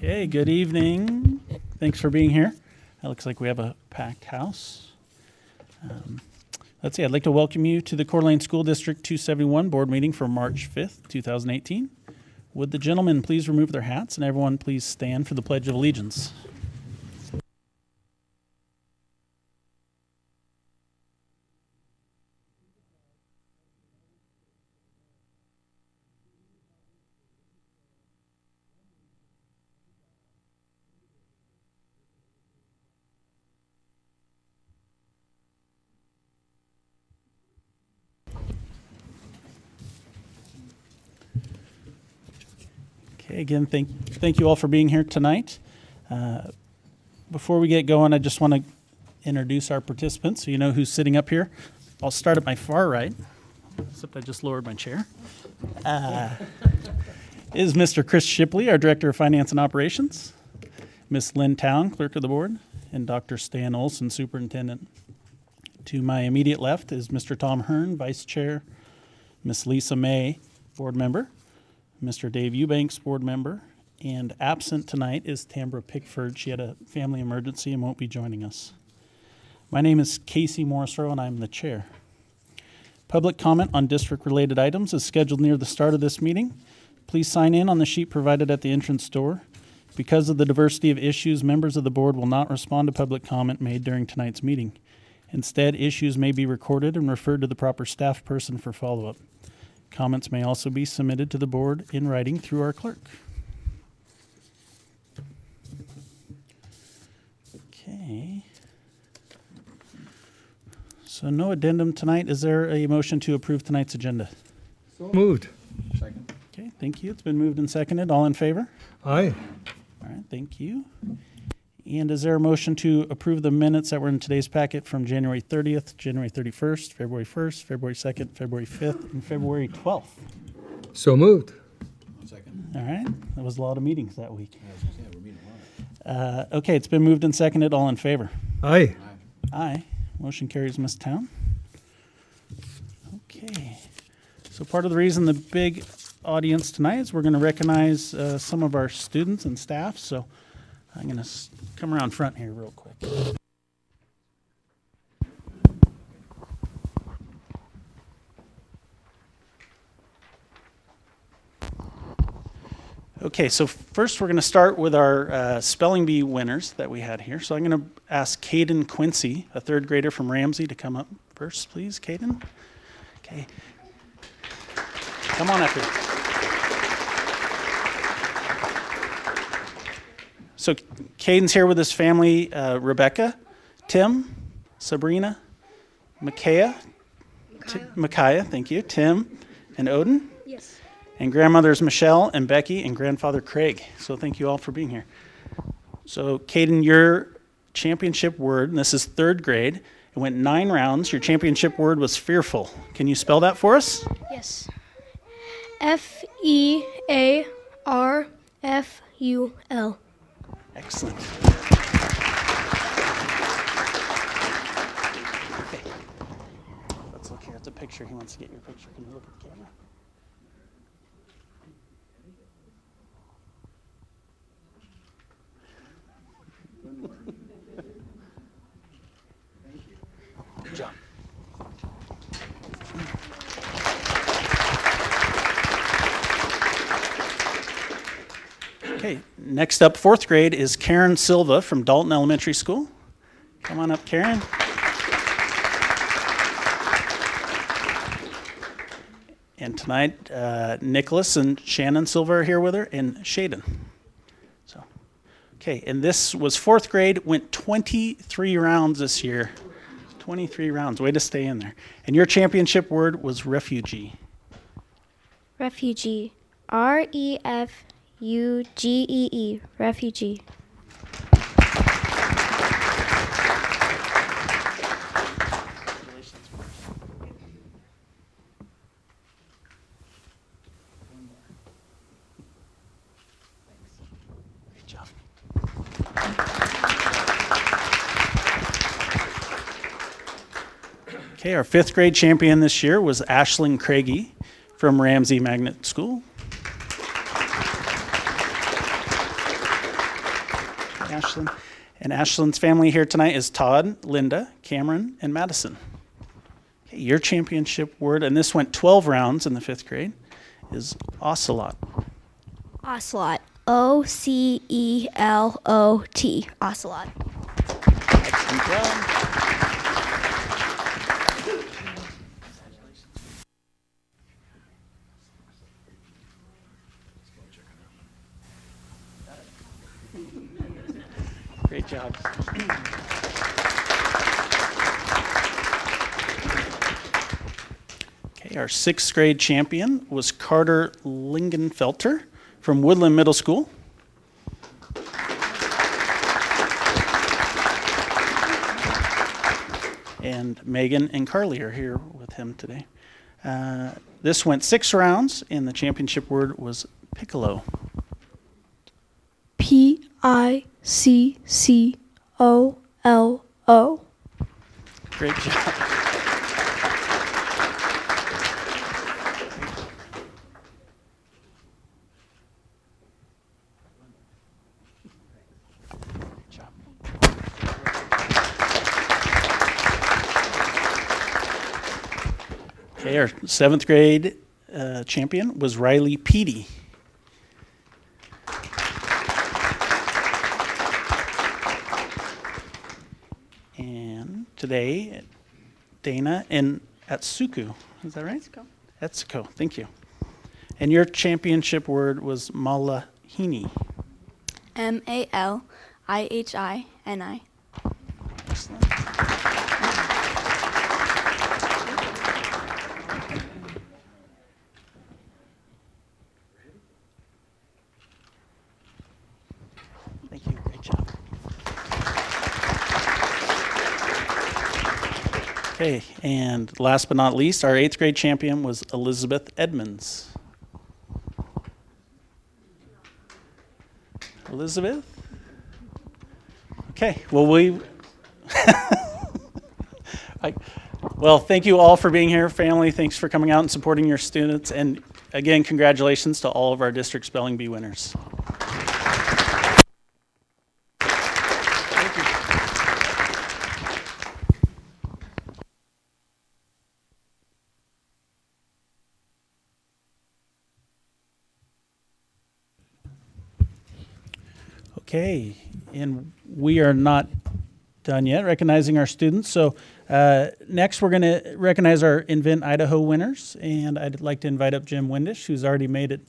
Okay, good evening. Thanks for being here. It looks like we have a packed house. Let's see, I'd like to welcome you to the Coeur d'Alene School District 271 board meeting for March 5th, 2018. Would the gentlemen please remove their hats and everyone please stand for the Pledge of Allegiance. Okay, again, thank you all for being here tonight. Before we get going, I just want to introduce our participants so you know who's sitting up here. I'll start at my far right, except I just lowered my chair. Is Mr. Chris Shipley, our Director of Finance and Operations, Ms. Lynn Town, Clerk of the Board, and Dr. Stan Olson, Superintendent. To my immediate left is Mr. Tom Hearn, Vice Chair, Ms. Lisa May, Board Member, Mr. Dave Eubanks, board member, and absent tonight is Tambra Pickford. She had a family emergency and won't be joining us. My name is Casey Morrisroe, and I'm the chair. Public comment on district-related items is scheduled near the start of this meeting. Please sign in on the sheet provided at the entrance door. Because of the diversity of issues, members of the board will not respond to public comment made during tonight's meeting. Instead, issues may be recorded and referred to the proper staff person for follow-up. Comments may also be submitted to the board in writing through our clerk. Okay. So no addendum tonight. Is there a motion to approve tonight's agenda? So moved. Second. Okay, thank you. It's been moved and seconded. All in favor? Aye. All right, thank you. And is there a motion to approve the minutes that were in today's packet from January 30th, January 31st, February 1st, February 2nd, February 5th, and February 12th? So moved. Second. All right, that was a lot of meetings that week. I was gonna say, we're meeting a lot. Okay, it's been moved and seconded. All in favor? Aye. Aye. Motion carries, Ms. Town. Okay. So part of the reason the big audience tonight is we're going to recognize some of our students and staff. So I'm going to come around front here real quick. Okay, so first we're going to start with our spelling bee winners that we had here. So I'm going to ask Caden Quincy, a third grader from Ramsey, to come up first, please, Caden. Okay. Come on up here. So Caden's here with his family, Rebecca, Tim, Sabrina, Micaiah, thank you, Tim, and Odin. Yes. And grandmothers Michelle and Becky and grandfather Craig. So thank you all for being here. So Caden, your championship word, and this is third grade, it went 9 rounds. Your championship word was fearful. Can you spell that for us? Yes. F-E-A-R-F-U-L. Excellent. Okay. Let's look here at the picture. He wants to get your picture. Can you look at the camera? Good job. Okay, next up, fourth grade, is Karen Silva from Dalton Elementary School. Come on up, Karen. And tonight, Nicholas and Shannon Silva are here with her, and Shaden. So, okay, and this was fourth grade, went 23 rounds this year. 23 rounds, way to stay in there. And your championship word was refugee. Refugee. R-E-F-U-G-E-E. Refugee. Great job. Okay, our fifth grade champion this year was Ashlyn Craigie from Ramsey Magnet School. Ashlyn. And Ashlyn's family here tonight is Todd, Linda, Cameron, and Madison. Okay, your championship word, and this went 12 rounds in the 5th grade, is ocelot. Ocelot. O-C-E-L-O-T. Ocelot. Excellent job. Great job. Okay, our 6th grade champion was Carter Lingenfelter from Woodland Middle School. And Megan and Carly are here with him today. This went 6 rounds, and the championship word was piccolo. P-I-C-C-O-L-O. Great job. Great job. Okay, our 7th grade champion was Riley Peedy. And today, Dana and Atsuku. Is that right? Atsuko. Atsuko, thank you. And your championship word was malahini. M-A-L-I-H-I-N-I. Excellent. Thank you, great job. Okay, and last but not least, our 8th grade champion was Elizabeth Edmonds. Elizabeth? Okay, well, well, thank you all for being here, family. Thanks for coming out and supporting your students. And again, congratulations to all of our district spelling bee winners. Okay, and we are not done yet recognizing our students. So next we're going to recognize our Invent Idaho winners, and I'd like to invite up Jim Windish, who's already made it,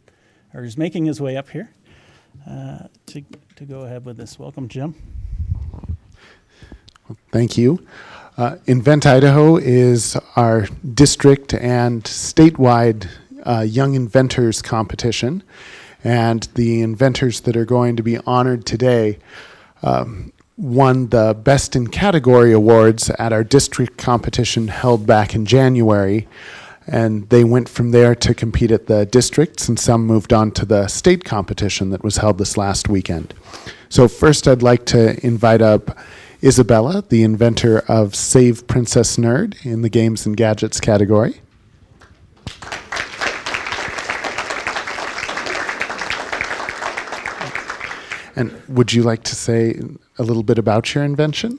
or is making his way up here to go ahead with this. Welcome, Jim. Thank you. Invent Idaho is our district and statewide Young Inventors competition. And the inventors that are going to be honored today won the Best in Category awards at our district competition held back in January. And they went from there to compete at the districts, and some moved on to the state competition that was held this last weekend. So first I'd like to invite up Isabella, the inventor of Save Princess Nerd in the Games and Gadgets category. And would you like to say a little bit about your invention?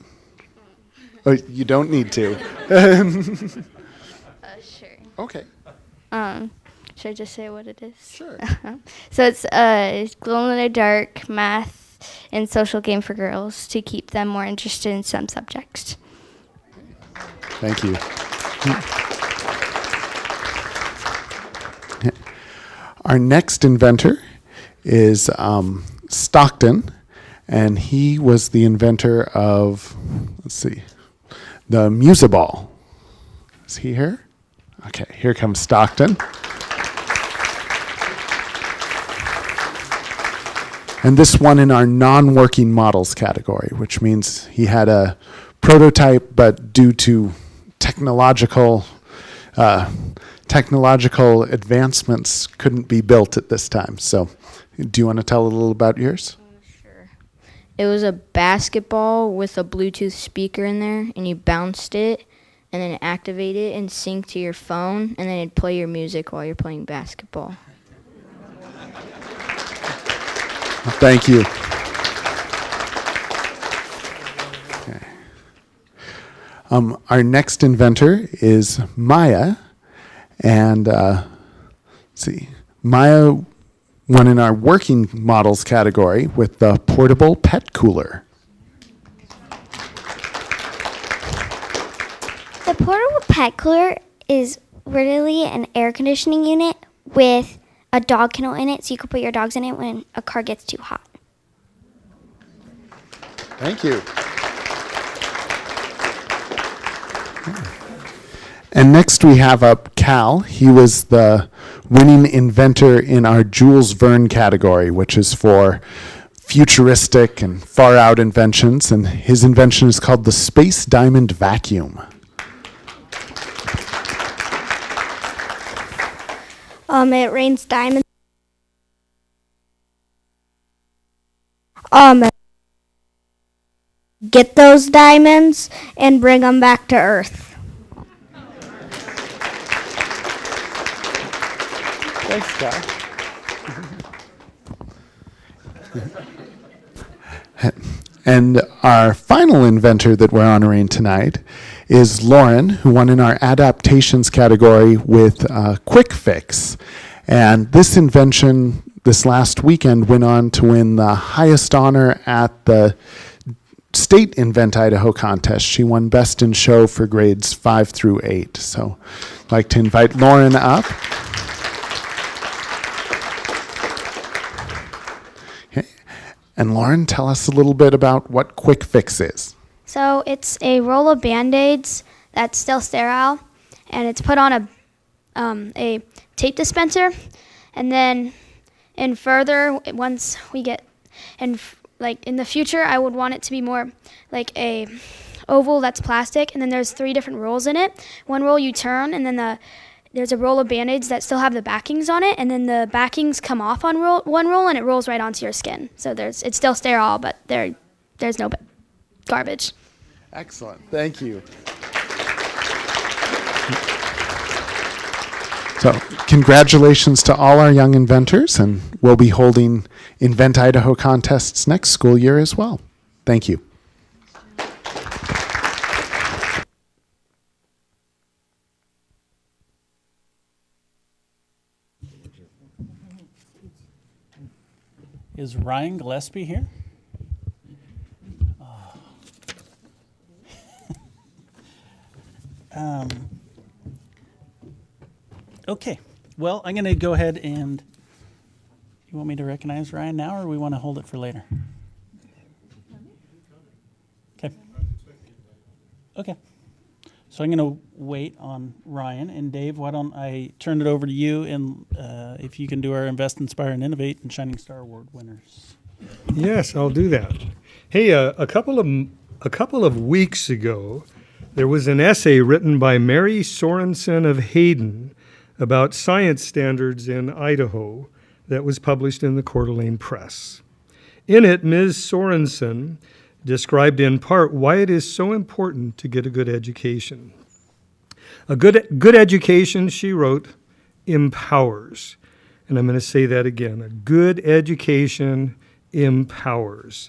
Oh, you don't need to. Sure. Okay. Should I just say what it is? Sure. So it's glow-in-the-dark math and social game for girls to keep them more interested in some subjects. Thank you. Our next inventor is Stockton, and he was the inventor of, let's see, the Musiball. Is he here? Okay, here comes Stockton. And this one in our non-working models category, which means he had a prototype, but due to technological advancements couldn't be built at this time. So do you want to tell a little about yours? Sure. It was a basketball with a Bluetooth speaker in there, and you bounced it, and then activate it and sync to your phone, and then it'd play your music while you're playing basketball. Thank you. Our next inventor is Maya, and let's see, Maya won in our working models category with the portable pet cooler. The portable pet cooler is really an air conditioning unit with a dog kennel in it, so you can put your dogs in it when a car gets too hot. Thank you. And next we have up Cal. He was the winning inventor in our Jules Verne category, which is for futuristic and far out inventions. And his invention is called the Space Diamond Vacuum. It rains diamonds. Get those diamonds and bring them back to Earth. Thanks, Cal. And our final inventor that we're honoring tonight is Lauren, who won in our adaptations category with Quick Fix. And this invention this last weekend went on to win the highest honor at the State Invent Idaho contest. She won Best in Show for grades 5 through 8. So I'd like to invite Lauren up. And Lauren, tell us a little bit about what Quick Fix is. So it's a roll of Band-Aids that's still sterile, and it's put on a tape dispenser, and then once we get, like in the future, I would want it to be more like a oval that's plastic, and then there's 3 different rolls in it. One roll you turn, and then there's a roll of Band-Aids that still have the backings on it, and then the backings come off on one roll, and it rolls right onto your skin. So it's still sterile, but there's no garbage. Excellent. Thank you. So congratulations to all our young inventors, and we'll be holding Invent Idaho contests next school year as well. Thank you. Is Ryan Gillespie here? Okay, well, I'm going to go ahead and, you want me to recognize Ryan now, or we want to hold it for later? Okay. Okay. So I'm going to wait on Ryan. And Dave, why don't I turn it over to you, and if you can do our Invest, Inspire, and Innovate and Shining Star Award winners. Yes, I'll do that. Hey, a couple of weeks ago, there was an essay written by Mary Sorensen of Hayden about science standards in Idaho that was published in the Coeur d'Alene Press. In it, Ms. Sorensen described in part why it is so important to get a good education. A good education, she wrote, empowers. And I'm going to say that again. A good education empowers.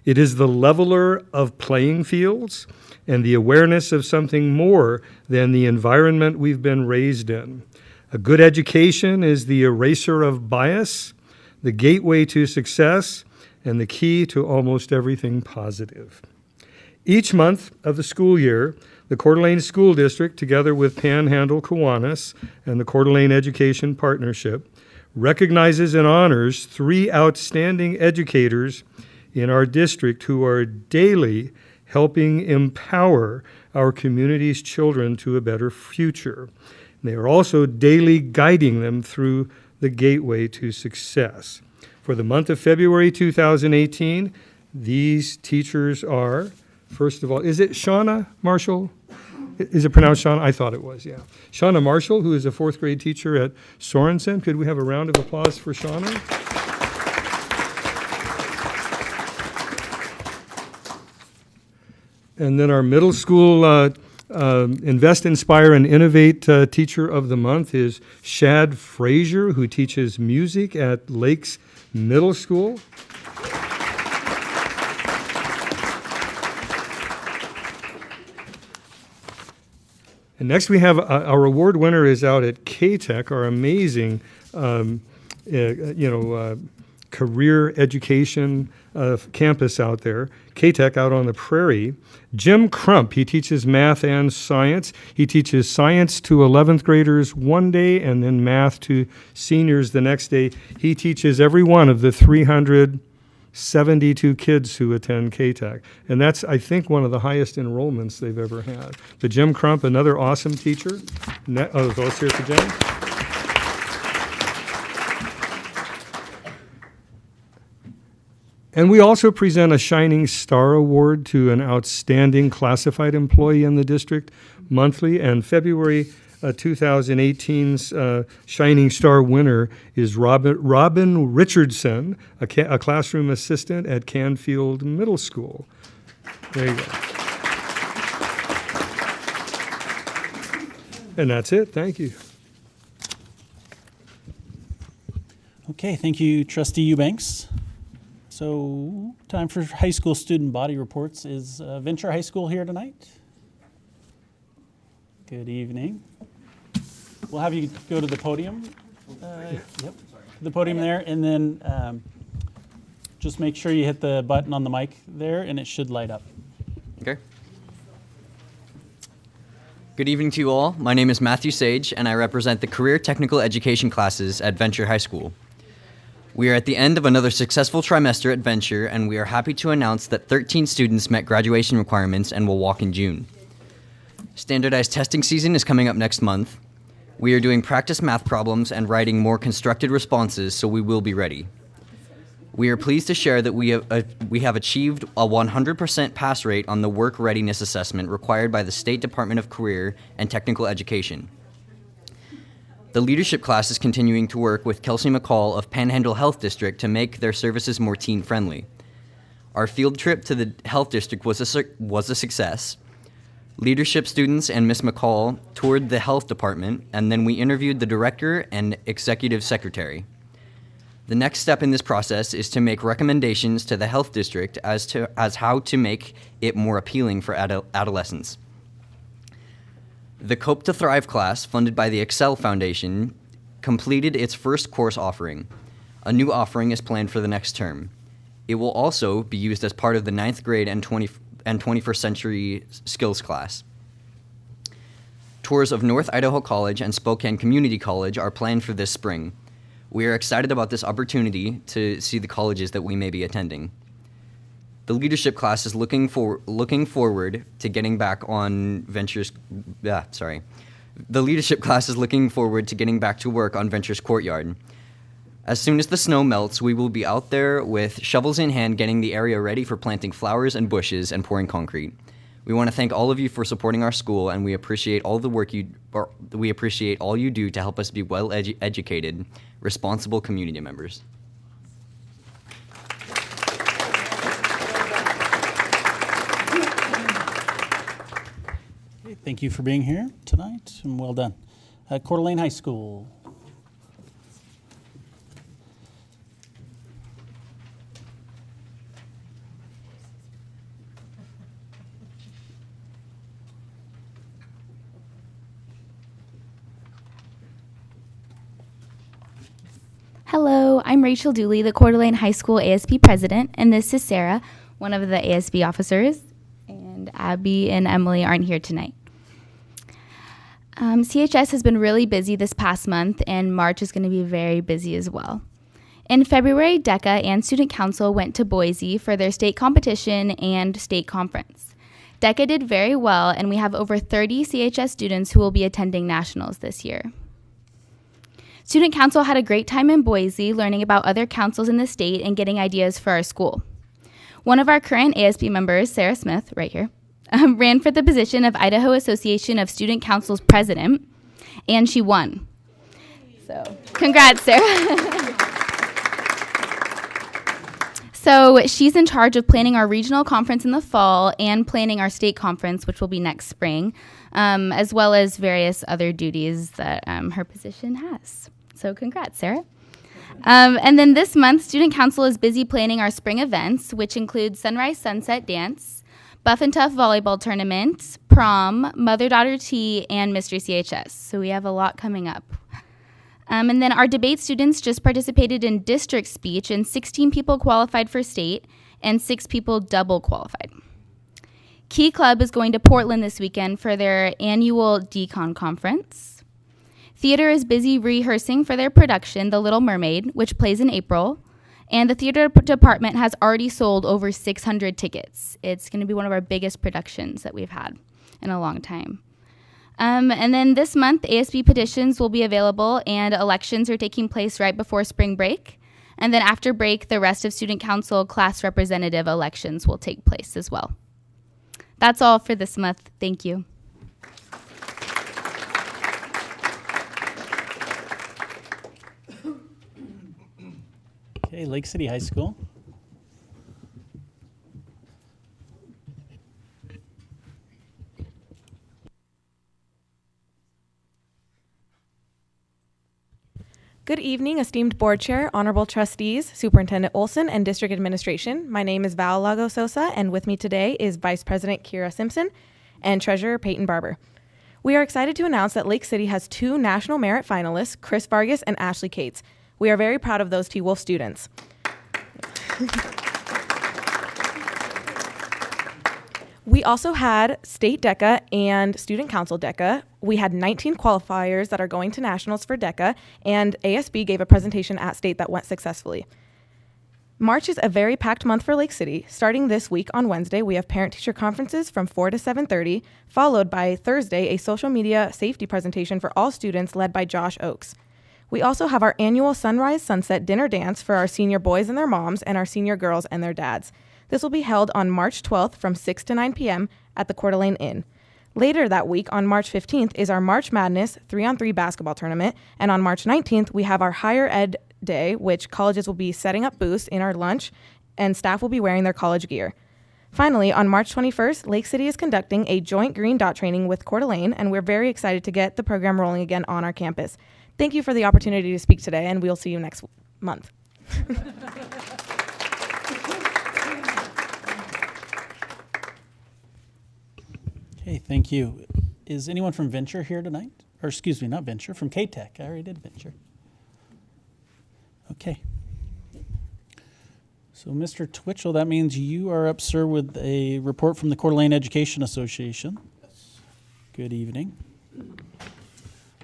It is the leveler of playing fields and the awareness of something more than the environment we've been raised in. A good education is the eraser of bias, the gateway to success, and the key to almost everything positive. Each month of the school year, the Coeur d'Alene School District, together with Panhandle Kiwanis and the Coeur d'Alene Education Partnership, recognizes and honors 3 outstanding educators in our district who are daily helping empower our community's children to a better future. They are also daily guiding them through the gateway to success. For the month of February 2018, these teachers are, first of all, is it Shauna Marshall? Is it pronounced Shauna? I thought it was, yeah. Shauna Marshall, who is a 4th grade teacher at Sorensen. Could we have a round of applause for Shauna? And then our middle school Invest, Inspire, and Innovate Teacher of the Month is Shad Frazier, who teaches music at Lakes Middle School. And next we have our award winner is out at K-Tech, our amazing, career education campus out there. K-Tech out on the prairie. Jim Crump, he teaches math and science. He teaches science to 11th graders one day and then math to seniors the next day. He teaches every one of the 372 kids who attend K-Tech. And that's, I think, one of the highest enrollments they've ever had. But Jim Crump, another awesome teacher. Let's hear it for Jim. And we also present a Shining Star Award to an outstanding classified employee in the district monthly. And February 2018's Shining Star winner is Robin Richardson, a classroom assistant at Canfield Middle School. There you go. And that's it. Thank you. Okay, thank you, Trustee Eubanks. So, time for high school student body reports. Is Venture High School here tonight? Good evening. We'll have you go to the podium. Yep, the podium there, and then just make sure you hit the button on the mic there, and it should light up. Okay. Good evening to you all. My name is Matthew Sage, and I represent the Career Technical Education classes at Venture High School. We are at the end of another successful trimester at Venture, and we are happy to announce that 13 students met graduation requirements and will walk in June. Standardized testing season is coming up next month. We are doing practice math problems and writing more constructed responses, so we will be ready. We are pleased to share that we have achieved a 100% pass rate on the work readiness assessment required by the State Department of Career and Technical Education. The leadership class is continuing to work with Kelsey McCall of Panhandle Health District to make their services more teen-friendly. Our field trip to the health district was a success. Leadership students and Ms. McCall toured the health department, and then we interviewed the director and executive secretary. The next step in this process is to make recommendations to the health district as how to make it more appealing for adolescents. The Cope to Thrive class, funded by the Excel Foundation, completed its first course offering. A new offering is planned for the next term. It will also be used as part of the 9th grade and 21st century skills class. Tours of North Idaho College and Spokane Community College are planned for this spring. We are excited about this opportunity to see the colleges that we may be attending. The leadership class is looking forward to getting back on Venture's. The leadership class is looking forward to getting back to work on Venture's courtyard. As soon as the snow melts, we will be out there with shovels in hand, getting the area ready for planting flowers and bushes and pouring concrete. We want to thank all of you for supporting our school, and we appreciate all the work we appreciate all you do to help us be well educated, responsible community members. Thank you for being here tonight, and well done. Coeur d'Alene High School. Hello, I'm Rachel Dooley, the Coeur d'Alene High School ASB president, and this is Sarah, one of the ASB officers, and Abby and Emily aren't here tonight. CHS has been really busy this past month, and March is going to be very busy as well. In February, DECA and Student Council went to Boise for their state competition and state conference. DECA did very well, and we have over 30 CHS students who will be attending nationals this year. Student Council had a great time in Boise, learning about other councils in the state and getting ideas for our school. One of our current ASB members, Sarah Smith, right here, ran for the position of Idaho Association of Student Council's president, and she won. So, congrats, Sarah. So, she's in charge of planning our regional conference in the fall and planning our state conference, which will be next spring, as well as various other duties that her position has. So, congrats, Sarah. And then this month, Student Council is busy planning our spring events, which include Sunrise Sunset Dance, Buff and Tough volleyball tournament, prom, mother-daughter tea, and Mr. CHS. So we have a lot coming up. And then our debate students just participated in district speech, and 16 people qualified for state, and 6 people double qualified. Key Club is going to Portland this weekend for their annual Decon conference. Theater is busy rehearsing for their production, The Little Mermaid, which plays in April. And the theater department has already sold over 600 tickets. It's going to be one of our biggest productions that we've had in a long time. And then this month, ASB petitions will be available, and elections are taking place right before spring break. And then after break, the rest of student council class representative elections will take place as well. That's all for this month. Thank you. Okay, Lake City High School. Good evening, esteemed board chair, honorable trustees, Superintendent Olson, and district administration. My name is Val Lago Sosa, and with me today is Vice President Kira Simpson and Treasurer Peyton Barber. We are excited to announce that Lake City has 2 National Merit finalists, Chris Vargas and Ashley Cates. We are very proud of those T-Wolf students. We also had State DECA and Student Council DECA. We had 19 qualifiers that are going to nationals for DECA, and ASB gave a presentation at State that went successfully. March is a very packed month for Lake City. Starting this week on Wednesday, we have parent-teacher conferences from 4 to 7:30, followed by Thursday, a social media safety presentation for all students led by Josh Oakes. We also have our annual Sunrise Sunset Dinner Dance for our senior boys and their moms and our senior girls and their dads. This will be held on March 12th from 6 to 9 p.m. at the Coeur d'Alene Inn. Later that week, on March 15th, is our March Madness 3-on-3 basketball tournament, and on March 19th, we have our Higher Ed Day, which colleges will be setting up booths in our lunch, and staff will be wearing their college gear. Finally, on March 21st, Lake City is conducting a joint green dot training with Coeur d'Alene, and we're very excited to get the program rolling again on our campus. Thank you for the opportunity to speak today, and we'll see you next month. Okay, thank you. Is anyone from Venture here tonight? Or excuse me, not Venture, from K-Tech. I already did Venture. Okay. So Mr. Twitchell, that means you are up, sir, with a report from the Coeur d'Alene Education Association. Good evening.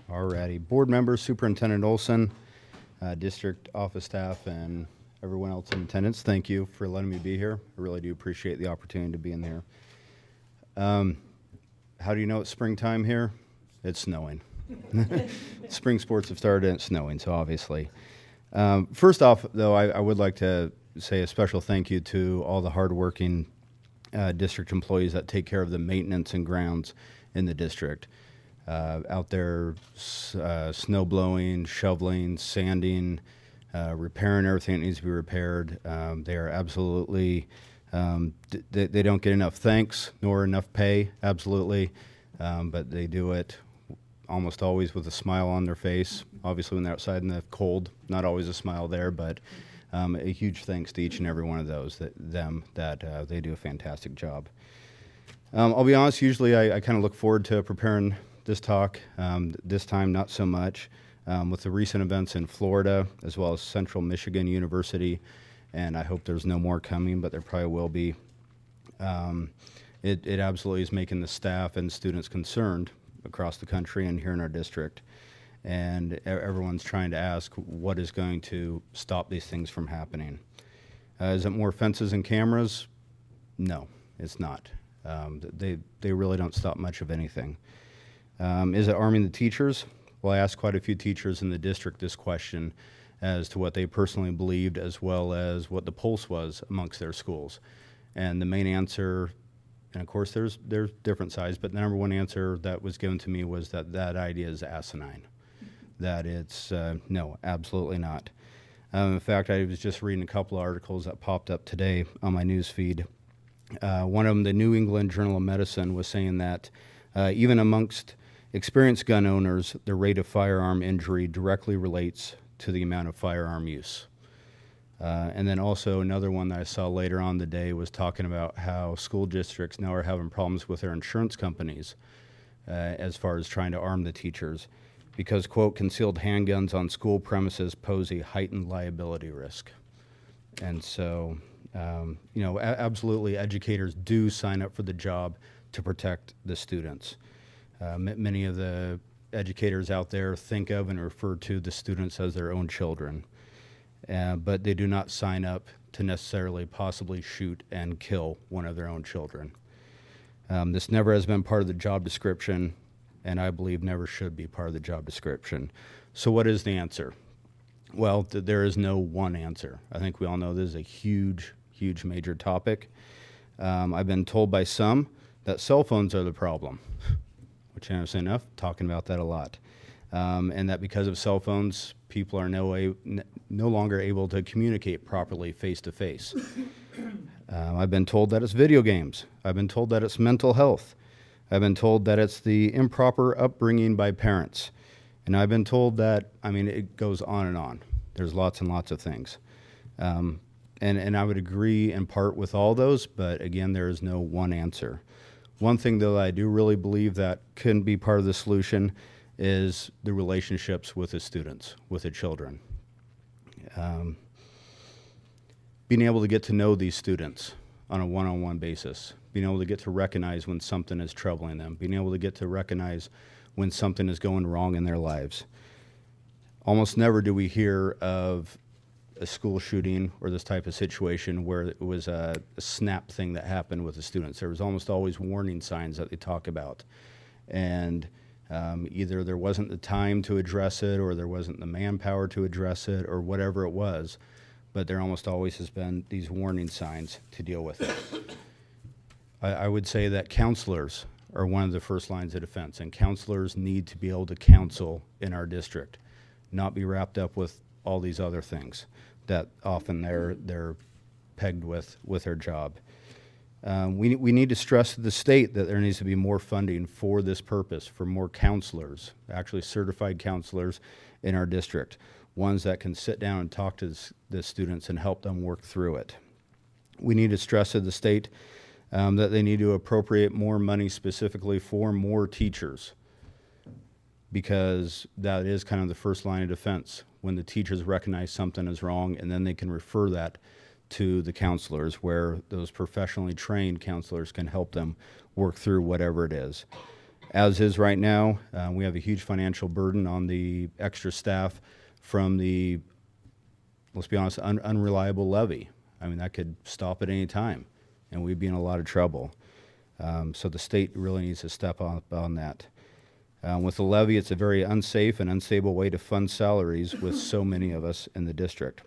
Alrighty. Board members, Superintendent Olson, district office staff, and everyone else in attendance, thank you for letting me be here. I really do appreciate the opportunity to be in there. How do you know it's springtime here? It's snowing. Spring sports have started and it's snowing, so obviously. First off, though, I would like to say a special thank you to all the hardworking district employees that take care of the maintenance and grounds in the district. Out there snow blowing, shoveling, sanding, repairing everything that needs to be repaired. They are absolutely, they don't get enough thanks nor enough pay, absolutely, but they do it almost always with a smile on their face. Obviously when they're outside in the cold, not always a smile there, but a huge thanks to each and every one of those, that they do a fantastic job. I'll be honest, usually I kind of look forward to preparing this talk. This time, not so much. With the recent events in Florida, as well as Central Michigan University, and I hope there's no more coming, but there probably will be. It absolutely is making the staff and students concerned across the country and here in our district. And everyone's trying to ask what is going to stop these things from happening. Is it more fences and cameras? No, it's not. They really don't stop much of anything. Is it arming the teachers? Well, I asked quite a few teachers in the district this question as to what they personally believed, as well as what the pulse was amongst their schools. And the main answer, and of course there's different sides, but the number one answer that was given to me was that idea is asinine. That it's, no, absolutely not. In fact, I was just reading a couple of articles that popped up today on my news feed. One of them, the New England Journal of Medicine, was saying that even amongst experienced gun owners, the rate of firearm injury directly relates to the amount of firearm use. And then also another one that I saw later on the day was talking about how school districts now are having problems with their insurance companies as far as trying to arm the teachers because, quote, concealed handguns on school premises pose a heightened liability risk. And so, absolutely educators do sign up for the job to protect the students. Many of the educators out there think of and refer to the students as their own children. But they do not sign up to necessarily possibly shoot and kill one of their own children. This never has been part of the job description, and I believe never should be part of the job description. So what is the answer? Well, there is no one answer. I think we all know this is a huge, huge major topic. I've been told by some that cell phones are the problem, which I say enough, talking about that a lot. And that because of cell phones, people are no longer able to communicate properly face to face. I've been told that it's video games. I've been told that it's mental health. I've been told that it's the improper upbringing by parents. And I've been told that, it goes on and on. There's lots and lots of things. And I would agree in part with all those, but again, there is no one answer. One thing, though, that I do really believe that can be part of the solution is the relationships with the students, with the children. Being able to get to know these students on a one-on-one basis, being able to get to recognize when something is troubling them, being able to get to recognize when something is going wrong in their lives. Almost never do we hear of a school shooting or this type of situation where it was a snap thing that happened with the students. There was almost always warning signs that they talk about. And either there wasn't the time to address it or there wasn't the manpower to address it or whatever it was, but there almost always has been these warning signs to deal with it. I would say that counselors are one of the first lines of defense, and counselors need to be able to counsel in our district, not be wrapped up with all these other things that often they're pegged with their job. We need to stress to the state that there needs to be more funding for this purpose, for more counselors, actually certified counselors in our district, ones that can sit down and talk to the students and help them work through it. We need to stress to the state that they need to appropriate more money specifically for more teachers, because that is kind of the first line of defense when the teachers recognize something is wrong, and then they can refer that to the counselors, where those professionally trained counselors can help them work through whatever it is. As is right now, we have a huge financial burden on the extra staff from the, let's be honest, unreliable levy. That could stop at any time, and we'd be in a lot of trouble. So the state really needs to step up on that. With the levy, it's a very unsafe and unstable way to fund salaries with so many of us in the district.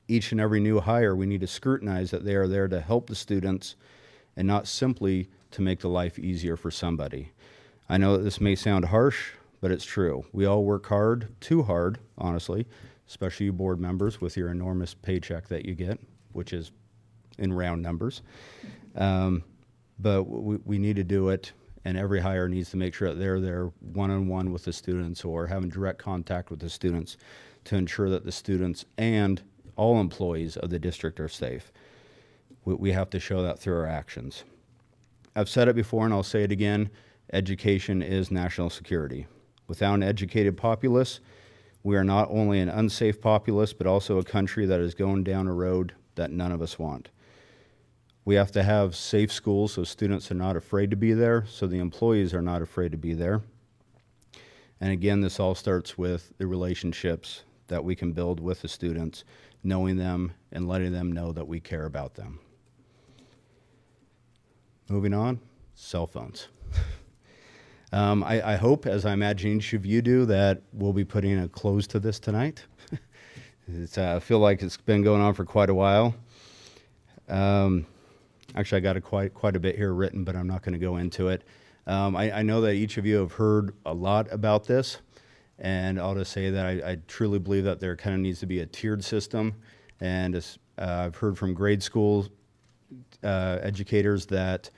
Each and every new hire, we need to scrutinize that they are there to help the students and not simply to make the life easier for somebody. I know that this may sound harsh, but it's true. We all work hard, too hard, honestly, especially you board members with your enormous paycheck that you get, which is in round numbers. But we need to do it, and every hire needs to make sure that they're there one-on-one with the students or having direct contact with the students to ensure that the students and all employees of the district are safe. We have to show that through our actions. I've said it before and I'll say it again, education is national security. Without an educated populace, we are not only an unsafe populace, but also a country that is going down a road that none of us want. We have to have safe schools so students are not afraid to be there, so the employees are not afraid to be there. And again, this all starts with the relationships that we can build with the students, knowing them and letting them know that we care about them. Moving on, cell phones. I hope, as I imagine each of you do, that we'll be putting a close to this tonight. I feel like it's been going on for quite a while. Actually, I got quite a bit here written, but I'm not going to go into it. I know that each of you have heard a lot about this, and I'll just say that I truly believe that there kind of needs to be a tiered system. And I've heard from grade school educators that,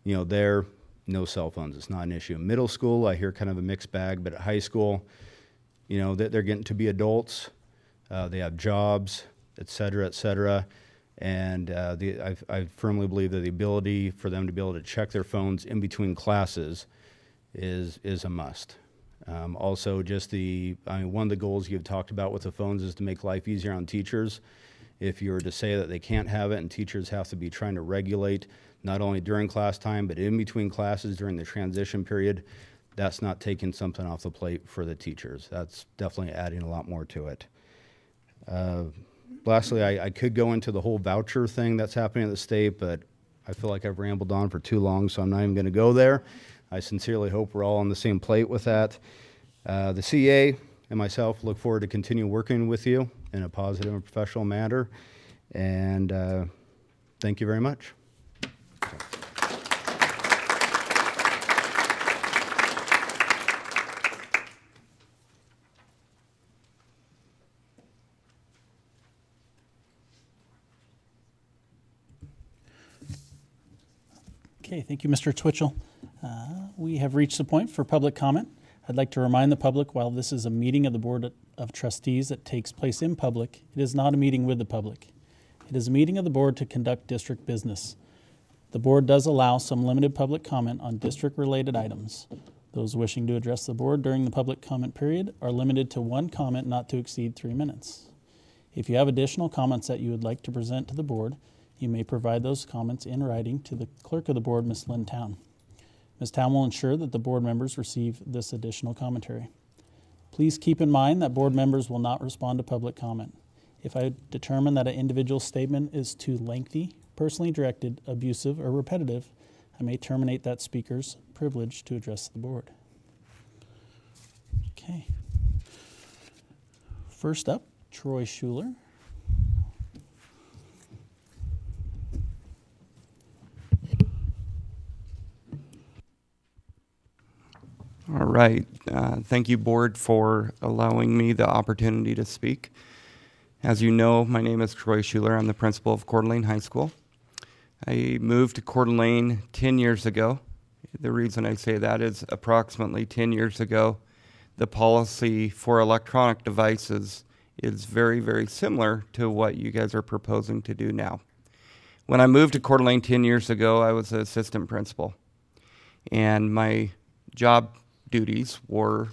they're no cell phones. It's not an issue. In middle school, I hear kind of a mixed bag, but at high school, they're getting to be adults. They have jobs. et cetera, et cetera. And I firmly believe that the ability for them to be able to check their phones in between classes is a must. Also, just one of the goals you've talked about with the phones is to make life easier on teachers. If you were to say that they can't have it and teachers have to be trying to regulate not only during class time, but in between classes during the transition period, that's not taking something off the plate for the teachers. That's definitely adding a lot more to it. Lastly, I could go into the whole voucher thing that's happening at the state, but I feel like I've rambled on for too long, so I'm not even going to go there. I sincerely hope we're all on the same plate with that. The CA and myself look forward to continue working with you in a positive and professional manner. And thank you very much. Okay, thank you, Mr. Twitchell. We have reached the point for public comment. I'd like to remind the public, while this is a meeting of the Board of Trustees that takes place in public, it is not a meeting with the public. It is a meeting of the board to conduct district business. The board does allow some limited public comment on district-related items. Those wishing to address the board during the public comment period are limited to one comment not to exceed 3 minutes. If you have additional comments that you would like to present to the board, you may provide those comments in writing to the clerk of the board, Ms. Lynn Town. Ms. Town will ensure that the board members receive this additional commentary. Please keep in mind that board members will not respond to public comment. If I determine that an individual statement is too lengthy, personally directed, abusive, or repetitive, I may terminate that speaker's privilege to address the board. Okay. First up, Troy Schuler. All right. Thank you, board, for allowing me the opportunity to speak. As you know, my name is Troy Schuler. I'm the principal of Coeur d'Alene High School. I moved to Coeur d'Alene 10 years ago. The reason I say that is approximately 10 years ago, the policy for electronic devices is very, very similar to what you guys are proposing to do now. When I moved to Coeur d'Alene 10 years ago, I was an assistant principal. And my job duties were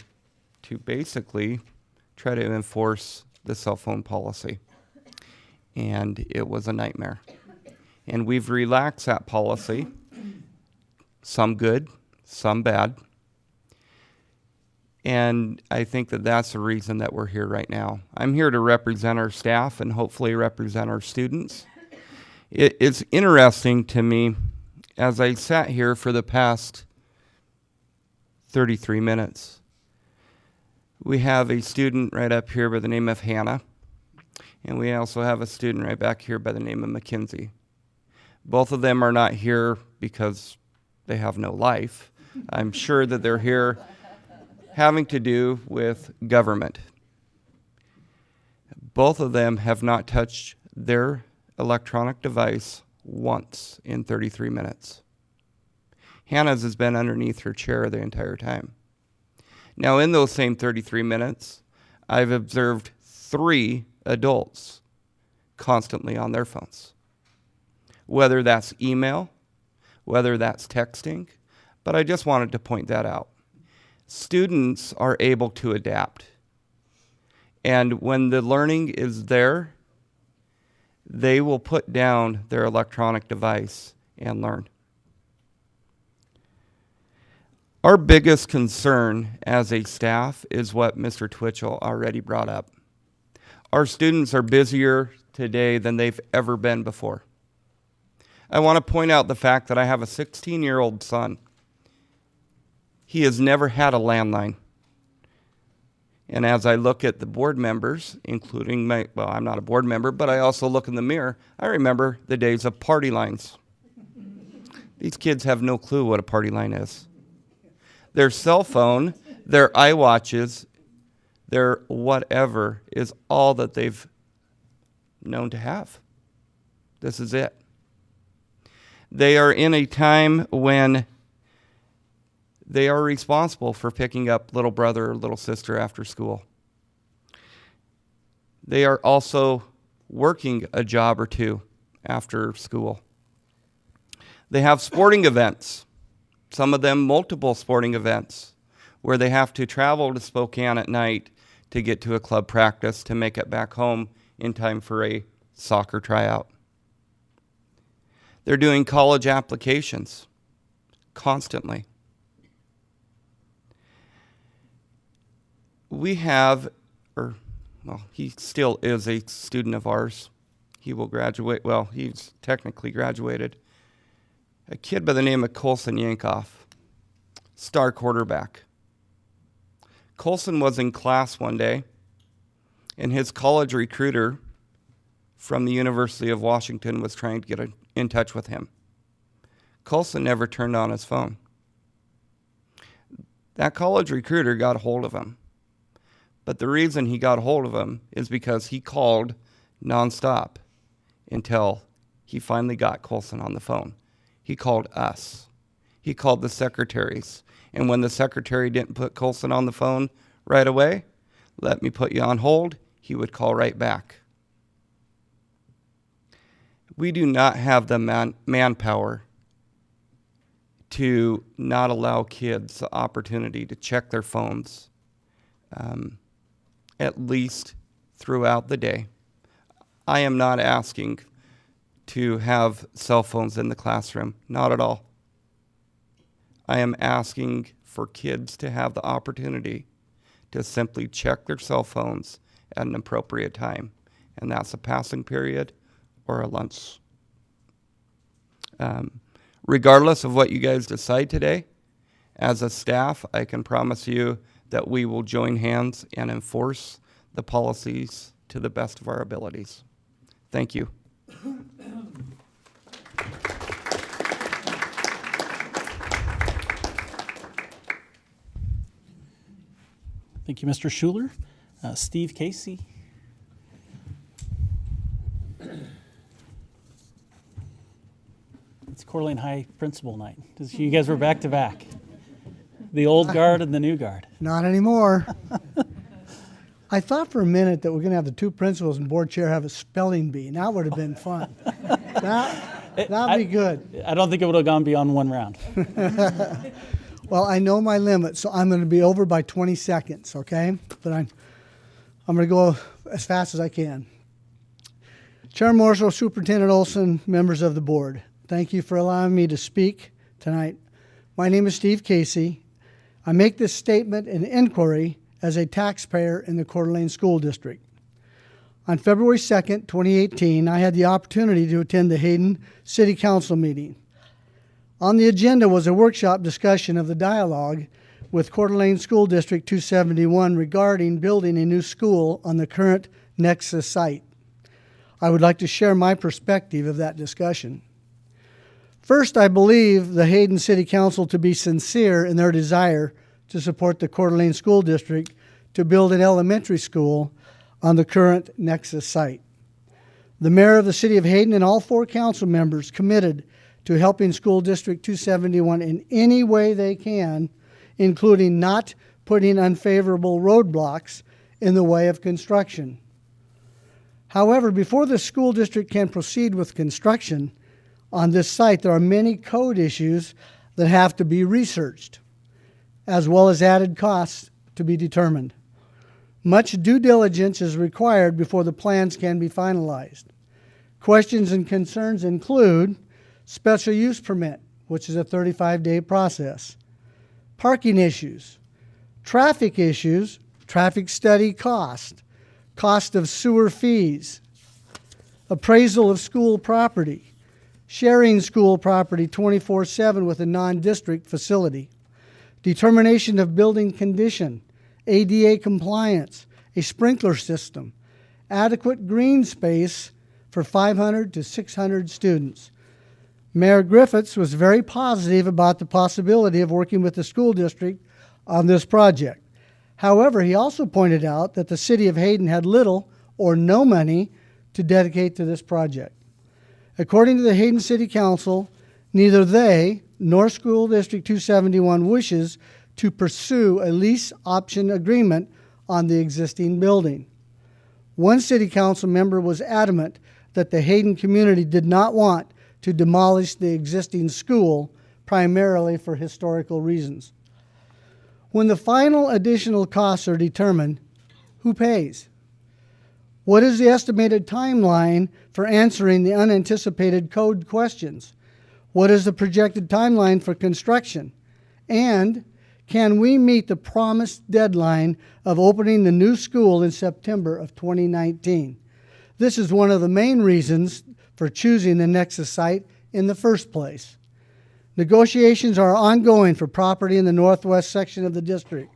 to basically try to enforce the cell phone policy. And it was a nightmare. And we've relaxed that policy, some good, some bad. And I think that that's the reason that we're here right now. I'm here to represent our staff and hopefully represent our students. It's interesting to me, as I sat here for the past 33 minutes. We have a student right up here by the name of Hannah, and we also have a student right back here by the name of Mackenzie. Both of them are not here because they have no life. I'm sure that they're here having to do with government. Both of them have not touched their electronic device once in 33 minutes. Hannah's has been underneath her chair the entire time. Now, in those same 33 minutes, I've observed 3 adults constantly on their phones. Whether that's email, whether that's texting, but I just wanted to point that out. Students are able to adapt. And when the learning is there, they will put down their electronic device and learn. Our biggest concern as a staff is what Mr. Twitchell already brought up. Our students are busier today than they've ever been before. I want to point out the fact that I have a 16-year-old son. He has never had a landline. And as I look at the board members, including well, I'm not a board member, but I also look in the mirror, I remember the days of party lines. These kids have no clue what a party line is. Their cell phone, their iWatches, their whatever is all that they've known to have. This is it. They are in a time when they are responsible for picking up little brother or little sister after school. They are also working a job or two after school. They have sporting events, some of them multiple sporting events, where they have to travel to Spokane at night to get to a club practice to make it back home in time for a soccer tryout. They're doing college applications constantly. We have, he still is a student of ours. He will graduate, well, he's technically graduated. A kid by the name of Colson Yankoff, star quarterback. Colson was in class one day, and his college recruiter from the University of Washington was trying to get in touch with him. Colson never turned on his phone. That college recruiter got a hold of him. But the reason he got a hold of him is because he called nonstop until he finally got Colson on the phone. He called us. He called the secretaries. And when the secretary didn't put Colson on the phone right away, let me put you on hold, he would call right back. We do not have the manpower to not allow kids the opportunity to check their phones at least throughout the day. I am not asking to have cell phones in the classroom, not at all. I am asking for kids to have the opportunity to simply check their cell phones at an appropriate time, and that's a passing period or a lunch. Regardless of what you guys decide today, as a staff, I can promise you that we will join hands and enforce the policies to the best of our abilities. Thank you. Thank you, Mr. Schuler. Steve Casey. It's Coeur d'Alene High principal night. You guys were back to back. The old guard and the new guard. Not anymore. I thought for a minute that we're going to have the two principals and board chair have a spelling bee. That would have been fun. That'd be good. I don't think it would have gone beyond one round. Well, I know my limit, so I'm going to be over by 20 seconds, okay? But I'm going to go as fast as I can. Chair Marshall, Superintendent Olson, members of the board, thank you for allowing me to speak tonight. My name is Steve Casey. I make this statement and inquiry as a taxpayer in the Coeur d'Alene School District. On February 2nd, 2018, I had the opportunity to attend the Hayden City Council meeting. On the agenda was a workshop discussion of the dialogue with Coeur d'Alene School District 271 regarding building a new school on the current Nexus site. I would like to share my perspective of that discussion. First, I believe the Hayden City Council to be sincere in their desire to support the Coeur d'Alene School District to build an elementary school on the current Nexus site. The mayor of the city of Hayden and all four council members committed to helping School District 271 in any way they can, including not putting unfavorable roadblocks in the way of construction. However, before the school district can proceed with construction on this site, there are many code issues that have to be researched, as well as added costs to be determined. Much due diligence is required before the plans can be finalized. Questions and concerns include special use permit, which is a 35-day process, parking issues, traffic issues, traffic study cost, cost of sewer fees, appraisal of school property, sharing school property 24/7 with a non-district facility, determination of building condition, ADA compliance, a sprinkler system, adequate green space for 500 to 600 students. Mayor Griffiths was very positive about the possibility of working with the school district on this project. However, he also pointed out that the city of Hayden had little or no money to dedicate to this project. According to the Hayden City Council, neither they nor School District 271 wishes to pursue a lease option agreement on the existing building. One city council member was adamant that the Hayden community did not want to demolish the existing school, primarily for historical reasons. When the final additional costs are determined, who pays? What is the estimated timeline for answering the unanticipated code questions? What is the projected timeline for construction? And can we meet the promised deadline of opening the new school in September of 2019? This is one of the main reasons for choosing the Nexus site in the first place. Negotiations are ongoing for property in the northwest section of the district,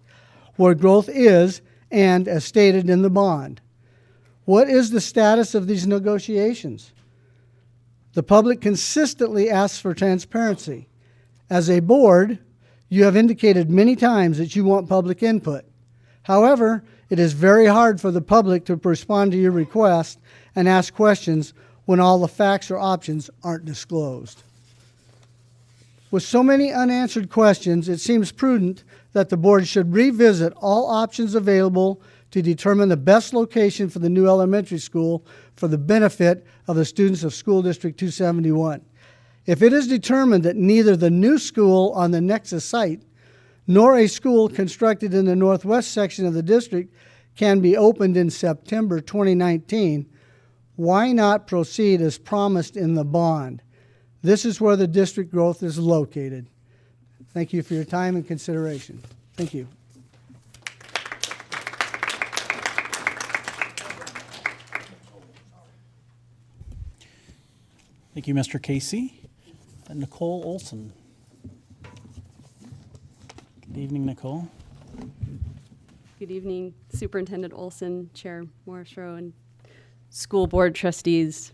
where growth is, and as stated in the bond. What is the status of these negotiations? The public consistently asks for transparency. As a board, you have indicated many times that you want public input. However, it is very hard for the public to respond to your request and ask questions when all the facts or options aren't disclosed. With so many unanswered questions, it seems prudent that the board should revisit all options available to determine the best location for the new elementary school for the benefit of the students of School District 271. If it is determined that neither the new school on the Nexus site nor a school constructed in the northwest section of the district can be opened in September 2019, why not proceed as promised in the bond? This is where the district growth is located. Thank you for your time and consideration. Thank you. Thank you, Mr. Casey. And Nicole Olson. Good evening, Nicole. Good evening, Superintendent Olson, Chair Morrisroe, and school board trustees.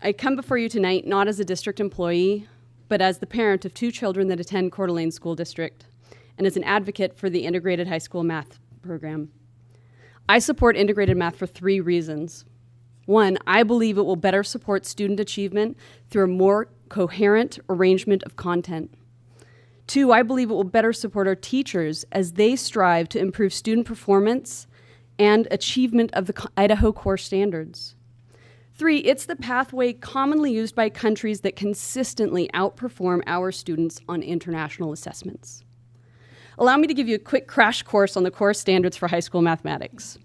I come before you tonight not as a district employee, but as the parent of 2 children that attend Coeur d'Alene School District, and as an advocate for the integrated high school math program. I support integrated math for 3 reasons. 1, I believe it will better support student achievement through a more coherent arrangement of content. 2, I believe it will better support our teachers as they strive to improve student performance and achievement of the Idaho core standards. 3, it's the pathway commonly used by countries that consistently outperform our students on international assessments. Allow me to give you a quick crash course on the core standards for high school mathematics.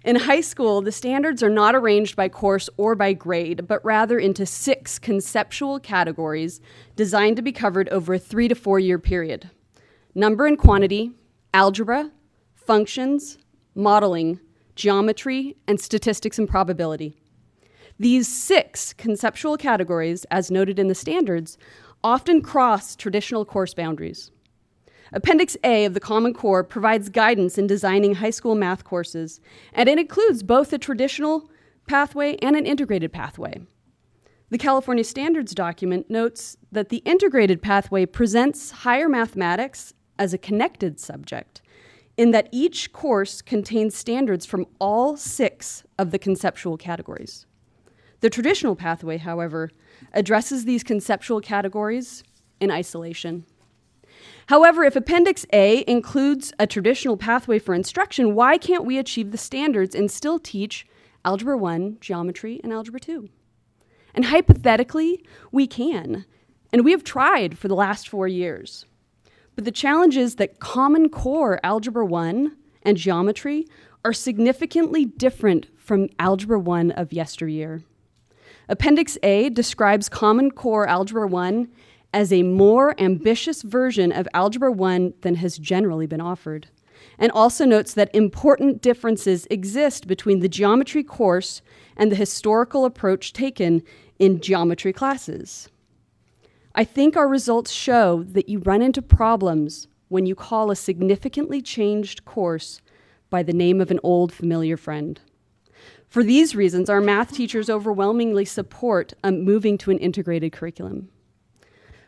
In high school, the standards are not arranged by course or by grade, but rather into 6 conceptual categories designed to be covered over a 3 to 4 year period. Number and quantity, algebra, functions, modeling, geometry, and statistics and probability. These 6 conceptual categories, as noted in the standards, often cross traditional course boundaries. Appendix A of the Common Core provides guidance in designing high school math courses, and it includes both a traditional pathway and an integrated pathway. The California Standards document notes that the integrated pathway presents higher mathematics as a connected subject, in that each course contains standards from all 6 of the conceptual categories. The traditional pathway, however, addresses these conceptual categories in isolation. However, if Appendix A includes a traditional pathway for instruction, why can't we achieve the standards and still teach Algebra 1, Geometry, and Algebra 2? And hypothetically, we can, and we have tried for the last 4 years. But the challenge is that Common Core Algebra 1 and Geometry are significantly different from Algebra 1 of yesteryear. Appendix A describes Common Core Algebra 1 as a more ambitious version of Algebra 1 than has generally been offered, and also notes that important differences exist between the geometry course and the historical approach taken in geometry classes. I think our results show that you run into problems when you call a significantly changed course by the name of an old familiar friend. For these reasons, our math teachers overwhelmingly support moving to an integrated curriculum.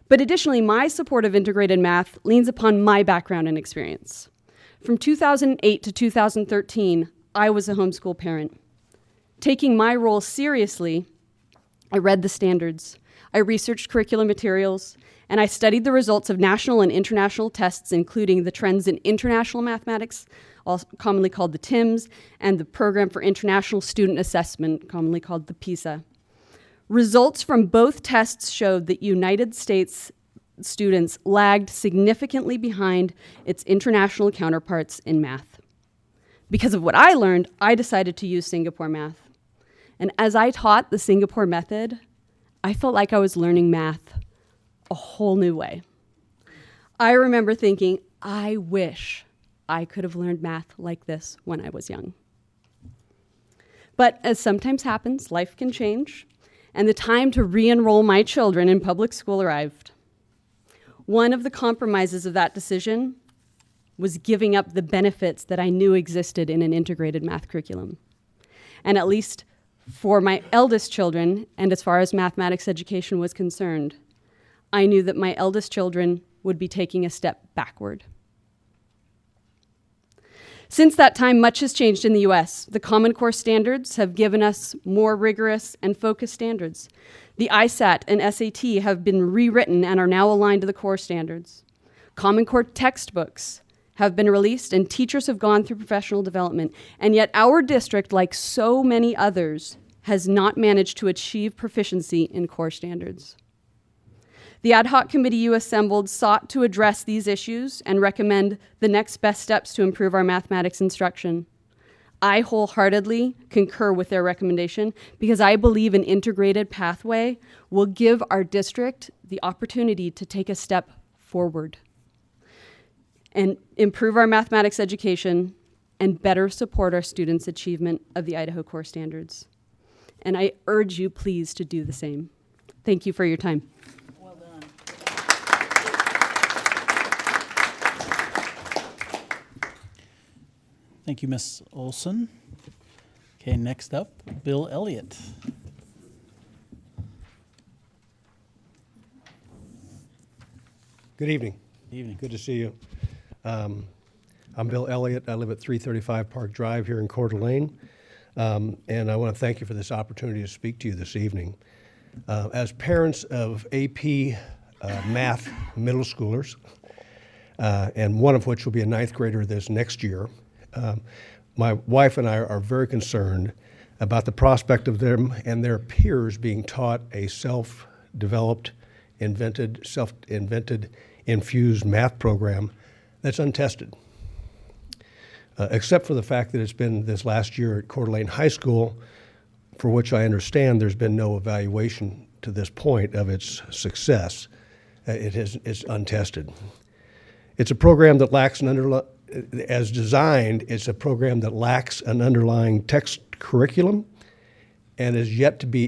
But additionally, my support of integrated math leans upon my background and experience. From 2008 to 2013, I was a homeschool parent. Taking my role seriously, I read the standards, I researched curriculum materials, and I studied the results of national and international tests, including the trends in international mathematics, also commonly called the TIMS, and the Program for International Student Assessment, commonly called the PISA. Results from both tests showed that United States students lagged significantly behind its international counterparts in math. Because of what I learned, I decided to use Singapore math. And as I taught the Singapore method, I felt like I was learning math a whole new way. I remember thinking, I wish I could have learned math like this when I was young. But as sometimes happens, life can change, and the time to re-enroll my children in public school arrived. One of the compromises of that decision was giving up the benefits that I knew existed in an integrated math curriculum. And at least for my eldest children, and as far as mathematics education was concerned, I knew that my eldest children would be taking a step backward. Since that time, much has changed in the US. The Common Core standards have given us more rigorous and focused standards. The ISAT and SAT have been rewritten and are now aligned to the core standards. Common Core textbooks have been released and teachers have gone through professional development. And yet our district, like so many others, has not managed to achieve proficiency in core standards. The ad hoc committee you assembled sought to address these issues and recommend the next best steps to improve our mathematics instruction. I wholeheartedly concur with their recommendation because I believe an integrated pathway will give our district the opportunity to take a step forward and improve our mathematics education and better support our students' achievement of the Idaho core standards. And I urge you, please, to do the same. Thank you for your time. Well done. Thank you, Ms. Olson. Okay, next up, Bill Elliott. Good evening. Good evening. Good to see you. I'm Bill Elliott. I live at 335 Park Drive here in Coeur d'Alene. And I want to thank you for this opportunity to speak to you this evening. As parents of AP math middle schoolers, and one of which will be a ninth grader this next year, my wife and I are very concerned about the prospect of them and their peers being taught a self-developed, self-invented, infused math program that's untested. Except for the fact that it's been this last year at Coeur d'Alene High School, for which I understand there's been no evaluation to this point of its success. It's untested. It's a program that lacks as designed, it's a program that lacks an underlying text curriculum and is yet to be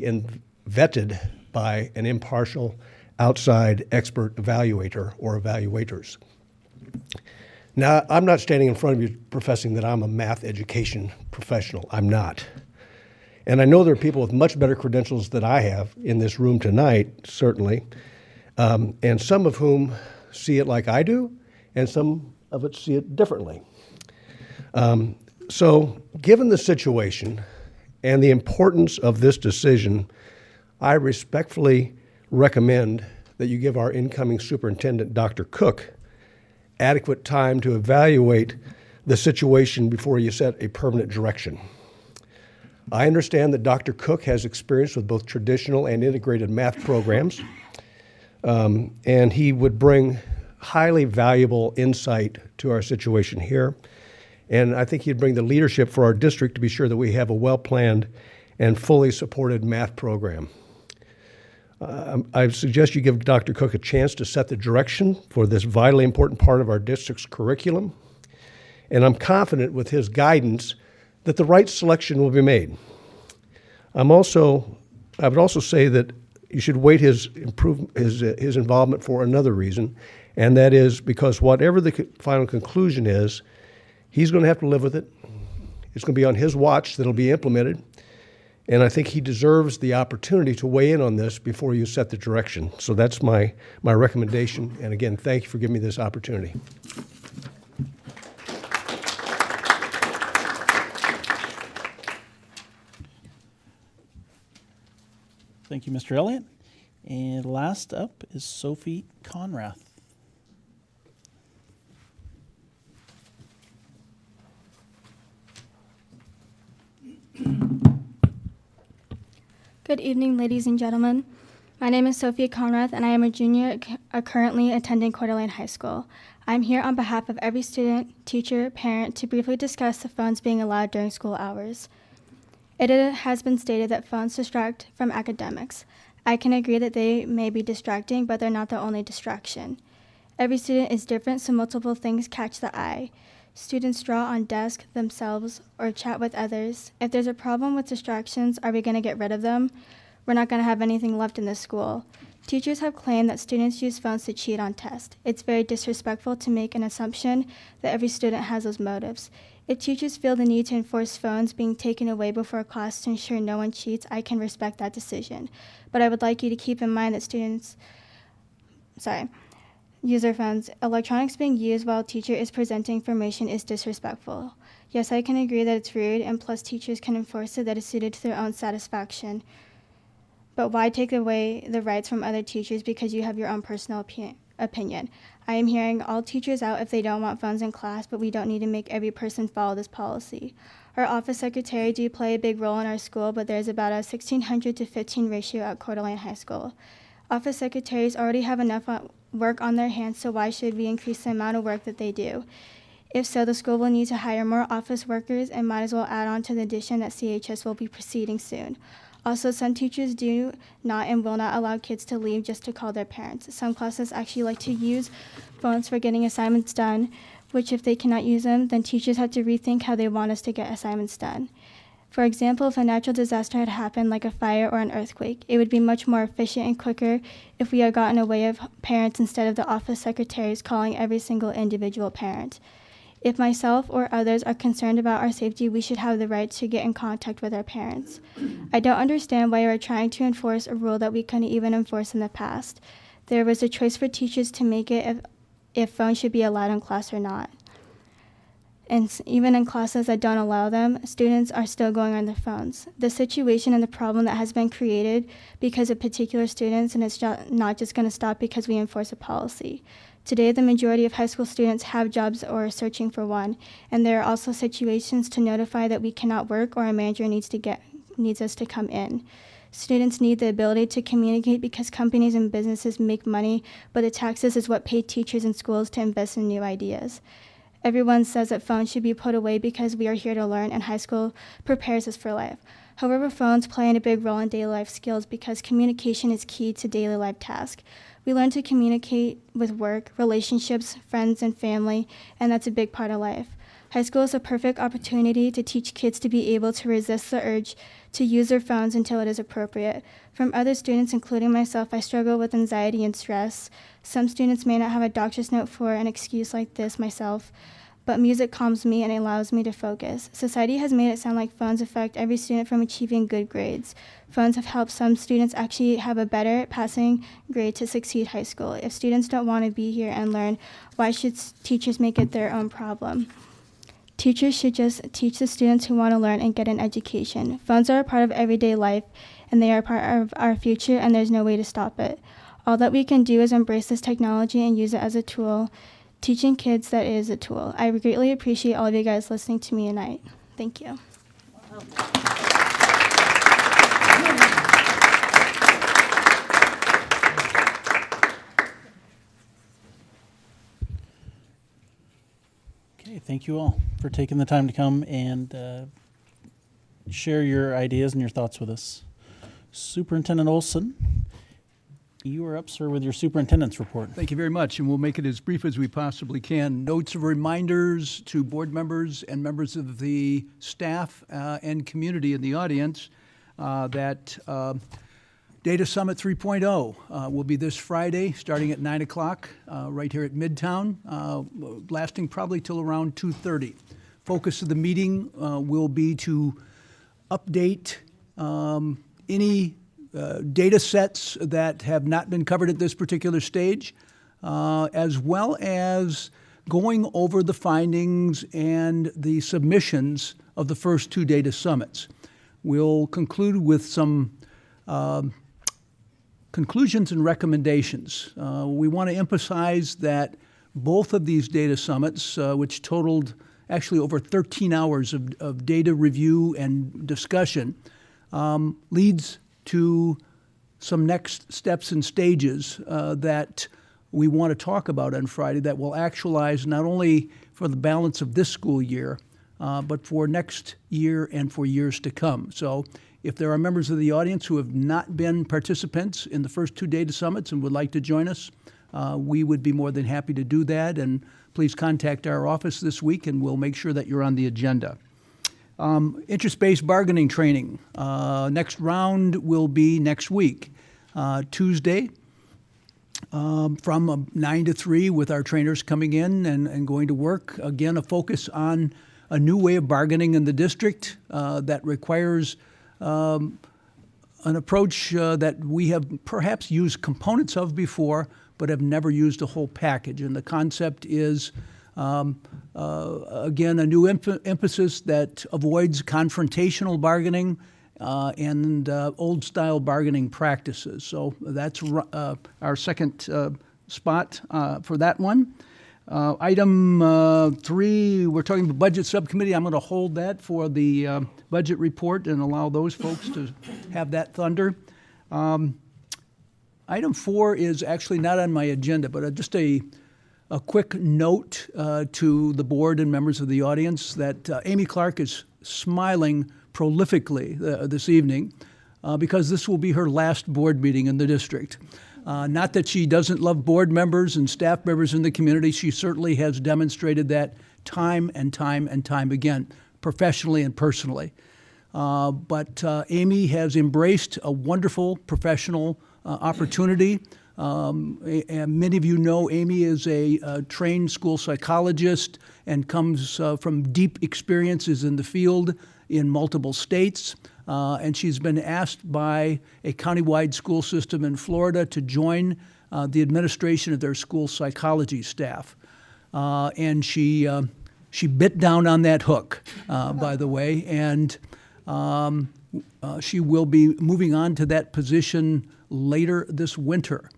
vetted by an impartial outside expert evaluator or evaluators. Now, I'm not standing in front of you professing that I'm a math education professional. I'm not. And I know there are people with much better credentials than I have in this room tonight, certainly, and some of whom see it like I do, and some of it see it differently. So given the situation and the importance of this decision, I respectfully recommend that you give our incoming superintendent, Dr. Cook, adequate time to evaluate the situation before you set a permanent direction. I understand that Dr. Cook has experience with both traditional and integrated math programs, and he would bring highly valuable insight to our situation here. And I think he'd bring the leadership for our district to be sure that we have a well-planned and fully supported math program. I suggest you give Dr. Cook a chance to set the direction for this vitally important part of our district's curriculum. And I'm confident with his guidance that the right selection will be made. I would also say that you should weight his involvement for another reason, and that is because whatever the final conclusion is, he's going to have to live with it. It's going to be on his watch that it'll be implemented. And I think he deserves the opportunity to weigh in on this before you set the direction. So that's my recommendation. And again, thank you for giving me this opportunity. Thank you, Mr. Elliott. And last up is Sophie Conrath. Good evening, ladies and gentlemen. My name is Sophia Conrath, and I am a junior currently attending Coeur d'Alene High School. I'm here on behalf of every student, teacher, parent to briefly discuss the phones being allowed during school hours. It has been stated that phones distract from academics. I can agree that they may be distracting, but they're not the only distraction. Every student is different, so multiple things catch the eye. Students draw on desk themselves or chat with others. If there's a problem with distractions, are we going to get rid of them? We're not going to have anything left in this school. Teachers have claimed that students use phones to cheat on tests. It's very disrespectful to make an assumption that every student has those motives. If teachers feel the need to enforce phones being taken away before class to ensure no one cheats, I can respect that decision. But I would like you to keep in mind that students use their phones. Electronics being used while a teacher is presenting information is disrespectful. Yes, I can agree that it's rude, and plus teachers can enforce it that is suited to their own satisfaction. But why take away the rights from other teachers because you have your own personal opinion? I am hearing all teachers out if they don't want phones in class, but we don't need to make every person follow this policy. Our office secretary do play a big role in our school, but there's about a 1,600 to 15 ratio at Coeur d'Alene High School. Office secretaries already have enough work on their hands, so why should we increase the amount of work that they do? If so, the school will need to hire more office workers and might as well add on to the addition that CHS will be proceeding soon. Also, some teachers do not and will not allow kids to leave just to call their parents. Some classes actually like to use phones for getting assignments done, which if they cannot use them, then teachers have to rethink how they want us to get assignments done. For example, if a natural disaster had happened, like a fire or an earthquake, it would be much more efficient and quicker if we had gotten away of parents instead of the office secretaries calling every single individual parent. If myself or others are concerned about our safety, we should have the right to get in contact with our parents. I don't understand why we're trying to enforce a rule that we couldn't even enforce in the past. There was a choice for teachers to make it if phones should be allowed in class or not. And even in classes that don't allow them, students are still going on their phones. The situation and the problem that has been created because of particular students, and it's not just going to stop because we enforce a policy. Today, the majority of high school students have jobs or are searching for one, and there are also situations to notify that we cannot work or a manager needs us to come in. Students need the ability to communicate because companies and businesses make money, but the taxes is what pay teachers and schools to invest in new ideas. Everyone says that phones should be put away because we are here to learn and high school prepares us for life. However, phones play a big role in daily life skills because communication is key to daily life tasks. We learn to communicate with work, relationships, friends, and family, and that's a big part of life. High school is a perfect opportunity to teach kids to be able to resist the urge to use their phones until it is appropriate. From other students, including myself, I struggle with anxiety and stress. Some students may not have a doctor's note for an excuse like this myself, but music calms me and allows me to focus. Society has made it sound like phones affect every student from achieving good grades. Phones have helped some students actually have a better passing grade to succeed high school. If students don't want to be here and learn, why should teachers make it their own problem? Teachers should just teach the students who want to learn and get an education. Phones are a part of everyday life, and they are part of our future, and there's no way to stop it. All that we can do is embrace this technology and use it as a tool. Teaching kids that it is a tool. I greatly appreciate all of you guys listening to me tonight. Thank you. Okay, thank you all for taking the time to come and share your ideas and your thoughts with us. Superintendent Olson, you are up, sir, with your superintendent's report. Thank you very much, and we'll make it as brief as we possibly can. Notes of reminders to board members and members of the staff and community in the audience that Data Summit 3.0 will be this Friday, starting at 9 o'clock, right here at Midtown, lasting probably till around 2:30. Focus of the meeting will be to update any data sets that have not been covered at this particular stage, as well as going over the findings and the submissions of the first two data summits. We'll conclude with some conclusions and recommendations. We want to emphasize that both of these data summits, which totaled actually over 13 hours of data review and discussion, leads to some next steps and stages that we want to talk about on Friday that will actualize not only for the balance of this school year, but for next year and for years to come. So if there are members of the audience who have not been participants in the first 2 data summits and would like to join us, we would be more than happy to do that. And please contact our office this week and we'll make sure that you're on the agenda. Interest-based bargaining training. Next round will be next week, Tuesday, from 9 to 3 with our trainers coming in and going to work. Again, a focus on a new way of bargaining in the district that requires an approach that we have perhaps used components of before, but have never used a whole package. And the concept is, again, a new emphasis that avoids confrontational bargaining and old-style bargaining practices. So that's our second spot for that one. Item 3, we're talking about budget subcommittee. I'm going to hold that for the budget report and allow those folks to have that thunder. Item 4 is actually not on my agenda, but just a quick note to the board and members of the audience that Amy Clark is smiling prolifically this evening because this will be her last board meeting in the district. Not that she doesn't love board members and staff members in the community. She certainly has demonstrated that time and time and time again, professionally and personally. But Amy has embraced a wonderful professional opportunity. And many of you know Amy is a trained school psychologist and comes from deep experiences in the field in multiple states. And she's been asked by a countywide school system in Florida to join the administration of their school psychology staff. And she bit down on that hook, by the way, and she will be moving on to that position later this winter.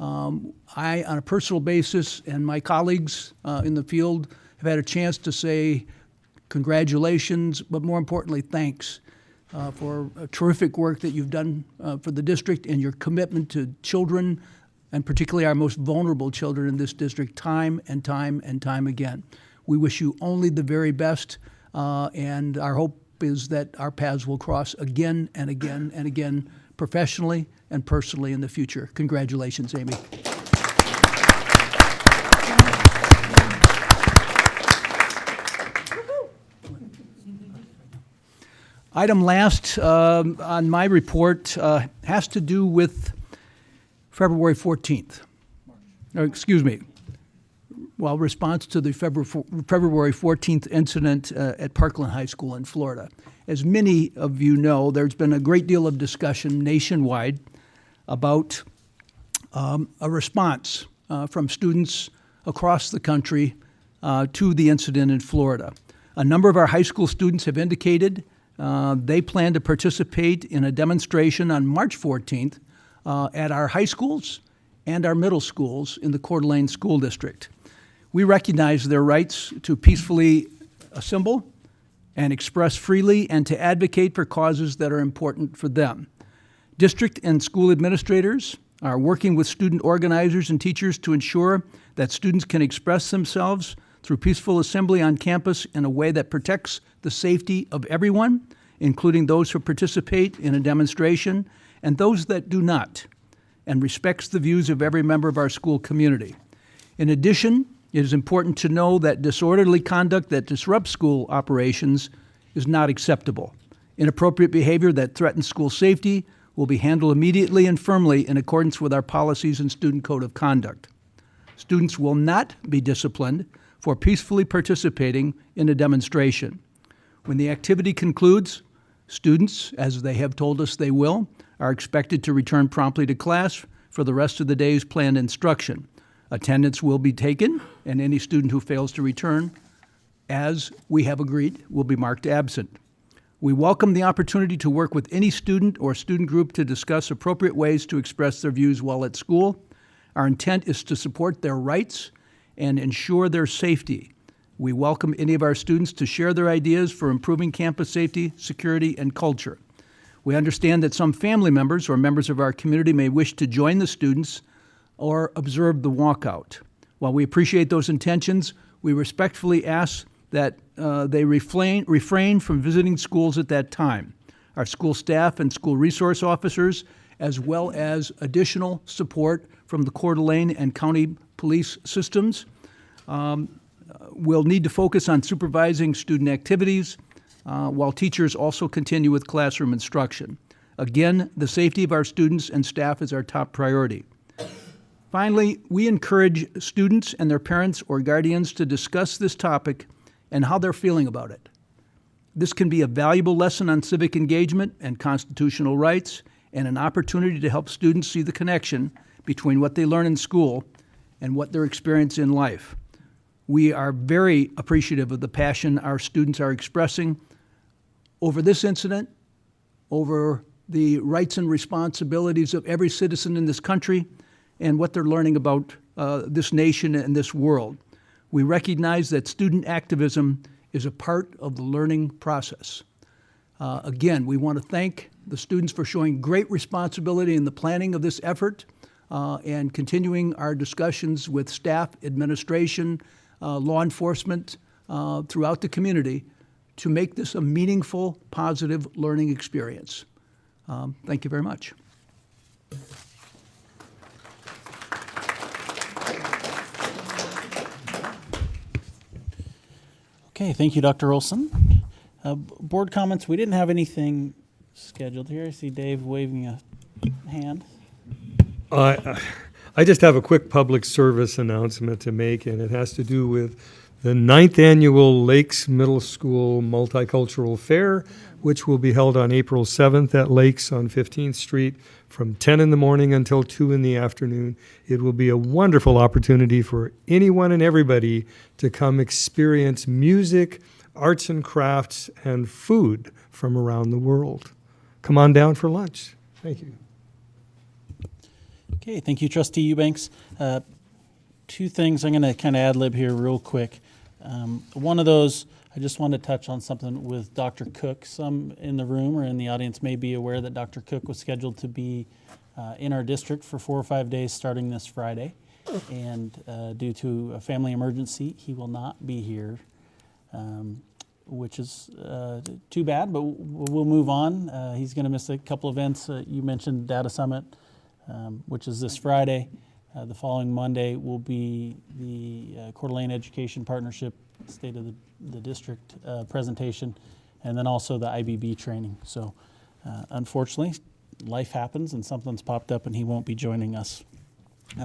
I, on a personal basis, and my colleagues in the field have had a chance to say congratulations, but more importantly, thanks for terrific work that you've done for the district and your commitment to children, and particularly our most vulnerable children in this district, time and time and time again. We wish you only the very best, and our hope is that our paths will cross again and again and again, professionally and personally in the future. Congratulations, Amy. Item last on my report has to do with February 14th. Or, excuse me. Well, response to the February 14th incident at Parkland High School in Florida. As many of you know, there's been a great deal of discussion nationwide about a response from students across the country to the incident in Florida. A number of our high school students have indicated they plan to participate in a demonstration on March 14th at our high schools and our middle schools in the Coeur d'Alene School District. We recognize their rights to peacefully assemble and express freely and to advocate for causes that are important for them. District and school administrators are working with student organizers and teachers to ensure that students can express themselves through peaceful assembly on campus in a way that protects the safety of everyone, including those who participate in a demonstration and those that do not, and respects the views of every member of our school community. In addition, it is important to know that disorderly conduct that disrupts school operations is not acceptable. Inappropriate behavior that threatens school safety will be handled immediately and firmly in accordance with our policies and student code of conduct. Students will not be disciplined for peacefully participating in a demonstration. When the activity concludes, students, as they have told us they will, are expected to return promptly to class for the rest of the day's planned instruction. Attendance will be taken, and any student who fails to return, as we have agreed, will be marked absent. We welcome the opportunity to work with any student or student group to discuss appropriate ways to express their views while at school. Our intent is to support their rights and ensure their safety. We welcome any of our students to share their ideas for improving campus safety, security, and culture. We understand that some family members or members of our community may wish to join the students or observe the walkout. While we appreciate those intentions, we respectfully ask that they refrain from visiting schools at that time. Our school staff and school resource officers, as well as additional support from the Coeur d'Alene and county police systems, will need to focus on supervising student activities while teachers also continue with classroom instruction. Again, the safety of our students and staff is our top priority. Finally, we encourage students and their parents or guardians to discuss this topic and how they're feeling about it. This can be a valuable lesson on civic engagement and constitutional rights, and an opportunity to help students see the connection between what they learn in school and what their experience in life. We are very appreciative of the passion our students are expressing over this incident, over the rights and responsibilities of every citizen in this country, and what they're learning about this nation and this world. We recognize that student activism is a part of the learning process. Again, we want to thank the students for showing great responsibility in the planning of this effort and continuing our discussions with staff, administration, law enforcement throughout the community to make this a meaningful, positive learning experience. Thank you very much. Okay, thank you, Dr. Olson. Board comments, we didn't have anything scheduled here. I see Dave waving a hand. I just have a quick public service announcement to make, and it has to do with the 9th Annual Lakes Middle School Multicultural Fair, which will be held on April 7th at Lakes on 15th Street from 10 in the morning until 2 in the afternoon. It will be a wonderful opportunity for anyone and everybody to come experience music, arts and crafts, and food from around the world. Come on down for lunch. Thank you. Okay, thank you, Trustee Eubanks. Two things I'm going to kind of ad-lib here real quick. One of those, I just want to touch on something with Dr. Cook. Some in the room or in the audience may be aware that Dr. Cook was scheduled to be in our district for 4 or 5 days starting this Friday. And due to a family emergency, he will not be here, which is too bad, but we'll move on. He's going to miss a couple events. You mentioned Data Summit, which is this Friday. The following Monday will be the Coeur d'Alene Education Partnership State of the District presentation, and then also the IBB training. So unfortunately, life happens and something's popped up and he won't be joining us.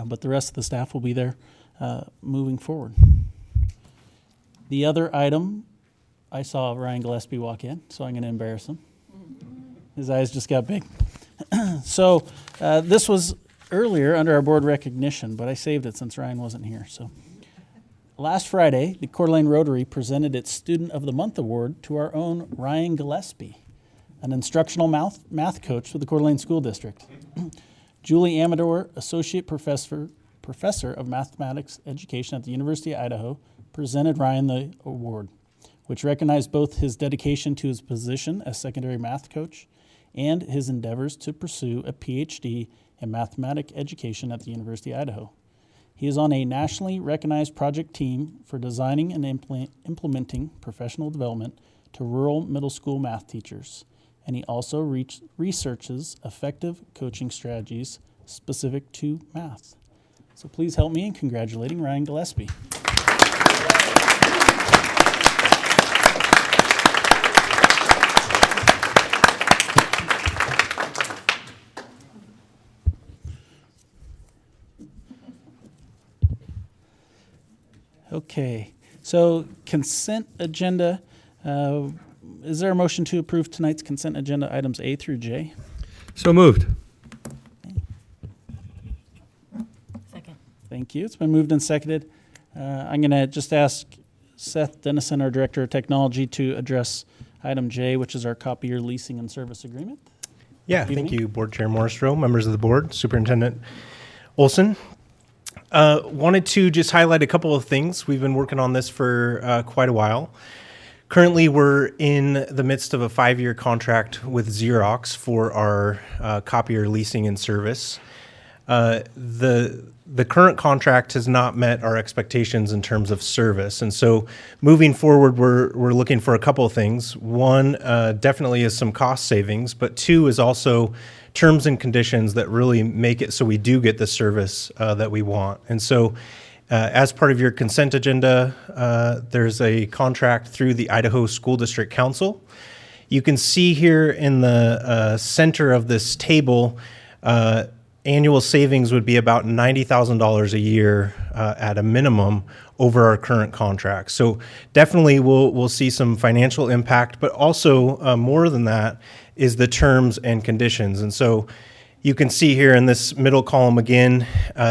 But the rest of the staff will be there moving forward. The other item, I saw Ryan Gillespie walk in, so I'm going to embarrass him. His eyes just got big. So this was earlier under our board recognition, but I saved it since Ryan wasn't here. So last Friday, the Coeur d'Alene Rotary presented its Student of the Month Award to our own Ryan Gillespie, an instructional math coach for the Coeur d'Alene School District. Julie Amador, Associate Professor of Mathematics Education at the University of Idaho, presented Ryan the award, which recognized both his dedication to his position as secondary math coach and his endeavors to pursue a PhD in mathematics education at the University of Idaho. He is on a nationally recognized project team for designing and implementing professional development to rural middle school math teachers, and he also researches effective coaching strategies specific to math. So please help me in congratulating Ryan Gillespie. Okay, so consent agenda. Is there a motion to approve tonight's consent agenda items A through J? So moved. Second. Thank you. It's been moved and seconded. I'm going to just ask Seth Dennison, our Director of Technology, to address item J, which is our copier leasing and service agreement. Yeah, thank you, Board Chair Morrisroe, members of the board, Superintendent Olson. Wanted to just highlight a couple of things. We've been working on this for quite a while. Currently, we're in the midst of a 5-year contract with Xerox for our copier leasing and service. The current contract has not met our expectations in terms of service, and so moving forward, we're looking for a couple of things. One, definitely is some cost savings, but two is also terms and conditions that really make it so we do get the service that we want. And so, as part of your consent agenda, there's a contract through the Idaho School District Council. You can see here in the center of this table, annual savings would be about $90,000 a year at a minimum over our current contract. So definitely we'll see some financial impact, but also more than that is the terms and conditions. And so you can see here in this middle column again,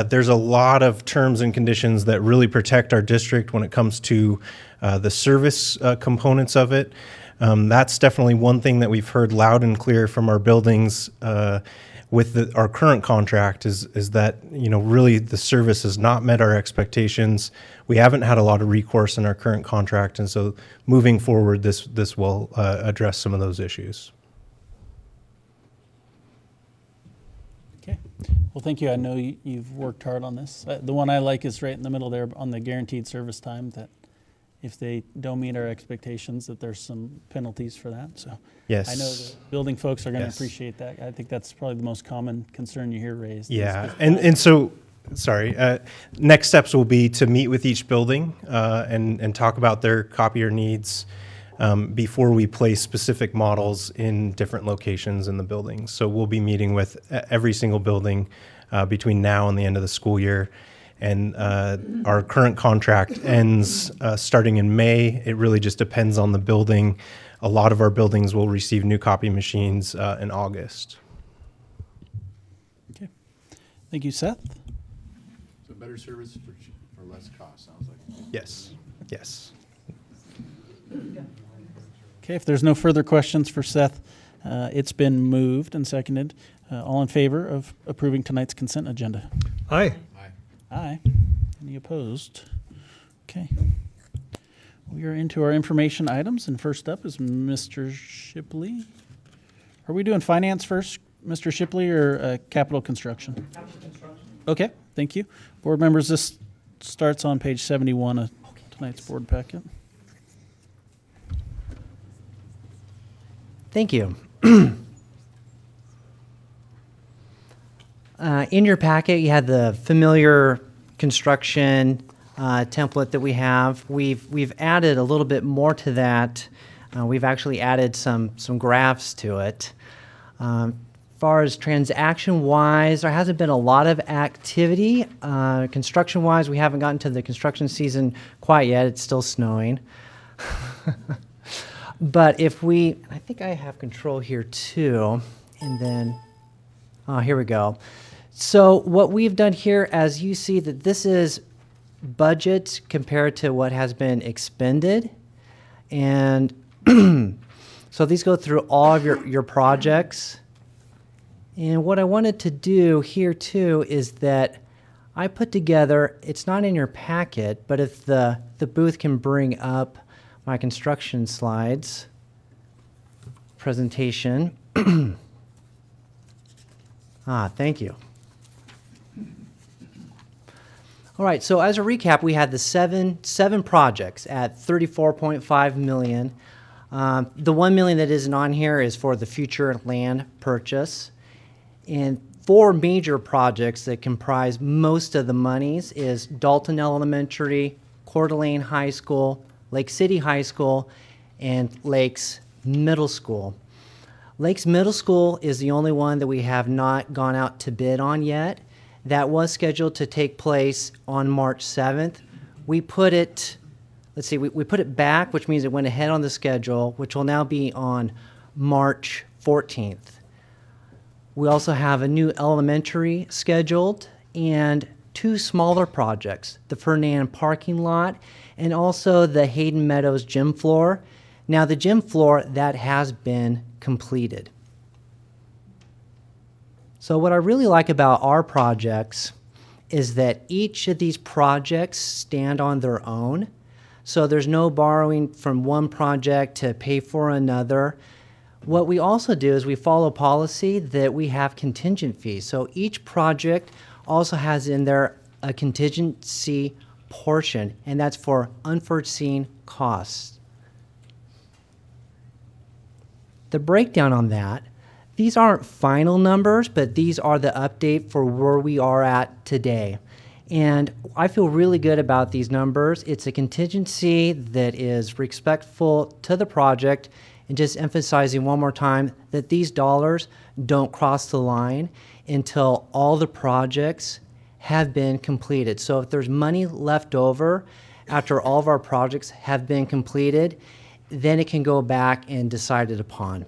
there's a lot of terms and conditions that really protect our district when it comes to the service components of it. That's definitely one thing that we've heard loud and clear from our buildings with our current contract is that, you know, really the service has not met our expectations. We haven't had a lot of recourse in our current contract, and so moving forward, this will address some of those issues. Okay. Well, thank you. I know you've worked hard on this. The one I like is right in the middle there on the guaranteed service time, that if they don't meet our expectations, that there's some penalties for that. So yes, I know the building folks are going to Yes. appreciate that. I think that's probably the most common concern you hear raised. Yeah, and so, sorry, next steps will be to meet with each building and talk about their copier needs before we place specific models in different locations in the buildings. So we'll be meeting with every single building between now and the end of the school year. And our current contract ends starting in May. It really just depends on the building. A lot of our buildings will receive new copy machines in August. Okay. Thank you, Seth. So better service for less cost, sounds like. Yes. Yes. Okay, if there's no further questions for Seth, it's been moved and seconded. All in favor of approving tonight's consent agenda? Aye. Aye. Any opposed? Okay. We are into our information items, and first up is Mr. Shipley. Are we doing finance first, Mr. Shipley, or capital construction? Capital construction. Okay, thank you. Board members, this starts on page 71 of tonight's board packet. Thank you. In your packet, you had the familiar construction template that we have. We've added a little bit more to that. We've actually added some graphs to it. As far as transaction-wise, there hasn't been a lot of activity. Construction-wise, we haven't gotten to the construction season quite yet. It's still snowing. But if we, I think I have control here too, and then, here we go. So what we've done here, as you see, that this is budget compared to what has been expended. And so these go through all of your projects. And what I wanted to do here too is that I put together, it's not in your packet, but if the booth can bring up my construction slides presentation. Thank you. All right, so as a recap, we had the seven projects at $34.5 million. The $1 million that isn't on here is for the future land purchase. And 4 major projects that comprise most of the monies is Dalton Elementary, Coeur d'Alene High School, Lake City High School, and Lakes Middle School. Lakes Middle School is the only one that we have not gone out to bid on yet. That was scheduled to take place on March 7th. We put it, let's see, we put it back, which means it went ahead on the schedule, which will now be on March 14th. We also have a new elementary scheduled and 2 smaller projects, the Fernand parking lot and also the Hayden Meadows gym floor. Now the gym floor, that has been completed. So what I really like about our projects is that each of these projects stand on their own. So there's no borrowing from one project to pay for another. What we also do is we follow policy that we have contingent fees. So each project also has in there a contingency portion, and that's for unforeseen costs. The breakdown on that, these aren't final numbers, but these are the update for where we are at today. And I feel really good about these numbers. It's a contingency that is respectful to the project, and just emphasizing one more time that these dollars don't cross the line until all the projects have been completed. So if there's money left over after all of our projects have been completed, then it can go back and decided upon.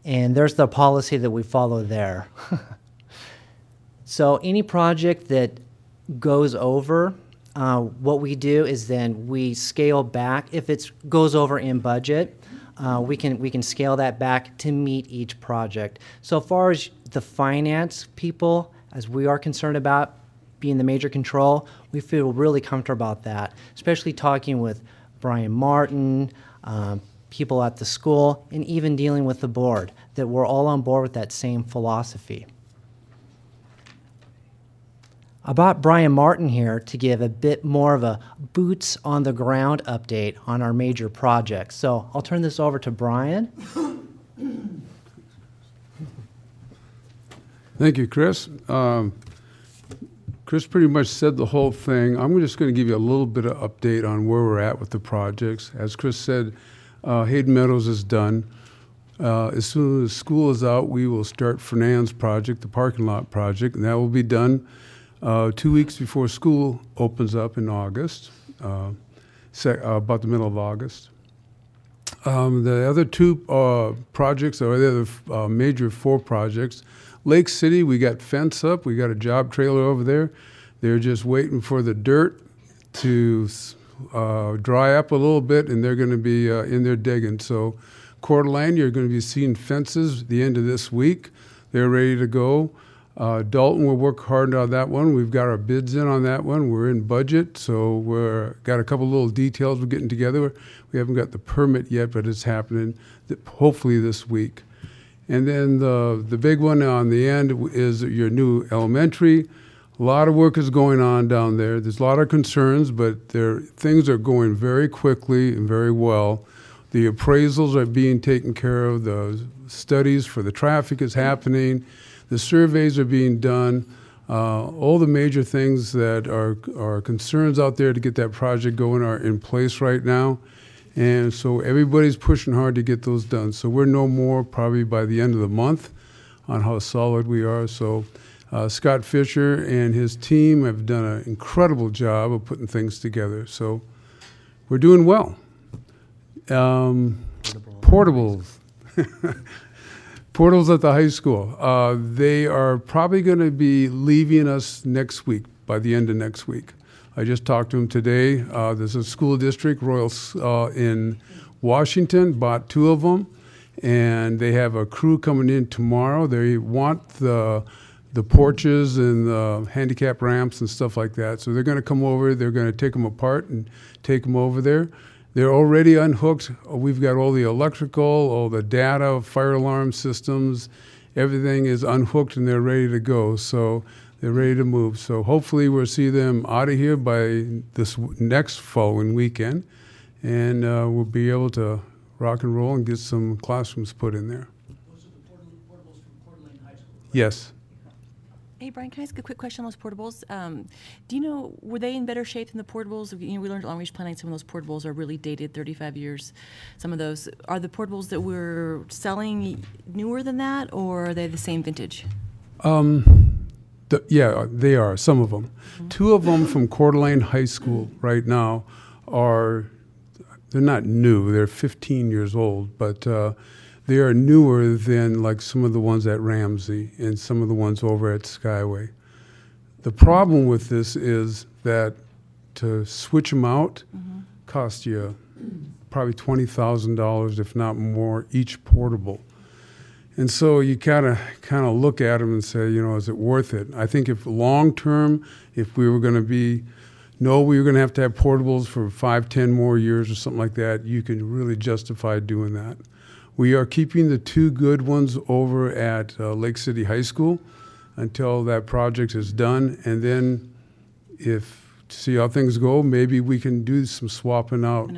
And there's the policy that we follow there. So any project that goes over, what we do is then we scale back. If it goes over in budget, we can scale that back to meet each project. So far as the finance people, as we are concerned about being the major control, we feel really comfortable about that, especially talking with Brian Martin, people at the school, and even dealing with the board, that we're all on board with that same philosophy. I brought Brian Martin here to give a bit more of a boots on the ground update on our major projects. So I'll turn this over to Brian. Thank you, Chris. Chris pretty much said the whole thing. I'm just going to give you a little bit of update on where we're at with the projects. As Chris said, Hayden Meadows is done. As soon as school is out, we will start Fernand's project, the parking lot project, and that will be done 2 weeks before school opens up in August, about the middle of August. The other two projects, or the other major 4 projects, Lake City, we got fence up, we got a job trailer over there. They're just waiting for the dirt to dry up a little bit, and they're going to be in there digging. So Coeur d'Alene, you're going to be seeing fences at the end of this week. They're ready to go. Dalton, we'll work hard on that one. We've got our bids in on that one. We're in budget, so we're got a couple little details we're getting together. We haven't got the permit yet, but it's happening hopefully this week. And then the big one on the end is your new elementary. A lot of work is going on down there. There's a lot of concerns, but things are going very quickly and very well. The appraisals are being taken care of. The studies for the traffic is happening. The surveys are being done. All the major things that are concerns out there to get that project going are in place right now. And so everybody's pushing hard to get those done. So we're no more probably by the end of the month on how solid we are. So Scott Fisher and his team have done an incredible job of putting things together. So we're doing well. Portables. Portables at the high school. They are probably going to be leaving us next week, by the end of next week. I just talked to them today. There's a school district, Royals in Washington, bought 2 of them, and they have a crew coming in tomorrow. They want the porches and the handicap ramps and stuff like that. So they're going to come over. They're going to take them apart and take them over there. They're already unhooked. We've got all the electrical, all the data, fire alarm systems. Everything is unhooked and they're ready to go. So they're ready to move. So hopefully we'll see them out of here by this next following weekend. And we'll be able to rock and roll and get some classrooms put in there. Those are the portables from Coeur d'Alene High School. Right? Yes. Hey, Brian, can I ask a quick question on those portables? Do you know, were they in better shape than the portables? You know, we learned at long-range planning some of those portables are really dated, 35 years. Some of those. Are the portables that we're selling newer than that, or are they the same vintage? Yeah, they are, some of them. Mm-hmm. 2 of them from Coeur d'Alene High School right now they're not new, they're 15 years old, but they are newer than like some of the ones at Ramsey and some of the ones over at Skyway. The problem with this is that to switch them out costs you probably $20,000, if not more, each portable. And so you kind of look at them and say, you know, is it worth it? I think if long term, if we were going to we were going to have portables for 5-10 more years or something like that, you can really justify doing that. We are keeping the 2 good ones over at Lake City High School until that project is done. And then see how things go, maybe we can do some swapping out.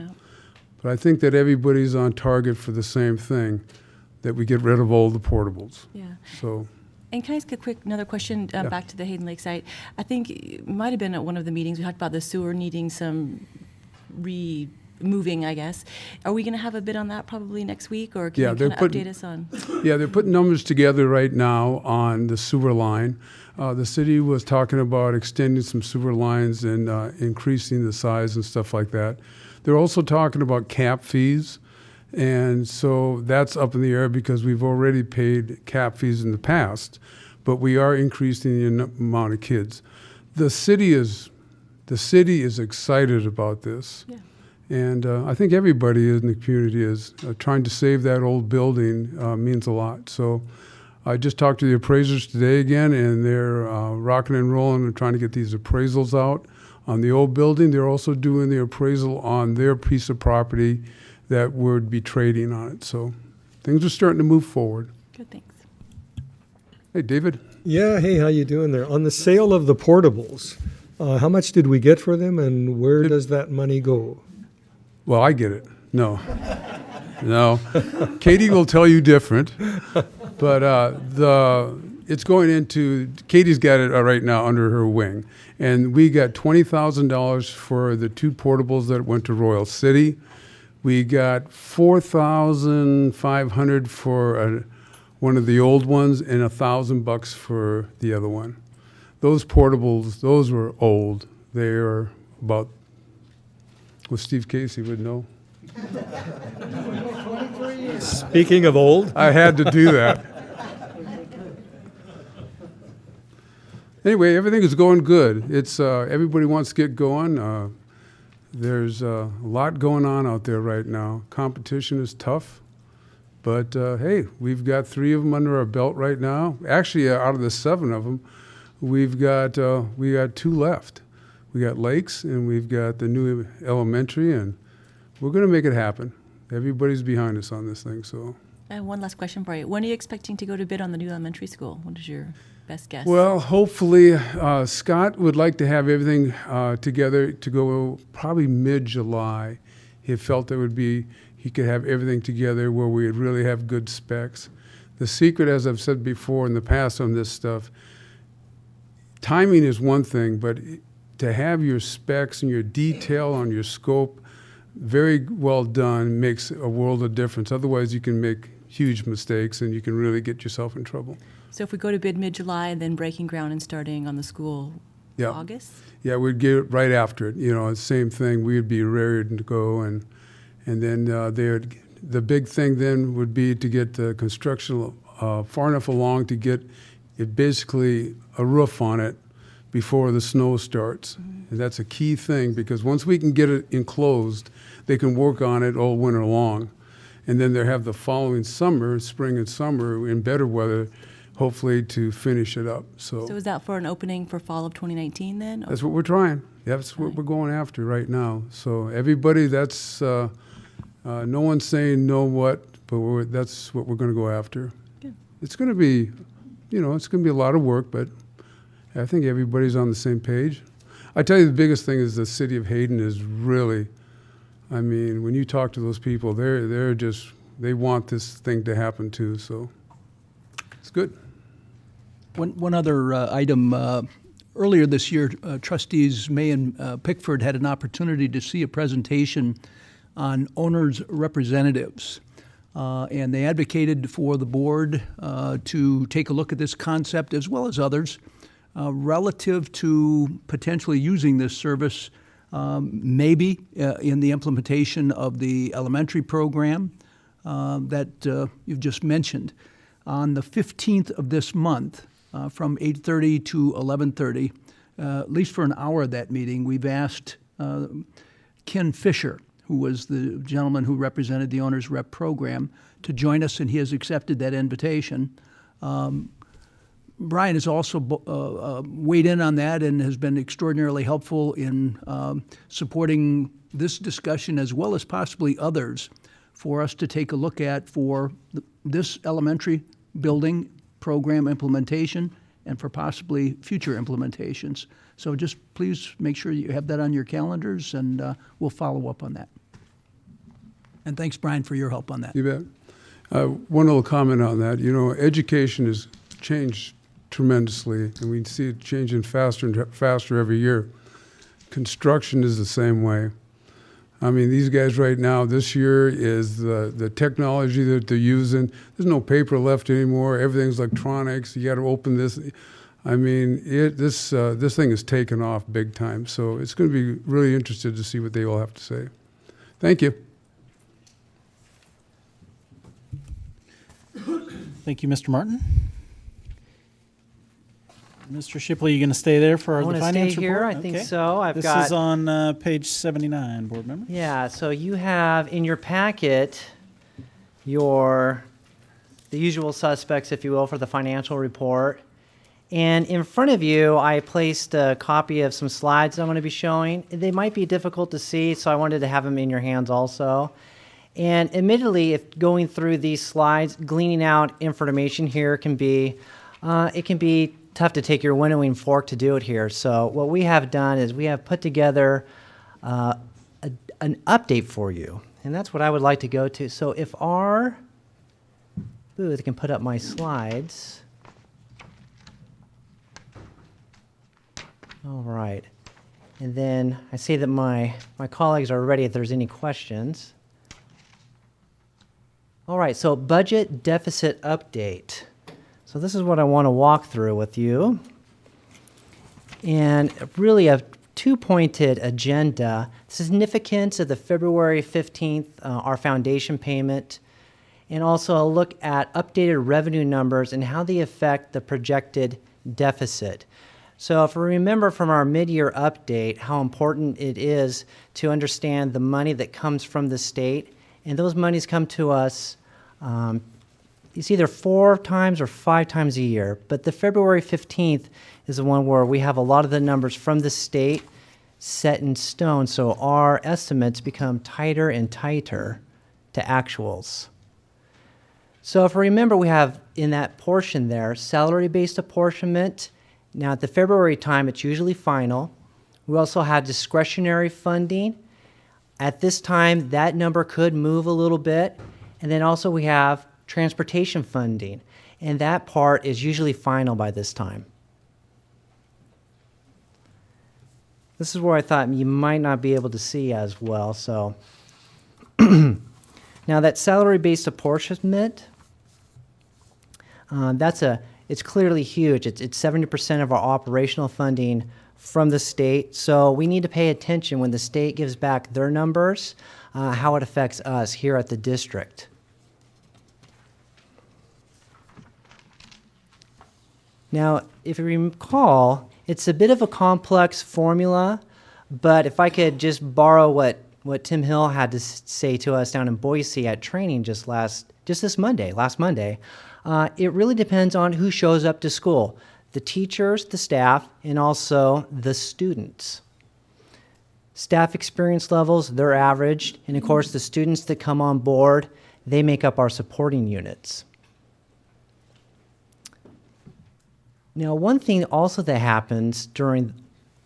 But I think that everybody's on target for the same thing, that we get rid of all the portables. Yeah. So. And can I ask another question back to the Hayden Lake site? I think it might have been at one of the meetings we talked about the sewer needing some removing, I guess. Are we going to have a bid on that probably next week, or can you kind of update us on? Yeah, they're putting numbers together right now on the sewer line. The city was talking about extending some sewer lines and increasing the size and stuff like that. They're also talking about cap fees. And so that's up in the air because we've already paid cap fees in the past, but we are increasing the amount of kids. The city is excited about this. Yeah. And I think everybody in the community is trying to save that old building means a lot. So I just talked to the appraisers today again, and they're rocking and rolling and trying to get these appraisals out on the old building. They're also doing the appraisal on their piece of property that would be trading on it. So things are starting to move forward. Good, thanks. Hey, David. Yeah, hey, how you doing there? On the sale of the portables, how much did we get for them, and where does that money go? Well, I get it. No. No. Katie will tell you different. But it's going into, Katie's got it right now under her wing. And we got $20,000 for the 2 portables that went to Royal City. We got $4,500 for one of the old ones and $1,000 for the other one. Those portables, those were old. They are about, well, Steve Casey would know. Speaking of old. I had to do that. Anyway, everything is going good. It's everybody wants to get going. There's a lot going on out there right now. Competition is tough, but hey, we've got 3 of them under our belt right now. Actually, out of the 7 of them, we got 2 left. We got Lakes, and we've got the new elementary, and we're going to make it happen. Everybody's behind us on this thing. So. I have one last question for you. When are you expecting to go to bid on the new elementary school? What is your best guess? Well, hopefully, Scott would like to have everything together to go probably mid-July. He felt he could have everything together where we would really have good specs. The secret, as I've said before in the past on this stuff, timing is one thing, but to have your specs and your detail on your scope very well done makes a world of difference. Otherwise, you can make huge mistakes and you can really get yourself in trouble. So if we go to bid mid-July and then breaking ground and starting on the school August? Yeah, we'd get it right after it. You know, same thing. We'd be ready to go, and then the big thing then would be to get the construction far enough along to get it basically a roof on it before the snow starts. Mm-hmm. And that's a key thing, because once we can get it enclosed, they can work on it all winter long. And then they have the following summer, spring and summer, in better weather, hopefully to finish it up. So is that for an opening for fall of 2019 then? That's what we're trying. That's what we're going after right now. So everybody, that's, no one's saying no what, but that's what we're going to go after. Good. It's going to be, it's going to be a lot of work, but I think everybody's on the same page. I tell you, the biggest thing is the city of Hayden is really, I mean, when you talk to those people, they want this thing to happen too, so it's good. One other item, earlier this year, Trustees May and Pickford had an opportunity to see a presentation on owners' representatives. And they advocated for the board to take a look at this concept, as well as others, relative to potentially using this service maybe in the implementation of the elementary program that you've just mentioned. On the 15th of this month, from 8:30 to 11:30, at least for an hour of that meeting, we've asked Ken Fisher, who was the gentleman who represented the owner's rep program, to join us, and he has accepted that invitation. Brian has also weighed in on that and has been extraordinarily helpful in supporting this discussion as well as possibly others for us to take a look at for this elementary building program implementation and for possibly future implementations. So just please make sure you have that on your calendars, and we'll follow up on that. And thanks, Brian, for your help on that. You bet. One little comment on that. You know, education has changed tremendously, and we see it changing faster and faster every year. Construction is the same way. I mean, these guys right now, this year is the technology that they're using. There's no paper left anymore. Everything's electronics. You got to open this. I mean, this thing is taken off big time. So it's going to be really interested to see what they all have to say. Thank you. Thank you, Mr. Martin. Mr. Shipley, you going to stay there for the finance report? Here, I think so. This is on page 79, board members. Yeah, so you have in your packet the usual suspects, if you will, for the financial report. And in front of you, I placed a copy of some slides I'm going to be showing. They might be difficult to see, so I wanted to have them in your hands also. And admittedly, if going through these slides, gleaning out information here can be tough to take your winnowing fork to do it here. So what we have done is we have put together an update for you, and that's what I would like to go to. So if our booth can put up my slides. All right. And then I see that my colleagues are ready if there's any questions. All right, so budget deficit update. So this is what I want to walk through with you. And really a two-pointed agenda. The significance of the February 15th, our foundation payment, and also a look at updated revenue numbers and how they affect the projected deficit. So if we remember from our mid-year update how important it is to understand the money that comes from the state, and those monies come to us it's either 4 times or 5 times a year, but the February 15th is the one where we have a lot of the numbers from the state set in stone, so our estimates become tighter and tighter to actuals. So if we remember, we have in that portion there, salary-based apportionment. Now at the February time, it's usually final. We also have discretionary funding. At this time, that number could move a little bit. And then also we have transportation funding, and that part is usually final by this time. This is where I thought you might not be able to see as well. So now that salary-based apportionment, it's clearly huge. It's 70% of our operational funding from the state. So we need to pay attention when the state gives back their numbers, how it affects us here at the district. Now, if you recall, it's a bit of a complex formula, but if I could just borrow what Tim Hill had to say to us down in Boise at training last Monday, it really depends on who shows up to school, the teachers, the staff, and also the students. Staff experience levels, they're averaged, and of course the students that come on board, they make up our supporting units. Now, one thing also that happens during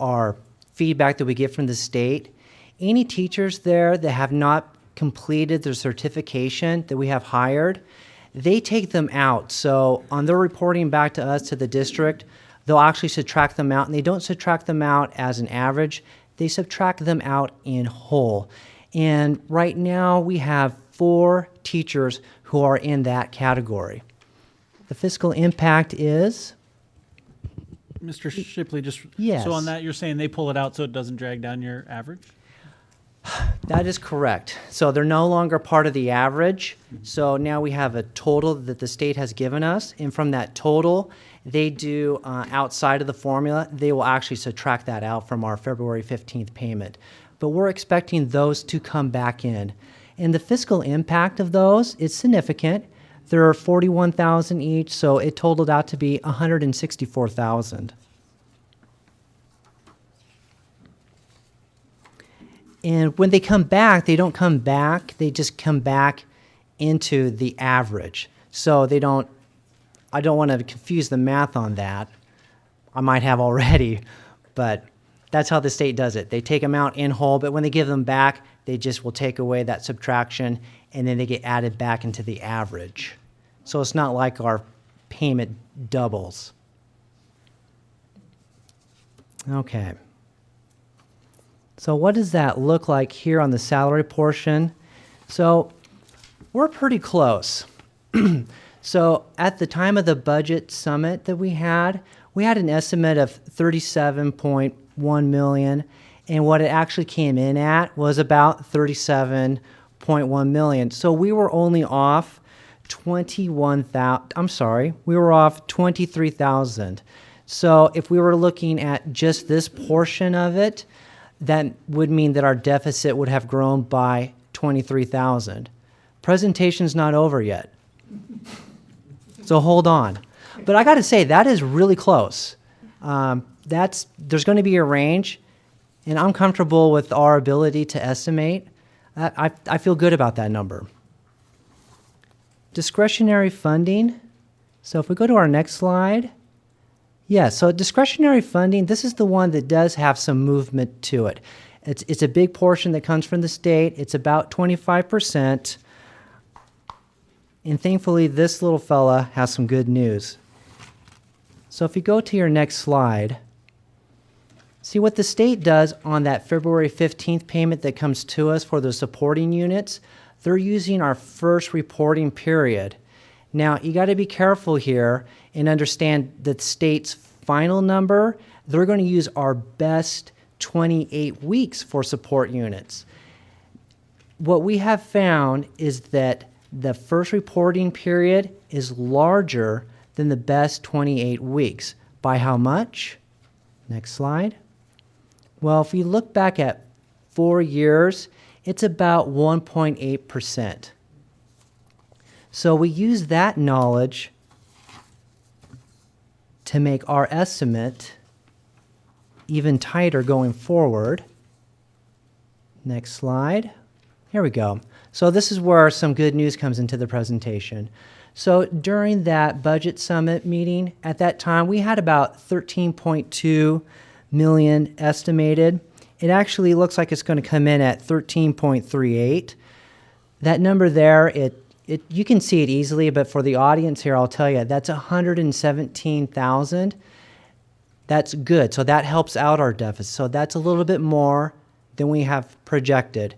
our feedback that we get from the state, any teachers there that have not completed their certification that we have hired, they take them out. So on their reporting back to us, to the district, they'll actually subtract them out, and they don't subtract them out as an average, they subtract them out in whole. And right now we have 4 teachers who are in that category. The fiscal impact is? Mr. Shipley, Yes. So on that, you're saying they pull it out so it doesn't drag down your average? That is correct. So they're no longer part of the average. So now we have a total that the state has given us, and from that total, they do outside of the formula, they will actually subtract that out from our February 15th payment. but we're expecting those to come back in. And the fiscal impact of those is significant. There are 41,000 each, so it totaled out to be 164,000. And when they come back, they don't come back, they just come back into the average. So I don't want to confuse the math on that. I might have already, but that's how the state does it. They take them out in whole, but when they give them back, they just will take away that subtraction, and then they get added back into the average. So it's not like our payment doubles. Okay. So what does that look like here on the salary portion? So we're pretty close. So at the time of the budget summit that we had an estimate of 37.1 million, and what it actually came in at was about 37.1 million. So we were only off 23,000. So if we were looking at just this portion of it, that would mean that our deficit would have grown by 23,000. Presentation's not over yet. So hold on. But I got to say, that is really close. There's going to be a range, and I'm comfortable with our ability to estimate. I feel good about that number. Discretionary funding. So if we go to our next slide. Yeah, so discretionary funding, this is the one that does have some movement to it. It's a big portion that comes from the state. It's about 25%. And thankfully, this little fella has some good news. So if you go to your next slide, see what the state does on that February 15th payment that comes to us for the supporting units. They're using our first reporting period. Now, you got to be careful here and understand the state's final number. They're going to use our best 28 weeks for support units. What we have found is that the first reporting period is larger than the best 28 weeks. By how much? Next slide. Well, if you look back at 4 years, it's about 1.8%. So we use that knowledge to make our estimate even tighter going forward. Next slide. Here we go. So this is where some good news comes into the presentation. So during that budget summit meeting, at that time, we had about 13.2 million estimated. It actually looks like it's going to come in at 13.38. That number there, you can see it easily, but for the audience here, I'll tell you, that's 117,000. That's good. So that helps out our deficit. So that's a little bit more than we have projected.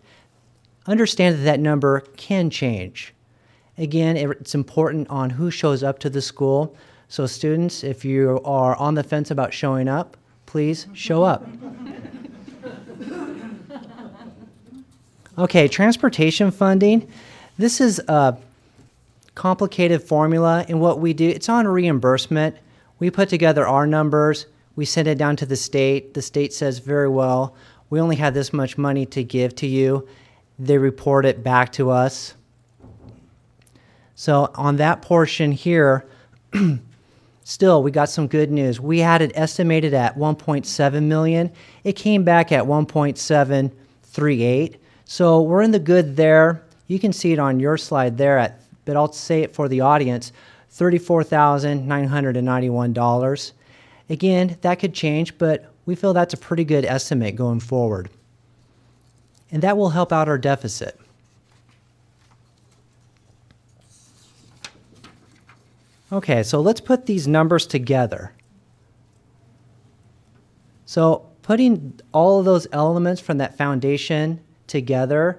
Understand that that number can change. Again, it's important on who shows up to the school. So students, if you are on the fence about showing up, please show up. Okay, transportation funding. This is a complicated formula, and what we do, it's on reimbursement. We put together our numbers, we send it down to the state. The state says, very well, we only have this much money to give to you. They report it back to us. So on that portion here, still, we got some good news. We had it estimated at 1.7 million. It came back at 1.738. So we're in the good there. You can see it on your slide there, but I'll say it for the audience, $34,991. Again, that could change, but we feel that's a pretty good estimate going forward. And that will help out our deficit. Okay, so let's put these numbers together. So putting all of those elements from that foundation together,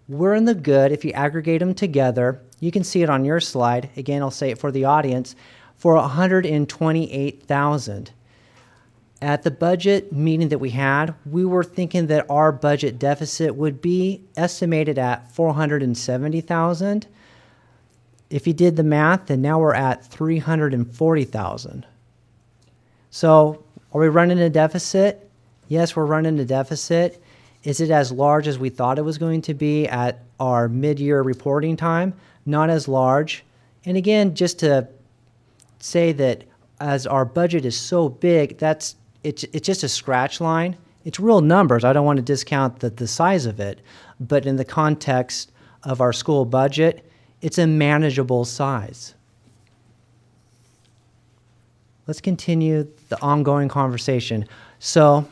we're in the good. If you aggregate them together, you can see it on your slide. Again, I'll say it for the audience, for 128,000. At the budget meeting that we had, we were thinking that our budget deficit would be estimated at 470,000. If you did the math, then now we're at 340,000. So are we running a deficit? Yes, we're running a deficit. Is it as large as we thought it was going to be at our mid-year reporting time? Not as large. And again, just to say that as our budget is so big, it's just a scratch line. It's real numbers. I don't want to discount the size of it, but in the context of our school budget, it's a manageable size. Let's continue the ongoing conversation. So,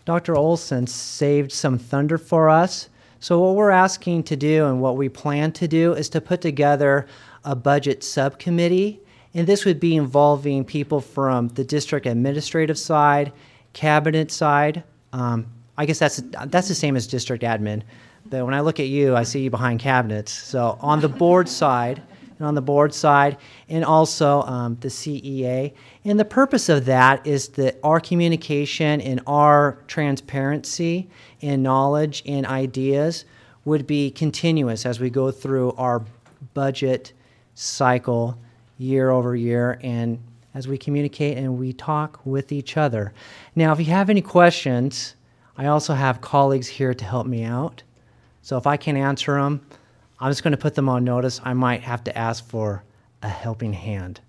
Dr. Olson saved some thunder for us. So what we're asking to do and what we plan to do is to put together a budget subcommittee. And this would be involving people from the district administrative side, cabinet side. I guess that's the same as district admin. But when I look at you, I see you behind cabinets. So on the board side, and also the CEA. And the purpose of that is that our communication and our transparency and knowledge and ideas would be continuous as we go through our budget cycle year over year and as we communicate and we talk with each other. Now, if you have any questions, I also have colleagues here to help me out. So if I can't answer them, I'm just going to put them on notice. I might have to ask for a helping hand.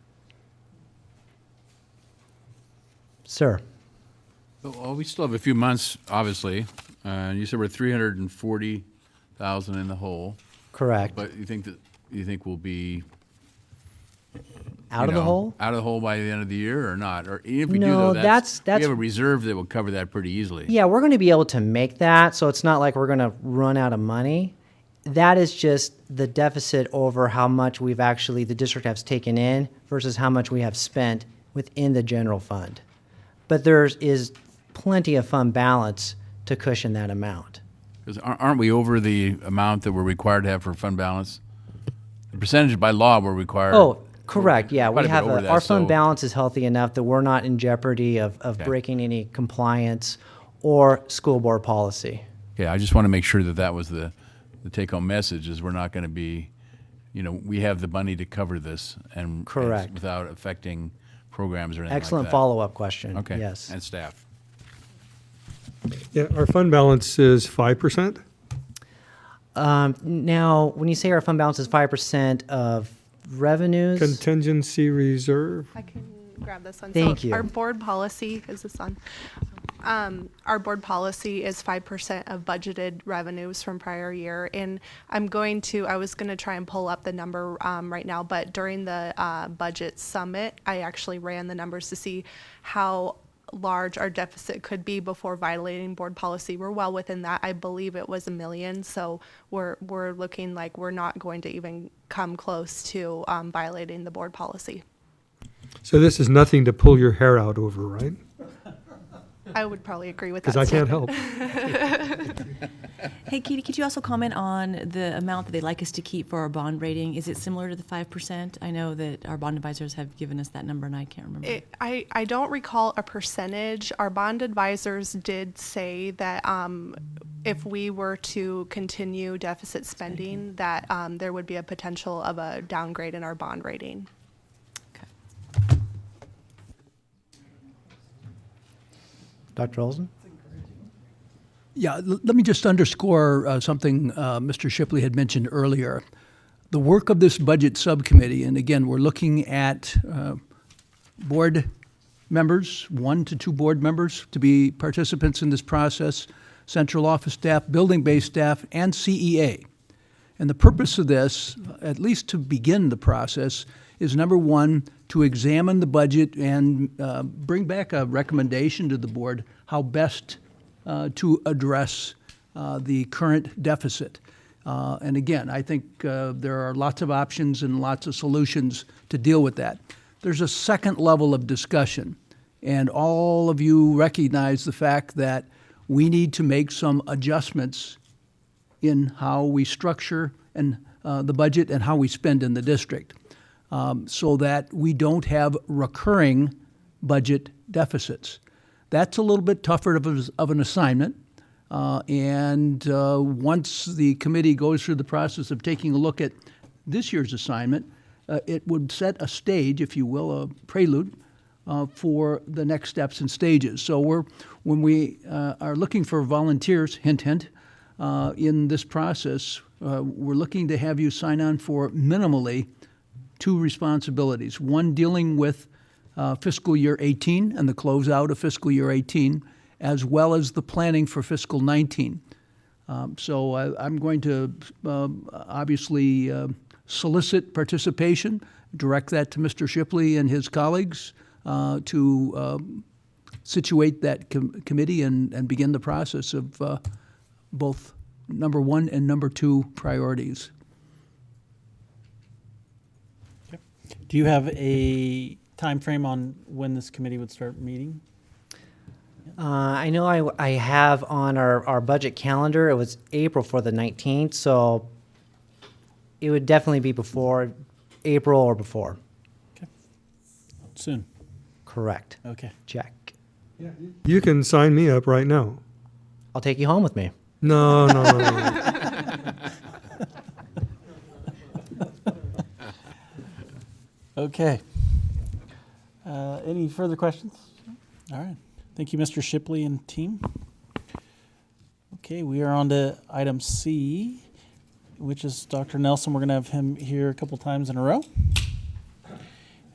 Sir. Well, we still have a few months, obviously. You said we're 340,000 in the hole. Correct. But you think we'll be out of the hole? Out of the hole by the end of the year or not? Or even if we No, do, though, that's we have a reserve that will cover that pretty easily. Yeah, we're going to be able to make that, so it's not like we're going to run out of money. That is just the deficit over how much we've actually, the district has taken in versus how much we have spent within the general fund. But there is plenty of fund balance to cushion that amount. Because aren't we over the amount that we're required to have for fund balance? The percentage by law we're required. Oh, correct. Yeah, we have our fund so balance is healthy enough that we're not in jeopardy of breaking any compliance or school board policy. Okay, I just want to make sure that was the take-home message is we're not going to be, we have the money to cover this and correct without affecting programs or anything Excellent like that. follow-up question. Okay. Yes. And staff. Yeah, our fund balance is 5%. Now, when you say our fund balance is 5% of revenues, contingency reserve. I can grab this one. Thank you. Our board policy is this on. Our board policy is 5% of budgeted revenues from prior year, and I was going to try and pull up the number right now, but during the budget summit, I actually ran the numbers to see how large our deficit could be before violating board policy. We're well within that. I believe it was $1 million, so we're looking like we're not going to even come close to violating the board policy. So this is nothing to pull your hair out over, right? I would probably agree with that. Because I can't help. Hey, Katie, could you also comment on the amount that they'd like us to keep for our bond rating? Is it similar to the 5%? I know that our bond advisors have given us that number, and I can't remember. I don't recall a percentage. Our bond advisors did say that if we were to continue deficit spending, that there would be a potential of a downgrade in our bond rating. Dr. Olson? Yeah, let me just underscore something Mr. Shipley had mentioned earlier. The work of this budget subcommittee, and again, we're looking at board members, 1 to 2 board members to be participants in this process, central office staff, building-based staff, and CEA. And the purpose of this, at least to begin the process, is number 1, to examine the budget and bring back a recommendation to the board how best to address the current deficit. And again, I think there are lots of options and lots of solutions to deal with that. There's a second level of discussion, and all of you recognize the fact that we need to make some adjustments in how we structure and the budget and how we spend in the district. So that we don't have recurring budget deficits. That's a little bit tougher of an assignment. And once the committee goes through the process of taking a look at this year's assignment, it would set a stage, if you will, a prelude, for the next steps and stages. So when we are looking for volunteers, hint, hint, in this process, we're looking to have you sign on for minimally 2 responsibilities. One dealing with fiscal year 18 and the closeout of fiscal year 18, as well as the planning for fiscal 19. So I'm going to obviously solicit participation, direct that to Mr. Shipley and his colleagues to situate that committee and begin the process of both number 1 and number 2 priorities. Okay. Do you have a time frame on when this committee would start meeting? I know I have on our budget calendar, it was April for the 19th, so it would definitely be before April or before. Okay. Soon. Correct. Okay. Check. You can sign me up right now. I'll take you home with me. No. Okay. Any further questions? All right. Thank you, Mr. Shipley and team. Okay, we are on to item C, which is Dr. Nelson. We're going to have him here a couple times in a row.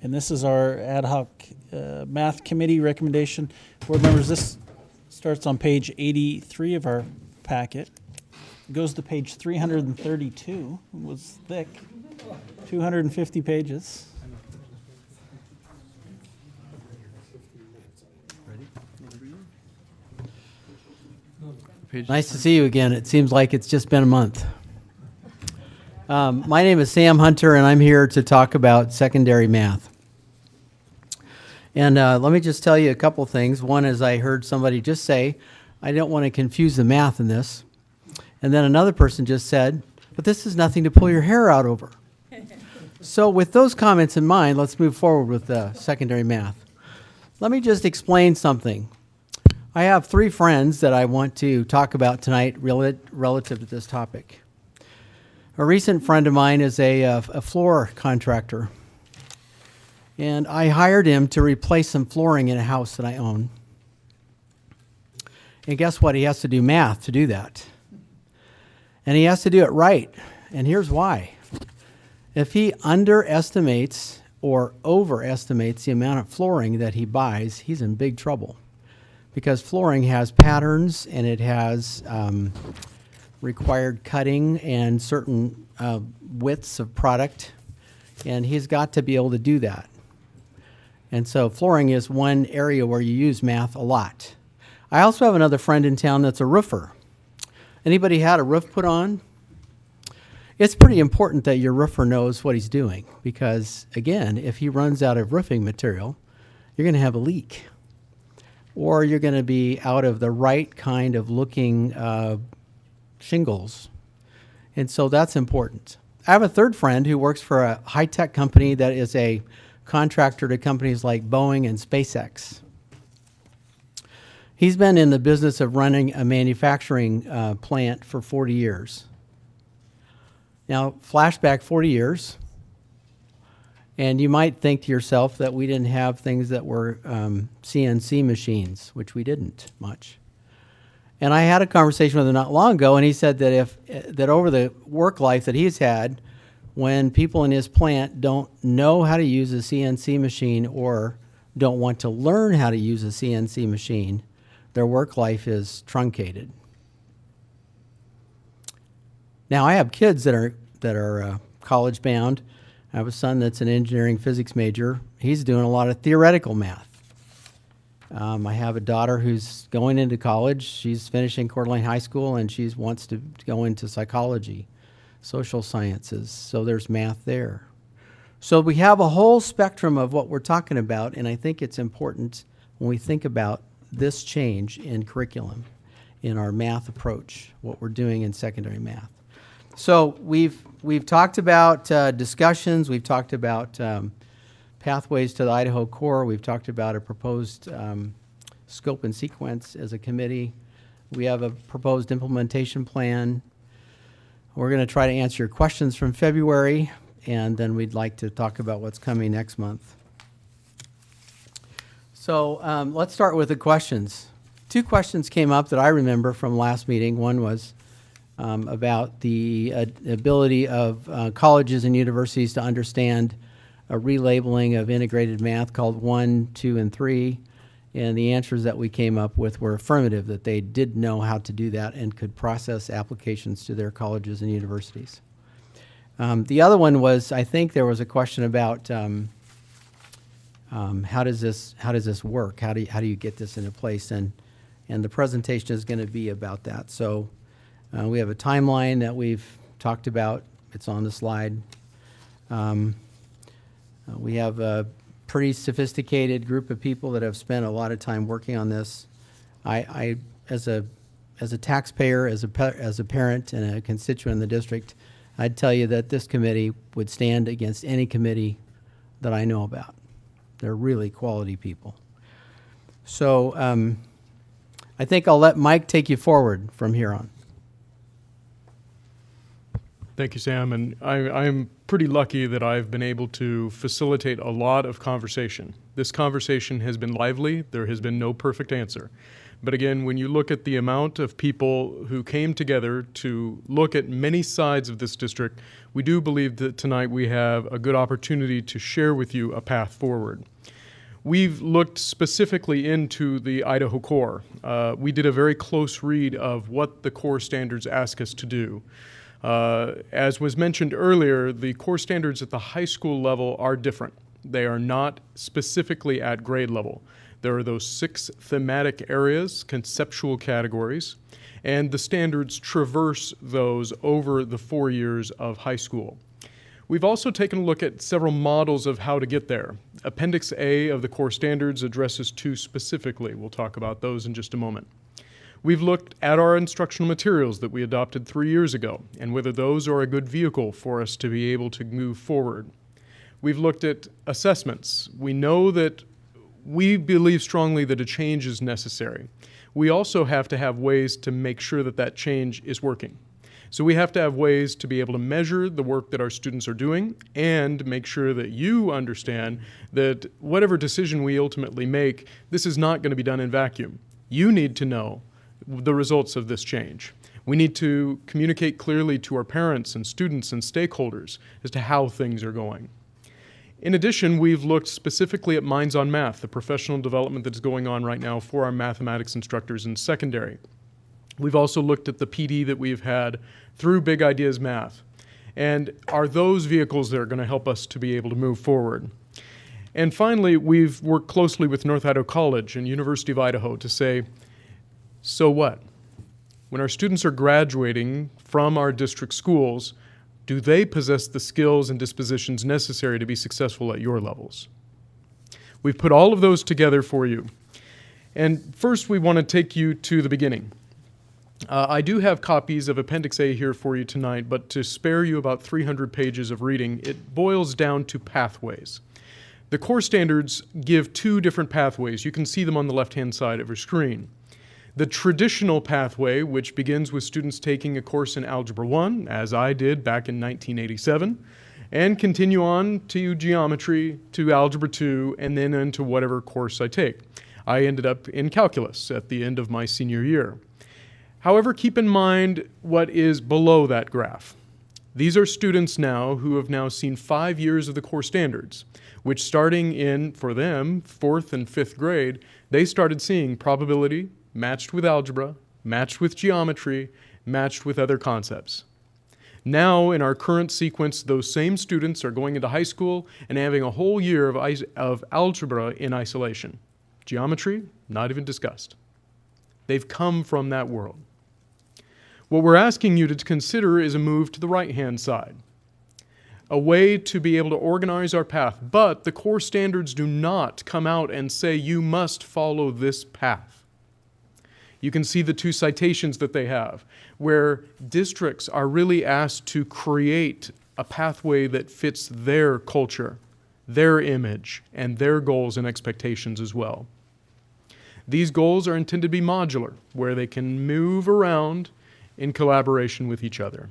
And this is our ad hoc math committee recommendation. Board members, this starts on page 83 of our packet. It goes to page 332. It was thick. 250 pages. Nice to see you again. It seems like it's just been a month. My name is Sam Hunter, and I'm here to talk about secondary math. And let me just tell you a couple things. One is I heard somebody just say, I don't want to confuse the math in this. And then another person just said, but this is nothing to pull your hair out over. So with those comments in mind, let's move forward with secondary math. Let me just explain something. I have 3 friends that I want to talk about tonight relative to this topic. A recent friend of mine is a floor contractor, and I hired him to replace some flooring in a house that I own. And guess what? He has to do math to do that. And he has to do it right, and here's why. If he underestimates or overestimates the amount of flooring that he buys, he's in big trouble. Because flooring has patterns and it has required cutting and certain widths of product, and he's got to be able to do that. And so flooring is one area where you use math a lot. I also have another friend in town that's a roofer. Anybody had a roof put on? It's pretty important that your roofer knows what he's doing because, again, if he runs out of roofing material, you're going to have a leak. Or you're going to be out of the right kind of looking shingles. And so that's important. I have a third friend who works for a high-tech company that is a contractor to companies like Boeing and SpaceX. He's been in the business of running a manufacturing plant for 40 years. Now, flashback 40 years. And you might think to yourself that we didn't have things that were CNC machines, which we didn't much. And I had a conversation with him not long ago, and he said that that over the work life that he's had, when people in his plant don't know how to use a CNC machine or don't want to learn how to use a CNC machine, their work life is truncated. Now, I have kids that are college bound. I have a son that's an engineering physics major. He's doing a lot of theoretical math. I have a daughter who's going into college. She's finishing Coeur d'Alene High School, and she wants to go into psychology, social sciences. So there's math there. So we have a whole spectrum of what we're talking about, and I think it's important when we think about this change in curriculum, in our math approach, what we're doing in secondary math. So we've talked about discussions. We've talked about pathways to the Idaho core. We've talked about a proposed scope and sequence as a committee. We have a proposed implementation plan. We're going to try to answer your questions from February, and then we'd like to talk about what's coming next month. So let's start with the questions. Two questions came up that I remember from last meeting. One was about the ability of colleges and universities to understand a relabeling of integrated math called 1, 2, and 3. And the answers that we came up with were affirmative, that they did know how to do that and could process applications to their colleges and universities. The other one was, I think there was a question about how does this work? How do you get this into place? And the presentation is going to be about that. So we have a timeline that we've talked about. It's on the slide. We have a pretty sophisticated group of people that have spent a lot of time working on this. I as a taxpayer, as a parent and a constituent in the district, I'd tell you that this committee would stand against any committee that I know about. They're really quality people. So I think I'll let Mike take you forward from here on. Thank you, Sam. And I'm pretty lucky that I've been able to facilitate a lot of conversation. This conversation has been lively. There has been no perfect answer. But again, when you look at the amount of people who came together to look at many sides of this district, we do believe that tonight we have a good opportunity to share with you a path forward. We've looked specifically into the Idaho core. We did a very close read of what the core standards ask us to do. As was mentioned earlier, the core standards at the high school level are different. They are not specifically at grade level. There are those 6 thematic areas, conceptual categories, and the standards traverse those over the 4 years of high school. We've also taken a look at several models of how to get there. Appendix A of the core standards addresses 2 specifically. We'll talk about those in just a moment. We've looked at our instructional materials that we adopted 3 years ago and whether those are a good vehicle for us to be able to move forward. We've looked at assessments. We know that we believe strongly that a change is necessary. We also have to have ways to make sure that that change is working. So we have to have ways to be able to measure the work that our students are doing and make sure that you understand that whatever decision we ultimately make, this is not going to be done in vacuum. You need to know the results of this change. We need to communicate clearly to our parents and students and stakeholders as to how things are going. In addition, we've looked specifically at Minds on Math, the professional development that's going on right now for our mathematics instructors in secondary. We've also looked at the PD that we've had through Big Ideas Math. And are those vehicles that are going to help us to be able to move forward? And finally, we've worked closely with North Idaho College and University of Idaho to say, so what? When our students are graduating from our district schools, do they possess the skills and dispositions necessary to be successful at your levels? We've put all of those together for you. And first, we want to take you to the beginning. I do have copies of Appendix A here for you tonight, but to spare you about 300 pages of reading, it boils down to pathways. The core standards give 2 different pathways. You can see them on the left-hand side of your screen. The traditional pathway, which begins with students taking a course in Algebra 1, as I did back in 1987, and continue on to geometry, to Algebra 2, and then into whatever course I take. I ended up in calculus at the end of my senior year. However, keep in mind what is below that graph. These are students now who have now seen 5 years of the core standards, which starting in, for them, 4th and 5th grade, they started seeing probability, matched with algebra, matched with geometry, matched with other concepts. Now, in our current sequence, those same students are going into high school and having a whole year of algebra in isolation. Geometry, not even discussed. They've come from that world. What we're asking you to consider is a move to the right-hand side, a way to be able to organize our path, but the core standards do not come out and say you must follow this path. You can see the 2 citations that they have, where districts are really asked to create a pathway that fits their culture, their image, and their goals and expectations as well. These goals are intended to be modular, where they can move around in collaboration with each other.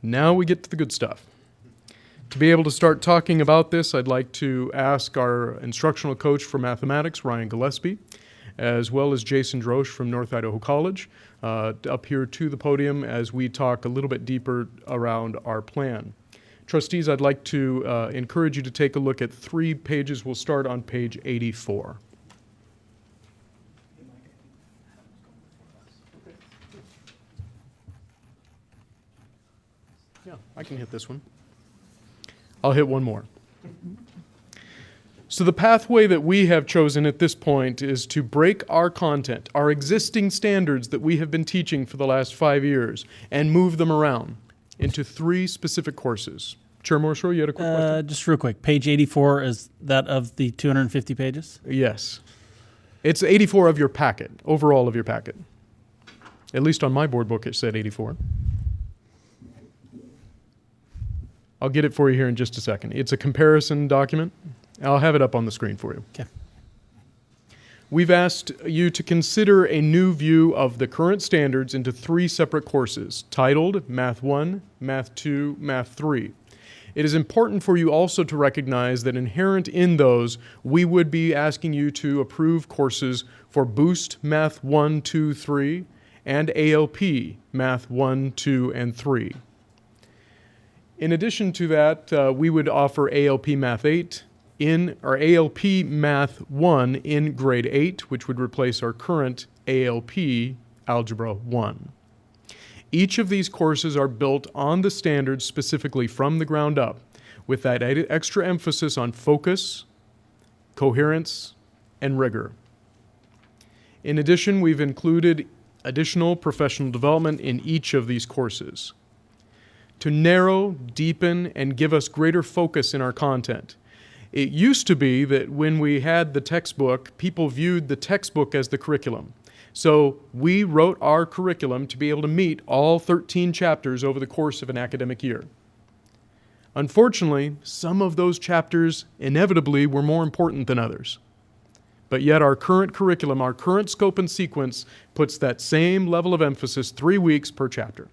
Now we get to the good stuff. To be able to start talking about this, I'd like to ask our instructional coach for mathematics, Ryan Gillespie, as well as Jason Drosch from North Idaho College, up here to the podium as we talk a little bit deeper around our plan. Trustees, I'd like to encourage you to take a look at 3 pages. We'll start on page 84. Yeah, I can hit this one. I'll hit one more. So the pathway that we have chosen at this point is to break our content, our existing standards that we have been teaching for the last 5 years, and move them around into 3 specific courses. Chair Morrisroe, you had a quick question? Just real quick, page 84, is that of the 250 pages? Yes. It's 84 of your packet, overall of your packet. At least on my board book it said 84. I'll get it for you here in just a second. It's a comparison document. I'll have it up on the screen for you. Okay. We've asked you to consider a new view of the current standards into 3 separate courses, titled Math 1, Math 2, Math 3. It is important for you also to recognize that inherent in those, we would be asking you to approve courses for Boost Math 1, 2, 3, and ALP Math 1, 2, and 3. In addition to that, we would offer ALP Math 8 or ALP Math 1 in grade 8, which would replace our current ALP Algebra 1. Each of these courses are built on the standards specifically from the ground up, with that extra emphasis on focus, coherence, and rigor. In addition, we've included additional professional development in each of these courses to narrow, deepen, and give us greater focus in our content. It used to be that when we had the textbook, people viewed the textbook as the curriculum. So we wrote our curriculum to be able to meet all 13 chapters over the course of an academic year. Unfortunately, some of those chapters inevitably were more important than others. But yet our current curriculum, our current scope and sequence puts that same level of emphasis 3 weeks per chapter.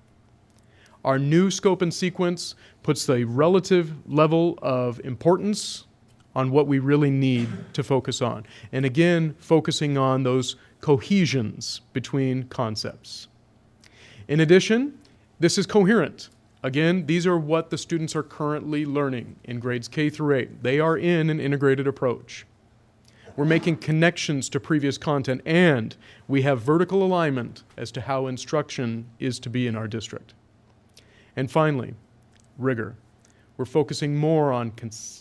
Our new scope and sequence puts the relative level of importance on what we really need to focus on. And again, focusing on those cohesions between concepts. In addition, this is coherent. Again, these are what the students are currently learning in grades K through 8. They are in an integrated approach. We're making connections to previous content, and we have vertical alignment as to how instruction is to be in our district. And finally, rigor. We're focusing more on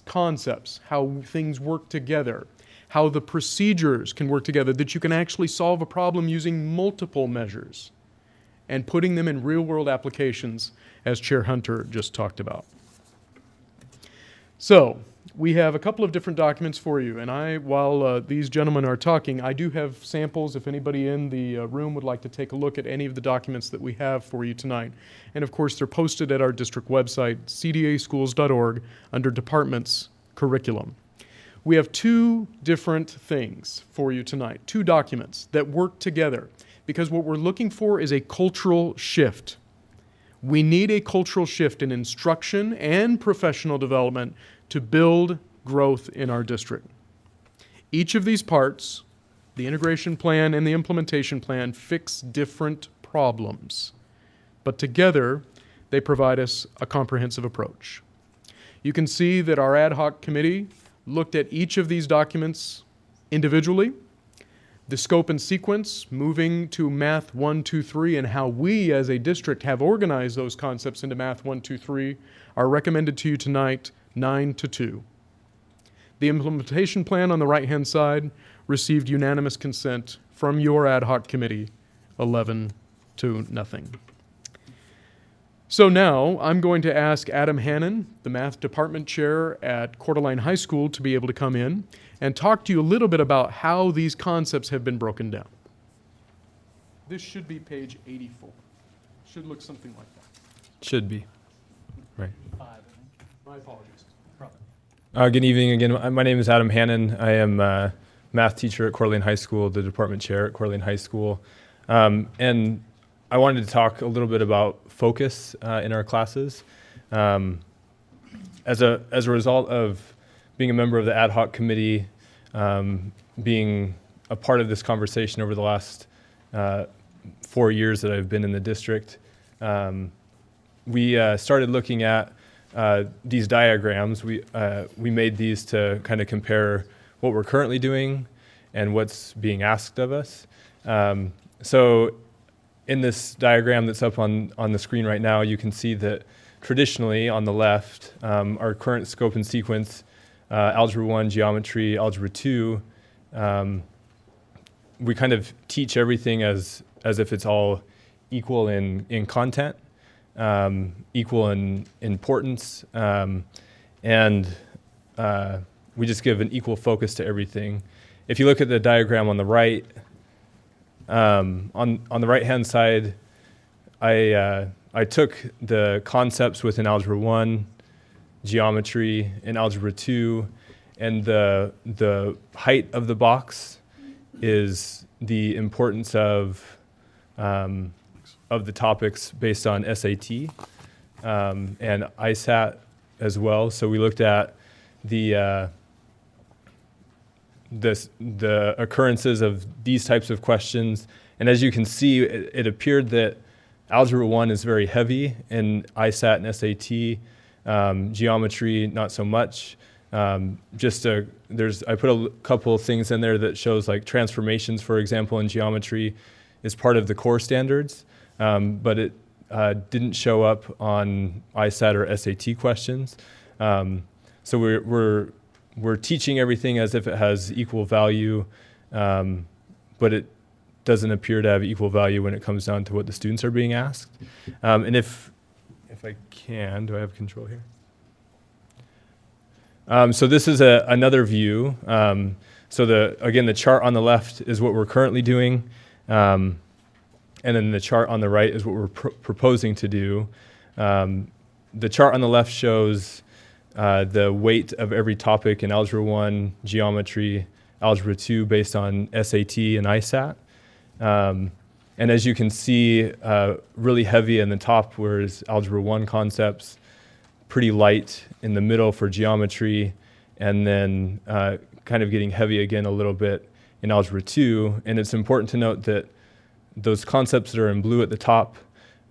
concepts, how things work together, how the procedures can work together, that you can actually solve a problem using multiple measures, and putting them in real-world applications, as Chair Hunter just talked about. So, we have a couple of different documents for you, and while these gentlemen are talking, I do have samples if anybody in the room would like to take a look at any of the documents that we have for you tonight. And of course, they're posted at our district website, cdaschools.org, under Departments Curriculum. We have 2 different things for you tonight, 2 documents that work together, because what we're looking for is a cultural shift. We need a cultural shift in instruction and professional development to build growth in our district. Each of these parts, the integration plan and the implementation plan, fix different problems, but together they provide us a comprehensive approach. You can see that our ad hoc committee looked at each of these documents individually, the scope and sequence, moving to Math 1, 2, 3, and how we as a district have organized those concepts into Math 1, 2, 3 are recommended to you tonight 9-2. The implementation plan on the right-hand side received unanimous consent from your ad hoc committee, 11-0. So now I'm going to ask Adam Hannon, the math department chair at Coeur d'Alene High School, to be able to come in and talk to you a little bit about how these concepts have been broken down. This should be page 84. Should look something like that. Should be. Right. My apologies. Good evening again. My name is Adam Hannon. I am a math teacher at Coeur d'Alene High School, the department chair at Coeur d'Alene High School. And I wanted to talk a little bit about focus in our classes. as a result of being a member of the ad hoc committee, being a part of this conversation over the last 4 years that I've been in the district, we started looking at these diagrams. We made these to kind of compare what we're currently doing and what's being asked of us. So in this diagram that's up on the screen right now, you can see that traditionally on the left, our current scope and sequence, Algebra 1, Geometry, Algebra 2, we kind of teach everything as if it's all equal in content, equal in importance, and we just give an equal focus to everything. If you look at the diagram on the right, on the right-hand side, I took the concepts within Algebra 1, Geometry, and Algebra 2, and the height of the box is the importance of the topics based on SAT and ISAT as well. So we looked at the occurrences of these types of questions, and as you can see, it appeared that Algebra 1 is very heavy in ISAT and SAT, geometry not so much. I put a couple of things in there that shows like transformations, for example, in geometry is part of the core standards, but it didn't show up on ISAT or SAT questions. So we're teaching everything as if it has equal value, but it doesn't appear to have equal value when it comes down to what the students are being asked. And if I can, do I have control here? So this is another view. So again, the chart on the left is what we're currently doing, and then the chart on the right is what we're proposing to do. The chart on the left shows the weight of every topic in Algebra 1, Geometry, Algebra 2 based on SAT and ISAT. And as you can see, really heavy in the top, whereas Algebra 1 concepts, pretty light in the middle for geometry, and then kind of getting heavy again a little bit in Algebra 2. And it's important to note that those concepts that are in blue at the top,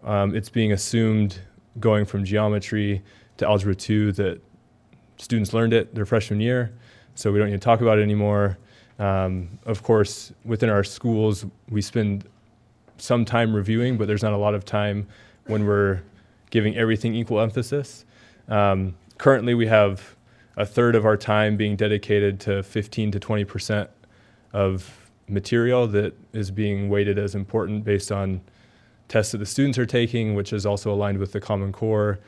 it's being assumed going from geometry to Algebra 2 that students learned it their freshman year, so we don't need to talk about it anymore. Of course, within our schools, we spend some time reviewing, but there's not a lot of time when we're giving everything equal emphasis. Currently, we have a third of our time being dedicated to 15 to 20% of material that is being weighted as important based on tests that the students are taking, which is also aligned with the Common Core,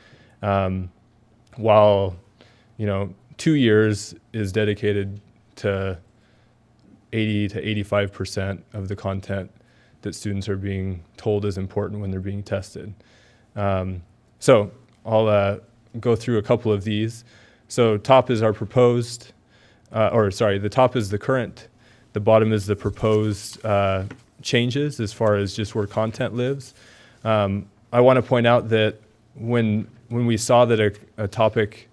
while 2 years is dedicated to 80 to 85% of the content that students are being told is important when they're being tested. So I'll go through a couple of these. So top is our proposed, the top is the current, the bottom is the proposed changes as far as just where content lives. I want to point out that when we saw that a topic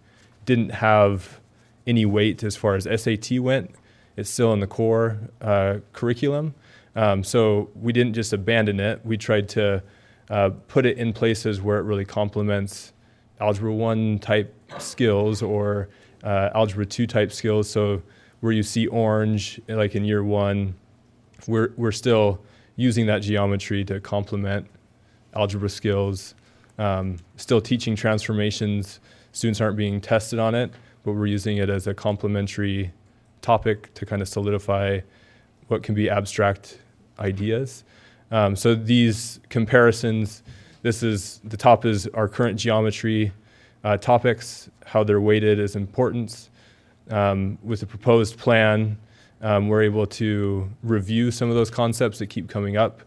didn't have any weight as far as SAT went, it's still in the core curriculum. So we didn't just abandon it. We tried to put it in places where it really complements Algebra 1 type skills or Algebra 2 type skills. So where you see orange, like in year 1, we're still using that geometry to complement algebra skills. Still teaching transformations. Students aren't being tested on it, but we're using it as a complementary topic to kind of solidify what can be abstract ideas. So these comparisons, the top is our current geometry topics, how they're weighted as importance. With the proposed plan, we're able to review some of those concepts that keep coming up.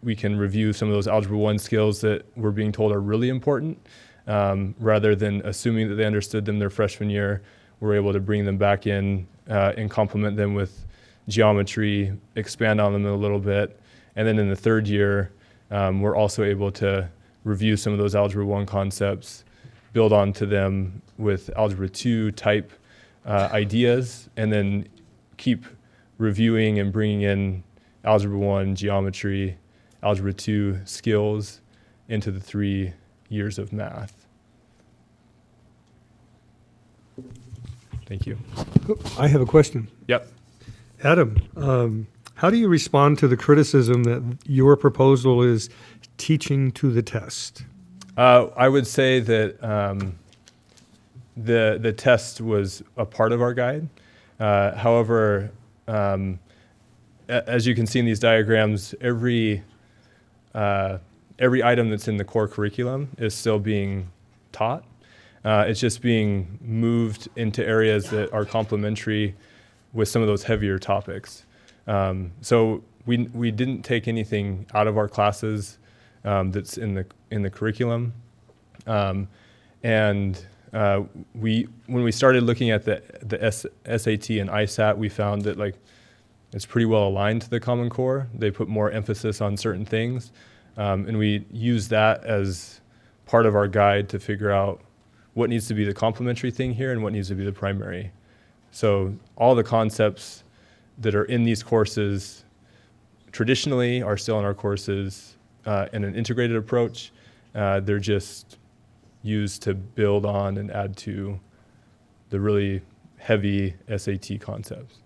We can review some of those Algebra 1 skills that we're being told are really important. Rather than assuming that they understood them their freshman year, we're able to bring them back in and complement them with geometry, expand on them a little bit. And then in the third year, we're also able to review some of those Algebra 1 concepts build onto them with Algebra 2 type ideas, and then keep reviewing and bringing in Algebra 1 geometry, Algebra 2 skills into the 3 years of math. Thank you. I have a question. Yep. Adam, how do you respond to the criticism that your proposal is teaching to the test? I would say that the test was a part of our guide. However, as you can see in these diagrams, every item that's in the core curriculum is still being taught. It's just being moved into areas that are complementary with some of those heavier topics. So we didn't take anything out of our classes that's in the curriculum, when we started looking at the SAT and ISAT, we found that like it's pretty well aligned to the Common Core. They put more emphasis on certain things, and we use that as part of our guide to figure out what needs to be the complementary thing here and what needs to be the primary. So all the concepts that are in these courses traditionally are still in our courses in an integrated approach. They're just used to build on and add to the really heavy SAT concepts.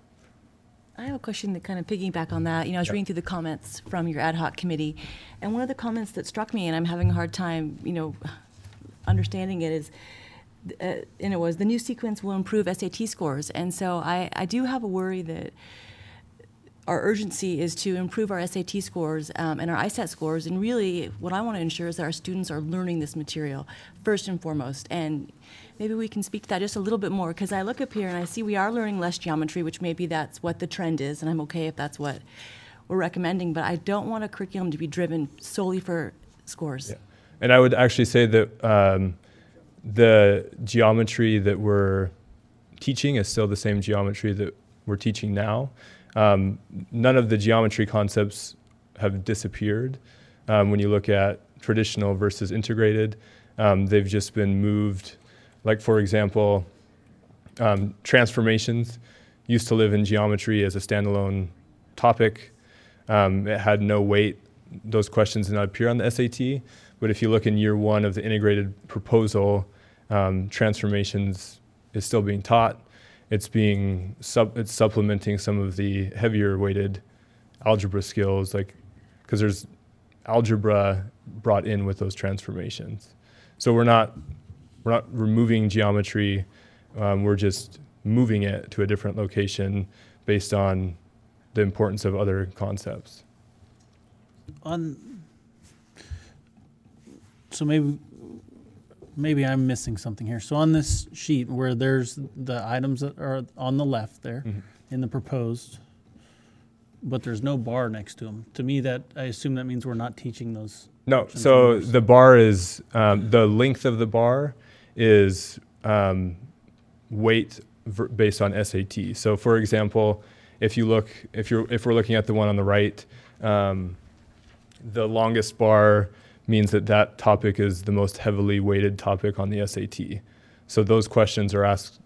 I have a question that kind of piggyback on that. You know, I was reading through the comments from your ad hoc committee, and one of the comments that struck me, and I'm having a hard time, understanding it, is, and it was, the new sequence will improve SAT scores. And so I do have a worry that our urgency is to improve our SAT scores and our ISAT scores, and really what I want to ensure is that our students are learning this material first and foremost. And maybe we can speak to that just a little bit more, because I look up here and I see we are learning less geometry, which maybe that's what the trend is, and I'm okay if that's what we're recommending, but I don't want a curriculum to be driven solely for scores. Yeah. And I would actually say that the geometry that we're teaching is still the same geometry that we're teaching now. None of the geometry concepts have disappeared. When you look at traditional versus integrated, they've just been moved. Like, for example, transformations used to live in geometry as a standalone topic. It had no weight. Those questions did not appear on the SAT. But if you look in year one of the integrated proposal, transformations is still being taught. It's supplementing some of the heavier weighted algebra skills, like, because there's algebra brought in with those transformations. So we're not removing geometry. We're just moving it to a different location based on the importance of other concepts. So maybe I'm missing something here. So on this sheet where there's the items that are on the left there in the proposed, but there's no bar next to them. To me, I assume that means we're not teaching those. No, so the bar is, the length of the bar is weight based on SAT. So for example, if we're looking at the one on the right, the longest bar means that topic is the most heavily weighted topic on the SAT. So those questions are asked,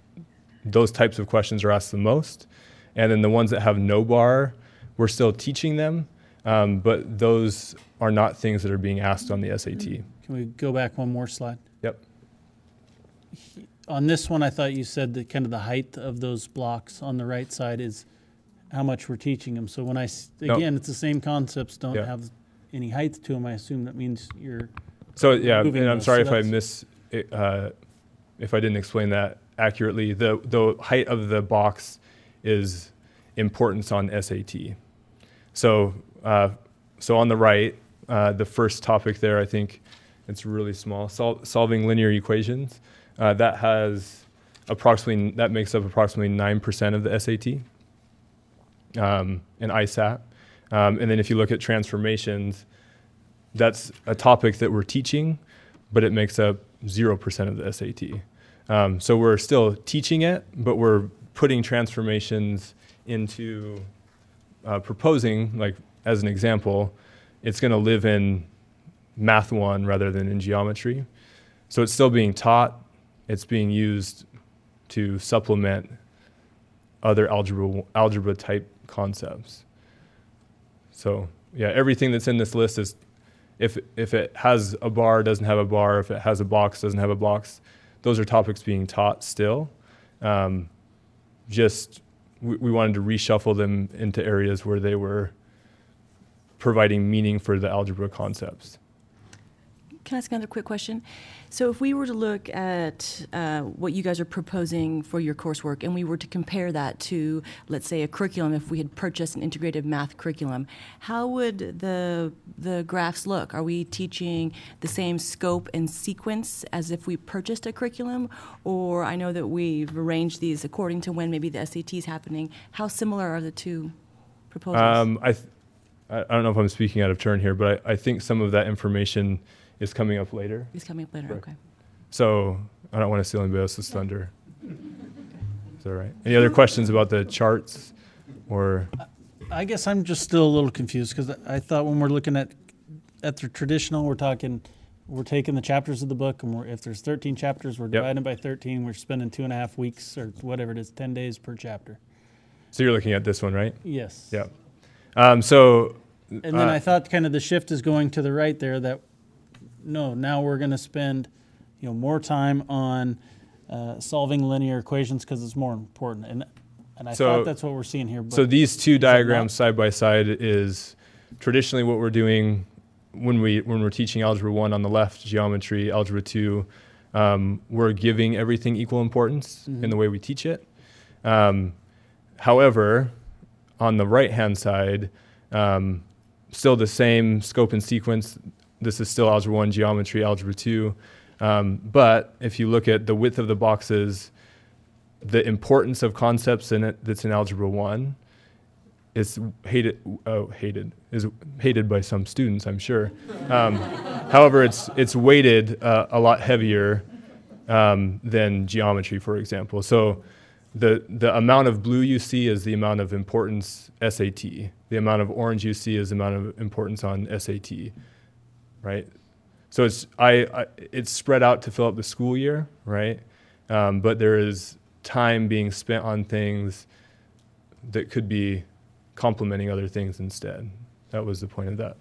those types of questions are asked the most. And then the ones that have no bar, we're still teaching them, but those are not things that are being asked on the SAT. Can we go back one more slide? Yep. On this one, I thought you said that kind of the height of those blocks on the right side is how much we're teaching them. So when again, it's the same concepts, don't have any height to them. I assume that means you're. So yeah, and I'm those. sorry So if I didn't explain that accurately. The height of the box is importance on SAT. So on the right, the first topic there, I think it's really small. Solving linear equations. That makes up approximately 9% of the SAT and ISAT. And then if you look at transformations, that's a topic that we're teaching, but it makes up 0% of the SAT. So we're still teaching it, but we're putting transformations into proposing, like as an example, it's going to live in Math 1 rather than in geometry. So it's still being taught. It's being used to supplement other algebra type concepts. So yeah, everything that's in this list is, if it has a bar, doesn't have a bar, if it has a box, doesn't have a box, those are topics being taught still. We wanted to reshuffle them into areas where they were providing meaning for the algebra concepts. Can I ask another quick question? So if we were to look at what you guys are proposing for your coursework, and we were to compare that to, let's say, a curriculum, if we had purchased an integrated math curriculum, how would the graphs look? Are we teaching the same scope and sequence as if we purchased a curriculum? Or I know that we've arranged these according to when maybe the SAT is happening. How similar are the two proposals? I don't know if I'm speaking out of turn here, but I think some of that information is coming up later. It's coming up later, Correct. okay. So I don't want to steal anybody else's thunder. Is that right? Any other questions about the charts? Or I guess I'm just still a little confused because I thought when we're looking at the traditional, we're taking the chapters of the book, and if there's 13 chapters, we're dividing by 13. We're spending 2.5 weeks or whatever it is, 10 days per chapter. So you're looking at this one, right? Yes. Yeah. And then I thought kind of the shift is going to the right there, that now we're going to spend more time on solving linear equations because it's more important. And I thought that's what we're seeing here. But so these two diagrams side by side is traditionally what we're doing when we're teaching Algebra 1 on the left, geometry, Algebra 2, we're giving everything equal importance in the way we teach it. However, on the right-hand side, still the same scope and sequence. This is still Algebra 1, geometry, Algebra 2. But if you look at the width of the boxes, the importance of concepts in it that's in Algebra 1 is hated by some students, I'm sure. However, it's weighted a lot heavier than geometry, for example. So the amount of blue you see is the amount of importance SAT. The amount of orange you see is the amount of importance on SAT, right? So it's spread out to fill up the school year, right? But there is time being spent on things that could be complementing other things instead. That was the point of that.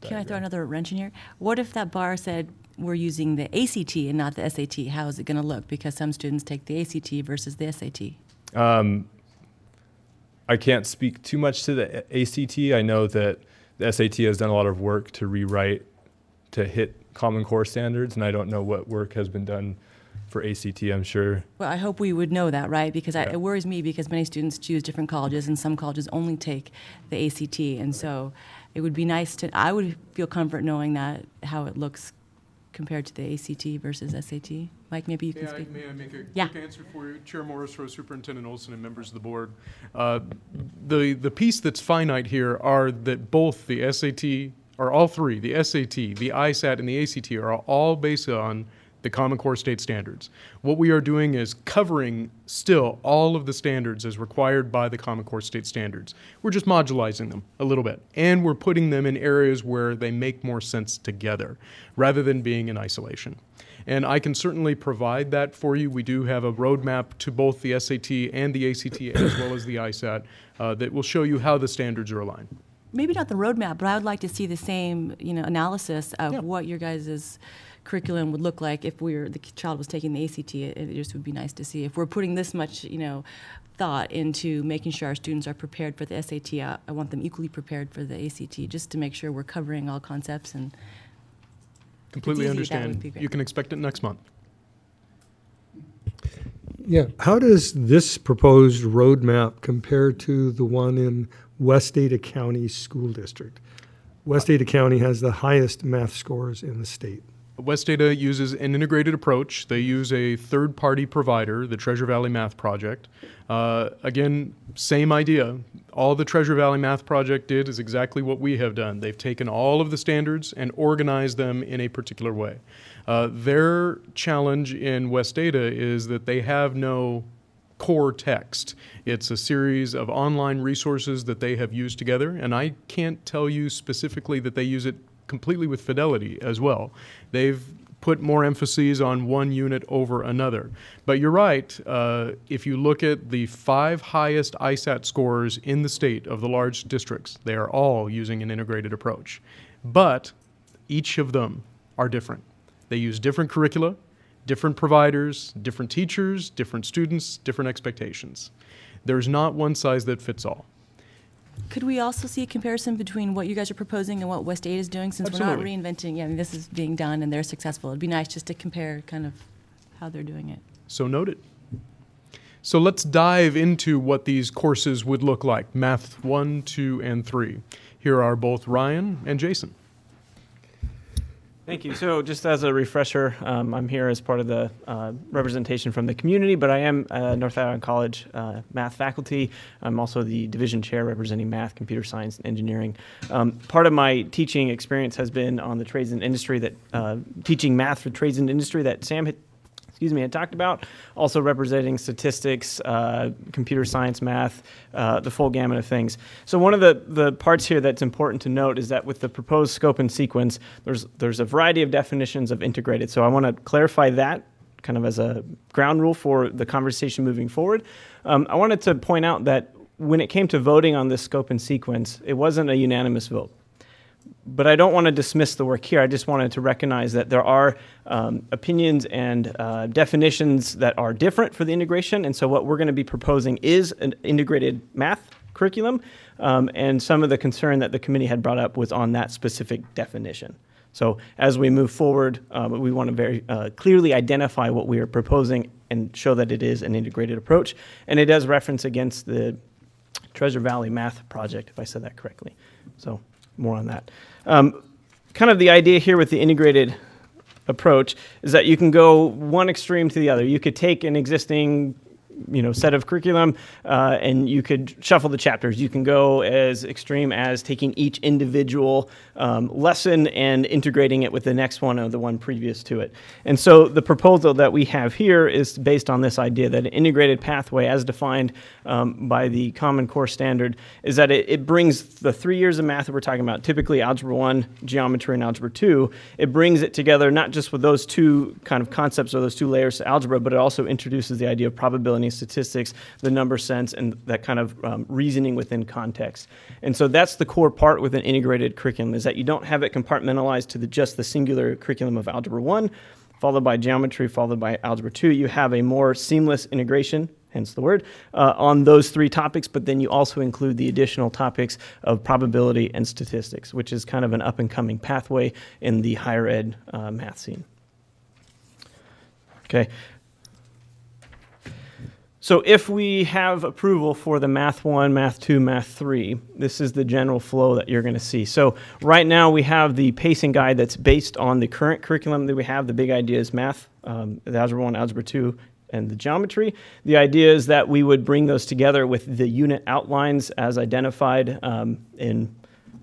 Can I throw another wrench in here? What if that bar said we're using the ACT and not the SAT? How is it going to look? Because some students take the ACT versus the SAT. I can't speak too much to the ACT. I know that the SAT has done a lot of work to rewrite to hit Common Core standards, and I don't know what work has been done for ACT, I'm sure. Well, I hope we would know that, right? Because it worries me because many students choose different colleges, and some colleges only take the ACT. And so it would be nice I would feel comfort knowing that, how it looks compared to the ACT versus SAT. Mike, maybe you can speak. May I make a quick answer for you? Chair Morris, Superintendent Olson, and members of the board. The piece that's finite here are that both the SAT, or all three, the SAT, the ISAT, and the ACT are all based on the Common Core state standards. What we are doing is covering still all of the standards as required by the Common Core state standards. We're just modularizing them a little bit, and we're putting them in areas where they make more sense together rather than being in isolation. And I can certainly provide that for you. We do have a roadmap to both the SAT and the ACT as well as the ISAT that will show you how the standards are aligned. Maybe not the roadmap, but I would like to see the same, analysis of what your guys' curriculum would look like if the child was taking the ACT. It just would be nice to see if we're putting this much, thought into making sure our students are prepared for the SAT. I want them equally prepared for the ACT, just to make sure we're covering all concepts. And completely understand. You can expect it next month. Yeah. How does this proposed roadmap compare to the one in West Ada County School District? West Ada County has the highest math scores in the state. West Ada uses an integrated approach. They use a third-party provider, the Treasure Valley Math Project. Again, same idea. All the Treasure Valley Math Project did is exactly what we have done. They've taken all of the standards and organized them in a particular way. Their challenge in West Ada is that they have no core text. It's a series of online resources that they have used together, and I can't tell you specifically that they use it completely with fidelity as well. They've put more emphases on one unit over another. But you're right, if you look at the 5 highest ISAT scores in the state of the large districts, they are all using an integrated approach. But each of them are different. They use different curricula, different providers, different teachers, different students, different expectations. There's not one size that fits all. Could we also see a comparison between what you guys are proposing and what West 8 is doing, since we're not Absolutely. reinventing, yeah, I mean, this is being done and they're successful. It'd be nice just to compare kind of how they're doing it. So noted. So let's dive into what these courses would look like, Math 1, 2, and 3. Here are both Ryan and Jason. Thank you. So just as a refresher, I'm here as part of the representation from the community, but I am North Ireland College math faculty. I'm also the division chair representing math, computer science, and engineering. Part of my teaching experience has been on the trades and industry, that teaching math for trades and industry that Sam had talked about, also representing statistics, computer science, math, the full gamut of things. So one of the parts here that's important to note is that with the proposed scope and sequence, there's a variety of definitions of integrated. So I want to clarify that kind of as a ground rule for the conversation moving forward. I wanted to point out that when it came to voting on this scope and sequence, it wasn't a unanimous vote. But I don't want to dismiss the work here. I just wanted to recognize that there are opinions and definitions that are different for the integration. And so what we're going to be proposing is an integrated math curriculum. And some of the concern that the committee had brought up was on that specific definition. So as we move forward, we want to very clearly identify what we are proposing and show that it is an integrated approach. And it does reference against the Treasure Valley Math Project, if I said that correctly. So more on that. Kind of the idea here with the integrated approach is that you can go one extreme to the other. You could take an existing set of curriculum and you could shuffle the chapters. You can go as extreme as taking each individual lesson and integrating it with the next one or the one previous to it. And so the proposal that we have here is based on this idea that an integrated pathway as defined by the Common Core Standard is that it brings the 3 years of math that we're talking about, typically Algebra 1, Geometry, and Algebra 2, it brings it together not just with those two kind of concepts or those two layers to algebra, but it also introduces the idea of probability, statistics, the number sense, and that kind of reasoning within context. And so that's the core part with an integrated curriculum, is that you don't have it compartmentalized to just the singular curriculum of Algebra 1, followed by Geometry, followed by Algebra 2. You have a more seamless integration, hence the word, on those 3 topics, but then you also include the additional topics of probability and statistics, which is kind of an up-and-coming pathway in the higher ed math scene. Okay. So if we have approval for the Math 1, Math 2, Math 3, this is the general flow that you're going to see. So right now we have the pacing guide that's based on the current curriculum that we have. The big idea is math, the Algebra 1, Algebra 2, and the geometry. The idea is that we would bring those together with the unit outlines as identified in,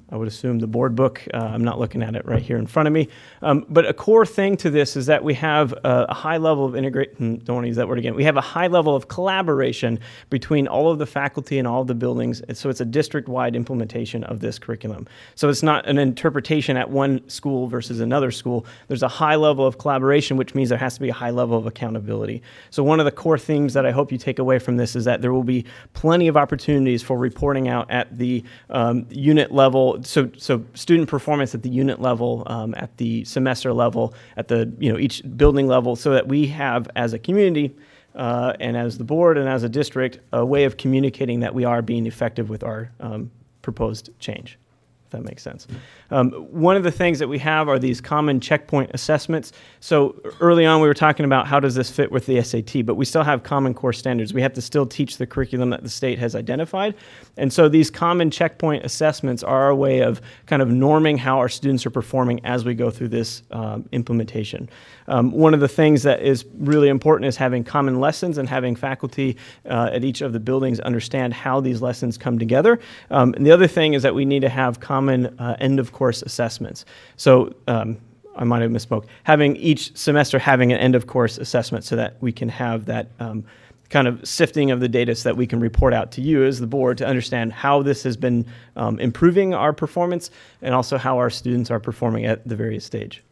I would assume, the board book. I'm not looking at it right here in front of me. But a core thing to this is that we have a high level of integration. Don't want to use that word again. We have a high level of collaboration between all of the faculty and all of the buildings. And so it's a district-wide implementation of this curriculum. So it's not an interpretation at one school versus another school. There's a high level of collaboration, which means there has to be a high level of accountability. So one of the core themes that I hope you take away from this is that there will be plenty of opportunities for reporting out at the unit level. So student performance at the unit level, at the semester level, at the each building level, so that we have as a community and as the board and as a district a way of communicating that we are being effective with our proposed change, if that makes sense. One of the things that we have are these common checkpoint assessments. So early on we were talking about how does this fit with the SAT, but we still have Common Core standards. We have to still teach the curriculum that the state has identified. And so these common checkpoint assessments are our way of kind of norming how our students are performing as we go through this implementation. One of the things that is really important is having common lessons and having faculty at each of the buildings understand how these lessons come together. And the other thing is that we need to have common end of course assessments. So I might have misspoke. Having each semester having an end of course assessment so that we can have that kind of sifting of the data so that we can report out to you as the board to understand how this has been improving our performance and also how our students are performing at the various stage.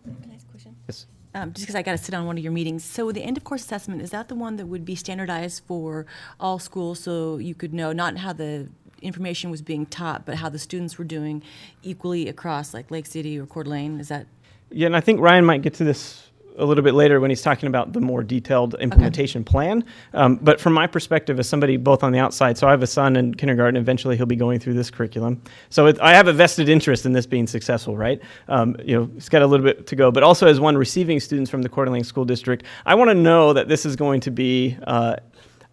Can I ask a question? Yes. just because I got to sit on one of your meetings. So the end of course assessment, is that the one that would be standardized for all schools so you could know not how the information was being taught, but how the students were doing equally across like Lake City or Coeur d'Alene? Is that? Yeah, and I think Ryan might get to this a little bit later when he's talking about the more detailed implementation plan. But from my perspective as somebody both on the outside, so I have a son in kindergarten, eventually he'll be going through this curriculum. So I have a vested interest in this being successful, right? It's got a little bit to go, but also as one receiving students from the Coeur d'Alene School District, I want to know that this is going to be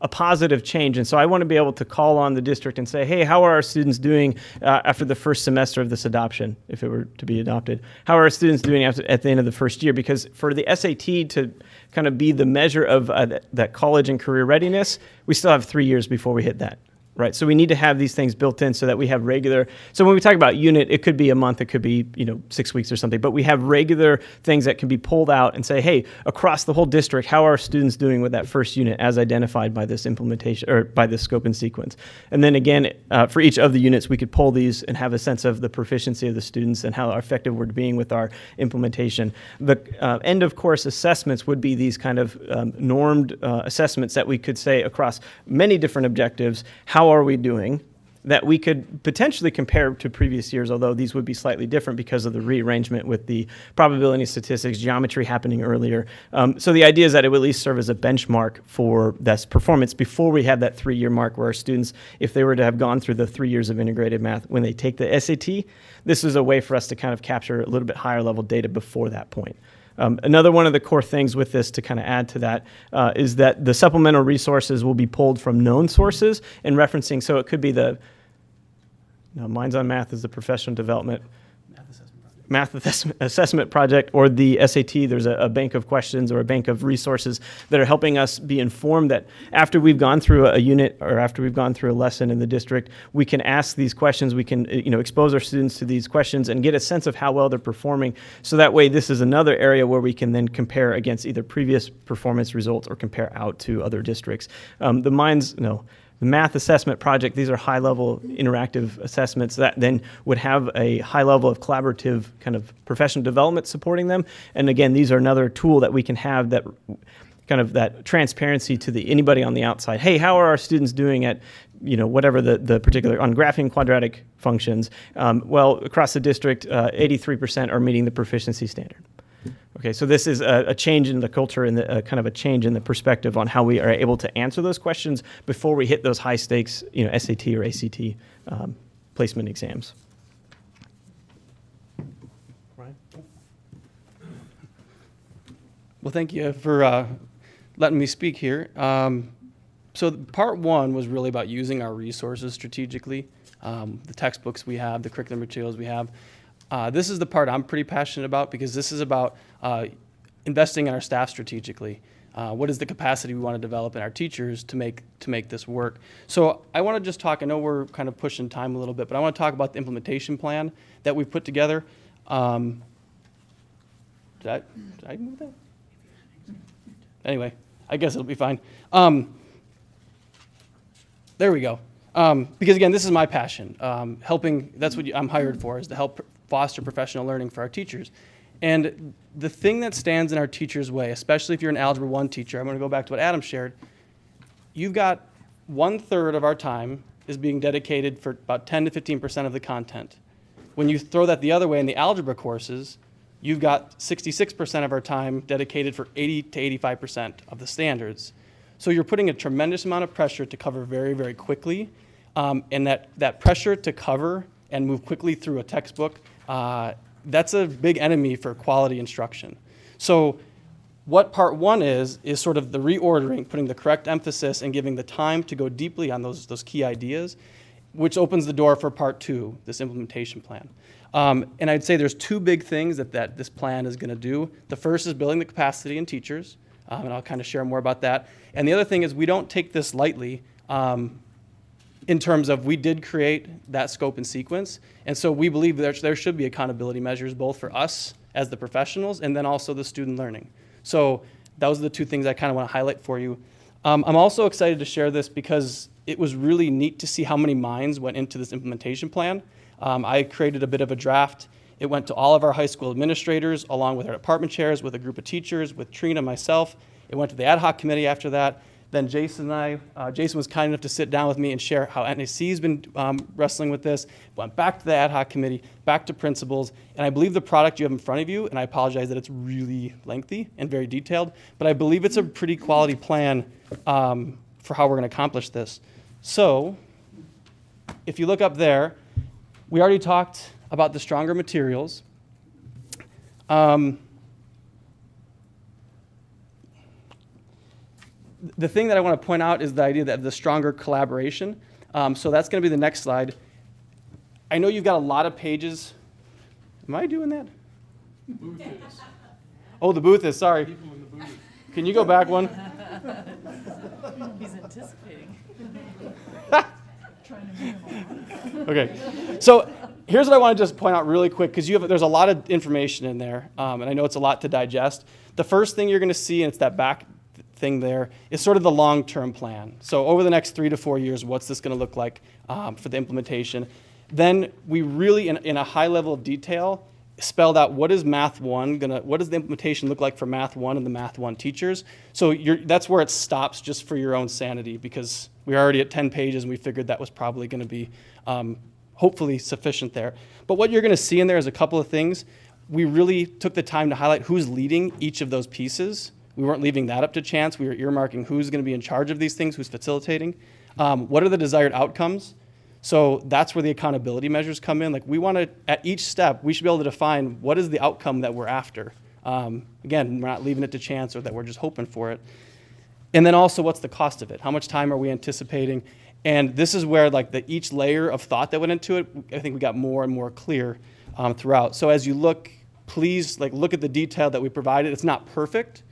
a positive change. And so I want to be able to call on the district and say, hey, how are our students doing after the first semester of this adoption, if it were to be adopted? How are our students doing at the end of the first year? Because for the SAT to kind of be the measure of that college and career readiness, we still have 3 years before we hit that. Right, so we need to have these things built in so that we have regular. So when we talk about unit, it could be a month, it could be 6 weeks or something. But we have regular things that can be pulled out and say, hey, across the whole district, how are students doing with that first unit as identified by this implementation or by this scope and sequence? And then again, for each of the units, we could pull these and have a sense of the proficiency of the students and how effective we're being with our implementation. The end of course assessments would be these kind of normed assessments that we could say across many different objectives. How are we doing that we could potentially compare to previous years, although these would be slightly different because of the rearrangement with the probability statistics, geometry happening earlier. So the idea is that it would at least serve as a benchmark for this performance before we have that 3-year mark where our students, if they were to have gone through the 3 years of integrated math, when they take the SAT, this is a way for us to kind of capture a little bit higher level data before that point. Another one of the core things with this to kind of add to that is that the supplemental resources will be pulled from known sources and referencing. So it could be Minds on Math is the professional development math assessment project, or the SAT. There's a bank of questions or a bank of resources that are helping us be informed that after we've gone through a unit or after we've gone through a lesson in the district, we can ask these questions, we can expose our students to these questions and get a sense of how well they're performing. So that way this is another area where we can then compare against either previous performance results or compare out to other districts. The math assessment project, these are high-level interactive assessments that then would have a high level of collaborative kind of professional development supporting them. And again, these are another tool that we can have that kind of that transparency to anybody on the outside. Hey, how are our students doing at whatever the particular, on graphing and quadratic functions? Well, across the district, 83% are meeting the proficiency standard. Okay, so this is a change in the culture and kind of a change in the perspective on how we are able to answer those questions before we hit those high stakes, SAT or ACT placement exams. Ryan? Well, thank you for letting me speak here. So part one was really about using our resources strategically, the textbooks we have, the curriculum materials we have. This is the part I'm pretty passionate about because this is about investing in our staff strategically. What is the capacity we want to develop in our teachers to make this work? So I want to just talk, I know we're kind of pushing time a little bit, but I want to talk about the implementation plan that we've put together. Did I move that? Anyway, I guess it'll be fine. There we go. Because again, this is my passion. Helping, that's what I'm hired for, is to help foster professional learning for our teachers. And the thing that stands in our teachers' way, especially if you're an Algebra 1 teacher, I'm going to go back to what Adam shared, you've got 1/3 of our time is being dedicated for about 10 to 15% of the content. When you throw that the other way in the algebra courses, you've got 66% of our time dedicated for 80 to 85% of the standards. So you're putting a tremendous amount of pressure to cover very, very quickly. And that pressure to cover and move quickly through a textbook, that's a big enemy for quality instruction. So what part one is sort of the reordering, putting the correct emphasis and giving the time to go deeply on those key ideas, which opens the door for part two, this implementation plan. And I'd say there's two big things that this plan is going to do. The first is building the capacity in teachers, and I'll kind of share more about that. And the other thing is we don't take this lightly. In terms of we did create that scope and sequence, and so we believe there should be accountability measures both for us as the professionals and then also the student learning. So those are the two things I kind of want to highlight for you. I'm also excited to share this because it was really neat to see how many minds went into this implementation plan. I created a bit of a draft, It went to all of our high school administrators, along with our department chairs, with a group of teachers, with Trina, myself. It went to the ad hoc committee after that. Then Jason and Jason was kind enough to sit down with me and share how NAC's been wrestling with this. Went back to the ad hoc committee, back to principals, and I believe the product you have in front of you, and I apologize that it's really lengthy and very detailed, but I believe it's a pretty quality plan for how we're going to accomplish this. So, if you look up there, we already talked about the stronger materials. The thing that I want to point out is the idea that the stronger collaboration. So that's going to be the next slide. I know you've got a lot of pages. Am I doing that? Booth is. Oh, the booth is, sorry. People in the booth. Can you go back one? He's anticipating. Okay, so here's what I want to just point out really quick, because there's a lot of information in there, and I know it's a lot to digest. The first thing you're going to see, and it's that back thing there, is sort of the long-term plan. So over the next 3 to 4 years, what's this going to look like for the implementation? Then we really, in a high level of detail, spelled out what is Math 1 what does the implementation look like for Math 1 and the Math 1 teachers. So that's where it stops, just for your own sanity, because we're already at 10 pages and we figured that was probably going to be hopefully sufficient there. But what you're going to see in there is a couple of things. We really took the time to highlight who's leading each of those pieces. We weren't leaving that up to chance. We were earmarking who's going to be in charge of these things, who's facilitating. What are the desired outcomes? So that's where the accountability measures come in. Like, we want to, at each step, we should be able to define what is the outcome that we're after. Again, we're not leaving it to chance or that we're just hoping for it. And then also, what's the cost of it? How much time are we anticipating? And this is where, like, each layer of thought that went into it, I think we got more and more clear throughout. So as you look, please, like, look at the detail that we provided. It's not perfect.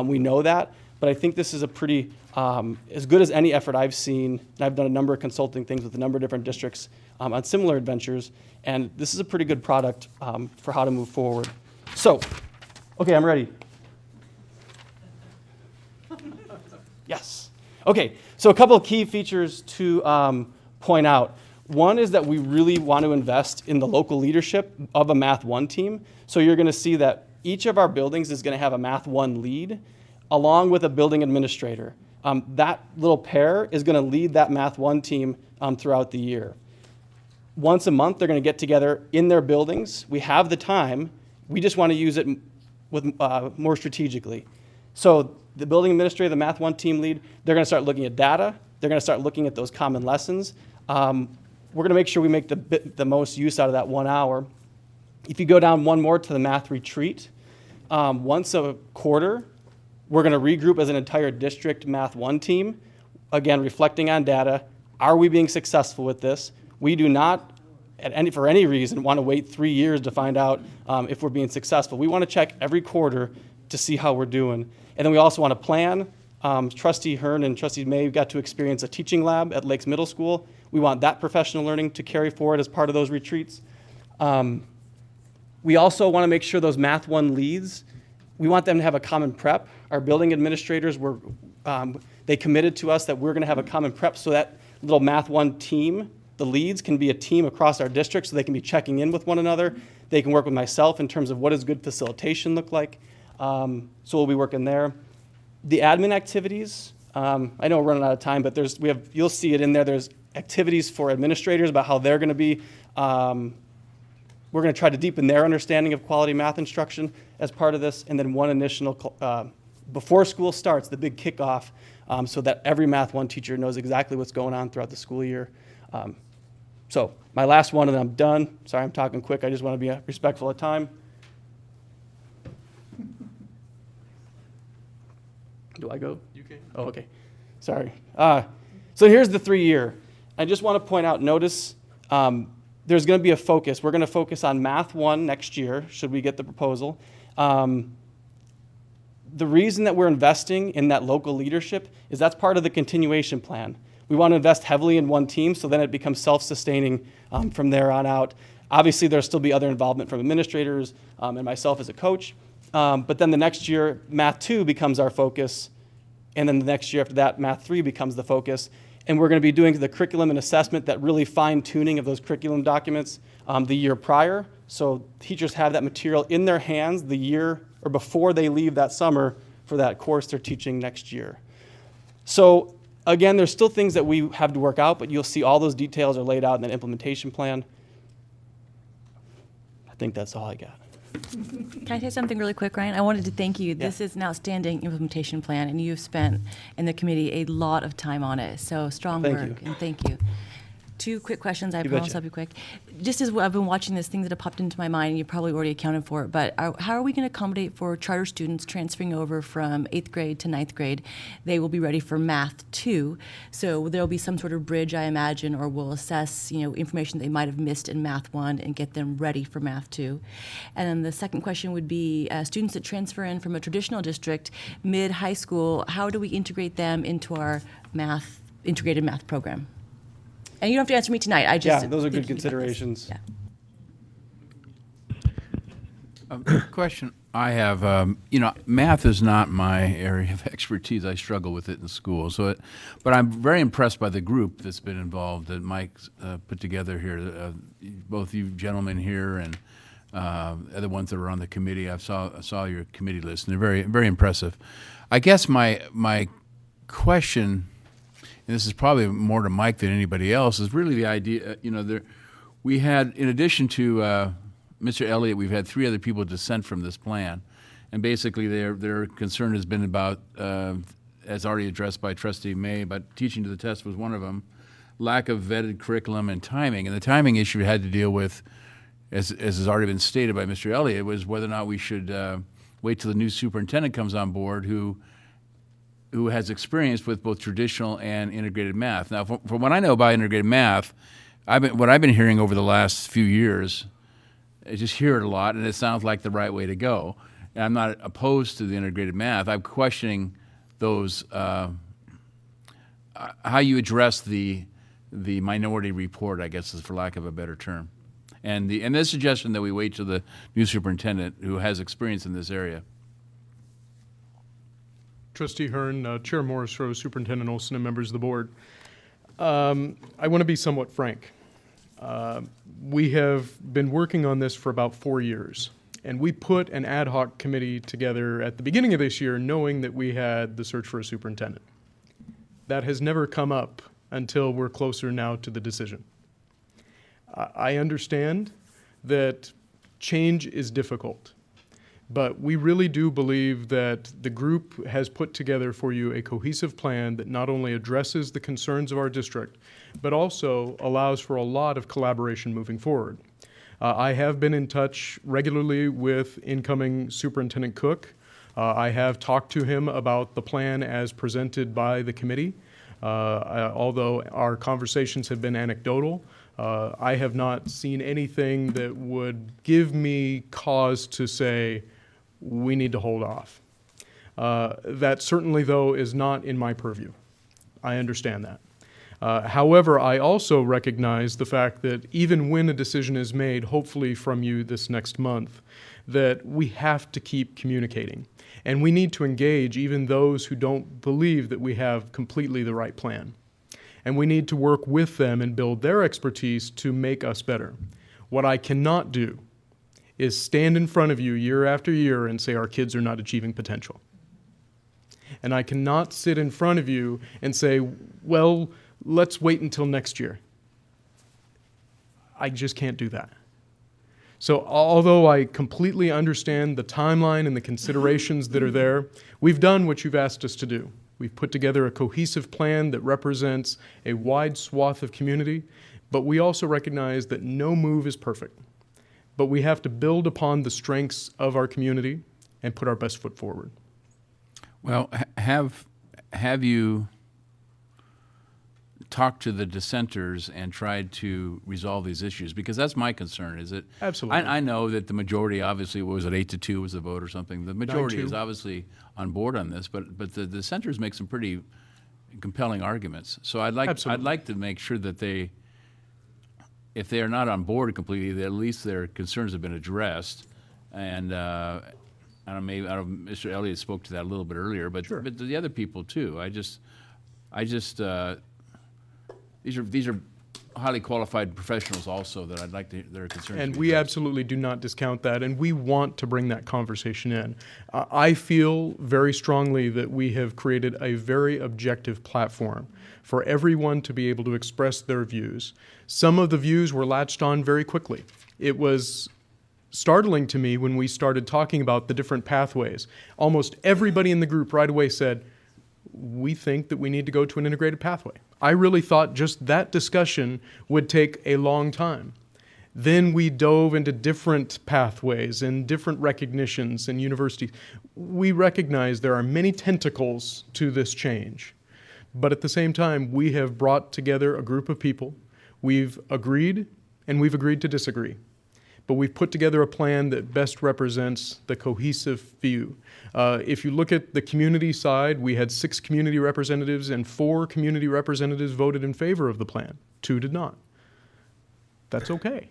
We know that. But I think this is a pretty, as good as any effort I've seen, and I've done a number of consulting things with a number of different districts on similar adventures, and this is a pretty good product for how to move forward. So, okay, I'm ready. Yes. Okay, so a couple of key features to point out. One is that we really want to invest in the local leadership of a Math 1 team. So you're going to see that each of our buildings is going to have a Math 1 lead, along with a building administrator. That little pair is going to lead that Math 1 team throughout the year. Once a month, they're going to get together in their buildings. We have the time. We just want to use it with more strategically. So the building administrator, the Math 1 team lead, they're going to start looking at data. They're going to start looking at those common lessons. We're going to make sure we make the most use out of that 1 hour. If you go down one more to the math retreat, once a quarter, we're going to regroup as an entire district Math 1 team, again, reflecting on data. Are we being successful with this? We do not, for any reason, want to wait 3 years to find out if we're being successful. We want to check every quarter to see how we're doing. And then we also want to plan. Trustee Hearn and Trustee May got to experience a teaching lab at Lakes Middle School. We want that professional learning to carry forward as part of those retreats. We also want to make sure those Math 1 leads, we want them to have a common prep. Our building administrators they committed to us that we're going to have a common prep so that little Math 1 team, the leads, can be a team across our district so they can be checking in with one another. They can work with myself in terms of what does good facilitation look like. So we'll be working there. The admin activities, I know we're running out of time, but you'll see it in there. There's activities for administrators about how they're going to be. We're going to try to deepen their understanding of quality math instruction as part of this, and then one initial, before school starts, the big kickoff, so that every Math 1 teacher knows exactly what's going on throughout the school year. So my last one, and then I'm done. Sorry, I'm talking quick. I just want to be respectful of time. Do I go? You can. Oh, okay. Sorry. So here's the 3-year. I just want to point out, notice, there's going to be a focus. We're going to focus on Math 1 next year, should we get the proposal. The reason that we're investing in that local leadership is that's part of the continuation plan. We want to invest heavily in one team so then it becomes self-sustaining from there on out. Obviously, there'll still be other involvement from administrators and myself as a coach. But then the next year, Math 2 becomes our focus. And then the next year after that, Math 3 becomes the focus. And we're going to be doing the curriculum and assessment, that really fine-tuning of those curriculum documents the year prior, So teachers have that material in their hands the year or before they leave that summer for that course they're teaching next year. So again, there's still things that we have to work out, but you'll see all those details are laid out in that implementation plan. I think that's all I got. Can I say something really quick, Ryan? I wanted to thank you. This is an outstanding implementation plan, and you've spent in the committee a lot of time on it. So strong Thank work, you. and thank you. Two quick questions. I You promise betcha. I'll be quick. Just as I've been watching this, things that have popped into my mind, and you probably already accounted for it, but how are we going to accommodate for charter students transferring over from 8th grade to 9th grade? They will be ready for Math 2, so there'll be some sort of bridge, I imagine, or we'll assess, information they might have missed in Math 1 and get them ready for Math 2. And then the second question would be students that transfer in from a traditional district, mid-high school, how do we integrate them into our integrated math program? And you don't have to answer me tonight. I just Those are good thinking about this. considerations. Yeah. Question I have, math is not my area of expertise. I struggle with it in school. But I'm very impressed by the group that's been involved that Mike put together here. Both you gentlemen here and other ones that are on the committee. I saw your committee list, and they're very, very impressive. I guess my question, and this is probably more to Mike than anybody else, is really the idea, we had, in addition to Mr. Elliott, we've had 3 other people dissent from this plan. And basically their concern has been about, as already addressed by Trustee May, but teaching to the test was one of them, lack of vetted curriculum and timing. And the timing issue had to deal with, as has already been stated by Mr. Elliott, was whether or not we should wait till the new superintendent comes on board who has experience with both traditional and integrated math. Now, from what I know about integrated math, what I've been hearing over the last few years, I just hear it a lot, and it sounds like the right way to go. And I'm not opposed to the integrated math. I'm questioning those, how you address the minority report, I guess, is for lack of a better term. And the suggestion that we wait till the new superintendent who has experience in this area. Trustee Hearn, Chair Morrisroe, Superintendent Olson, and members of the board. I want to be somewhat frank. We have been working on this for about 4 years, and we put an ad hoc committee together at the beginning of this year knowing that we had the search for a superintendent. That has never come up until we're closer now to the decision. I understand that change is difficult. But we really do believe that the group has put together for you a cohesive plan that not only addresses the concerns of our district, but also allows for a lot of collaboration moving forward. I have been in touch regularly with incoming Superintendent Cook. I have talked to him about the plan as presented by the committee. Although our conversations have been anecdotal, I have not seen anything that would give me cause to say, we need to hold off. That certainly, though, is not in my purview. I understand that. However, I also recognize the fact that even when a decision is made, hopefully from you this next month, that we have to keep communicating. And we need to engage even those who don't believe that we have completely the right plan. And we need to work with them and build their expertise to make us better. What I cannot do is stand in front of you year after year and say our kids are not achieving potential. And I cannot sit in front of you and say, well, let's wait until next year. I just can't do that. So although I completely understand the timeline and the considerations that are there, we've done what you've asked us to do. We've put together a cohesive plan that represents a wide swath of community, but we also recognize that no move is perfect. But we have to build upon the strengths of our community and put our best foot forward. Well, have you talked to the dissenters and tried to resolve these issues? Because that's my concern. Is it? Absolutely. I know that the majority, obviously, what was it, 8-2 was the vote or something? The majority 9-2. is obviously on board on this, but the dissenters make some pretty compelling arguments. So I'd like to make sure that they, if they are not on board completely, that at least their concerns have been addressed. And I don't know, Mr. Elliott spoke to that a little bit earlier, but, sure. But the other people too. These are highly qualified professionals also that I'd like to, their concerns. And to be we addressed. absolutely do not discount that, and we want to bring that conversation in. I feel very strongly that we have created a very objective platform for everyone to be able to express their views. Some of the views were latched on very quickly. It was startling to me when we started talking about the different pathways. Almost everybody in the group right away said, we think that we need to go to an integrated pathway. I really thought just that discussion would take a long time. Then we dove into different pathways and different recognitions in universities. We recognize there are many tentacles to this change. But at the same time, we have brought together a group of people. We've agreed and we've agreed to disagree. But we've put together a plan that best represents the cohesive view. If you look at the community side, we had 6 community representatives and 4 community representatives voted in favor of the plan. 2 did not. That's okay.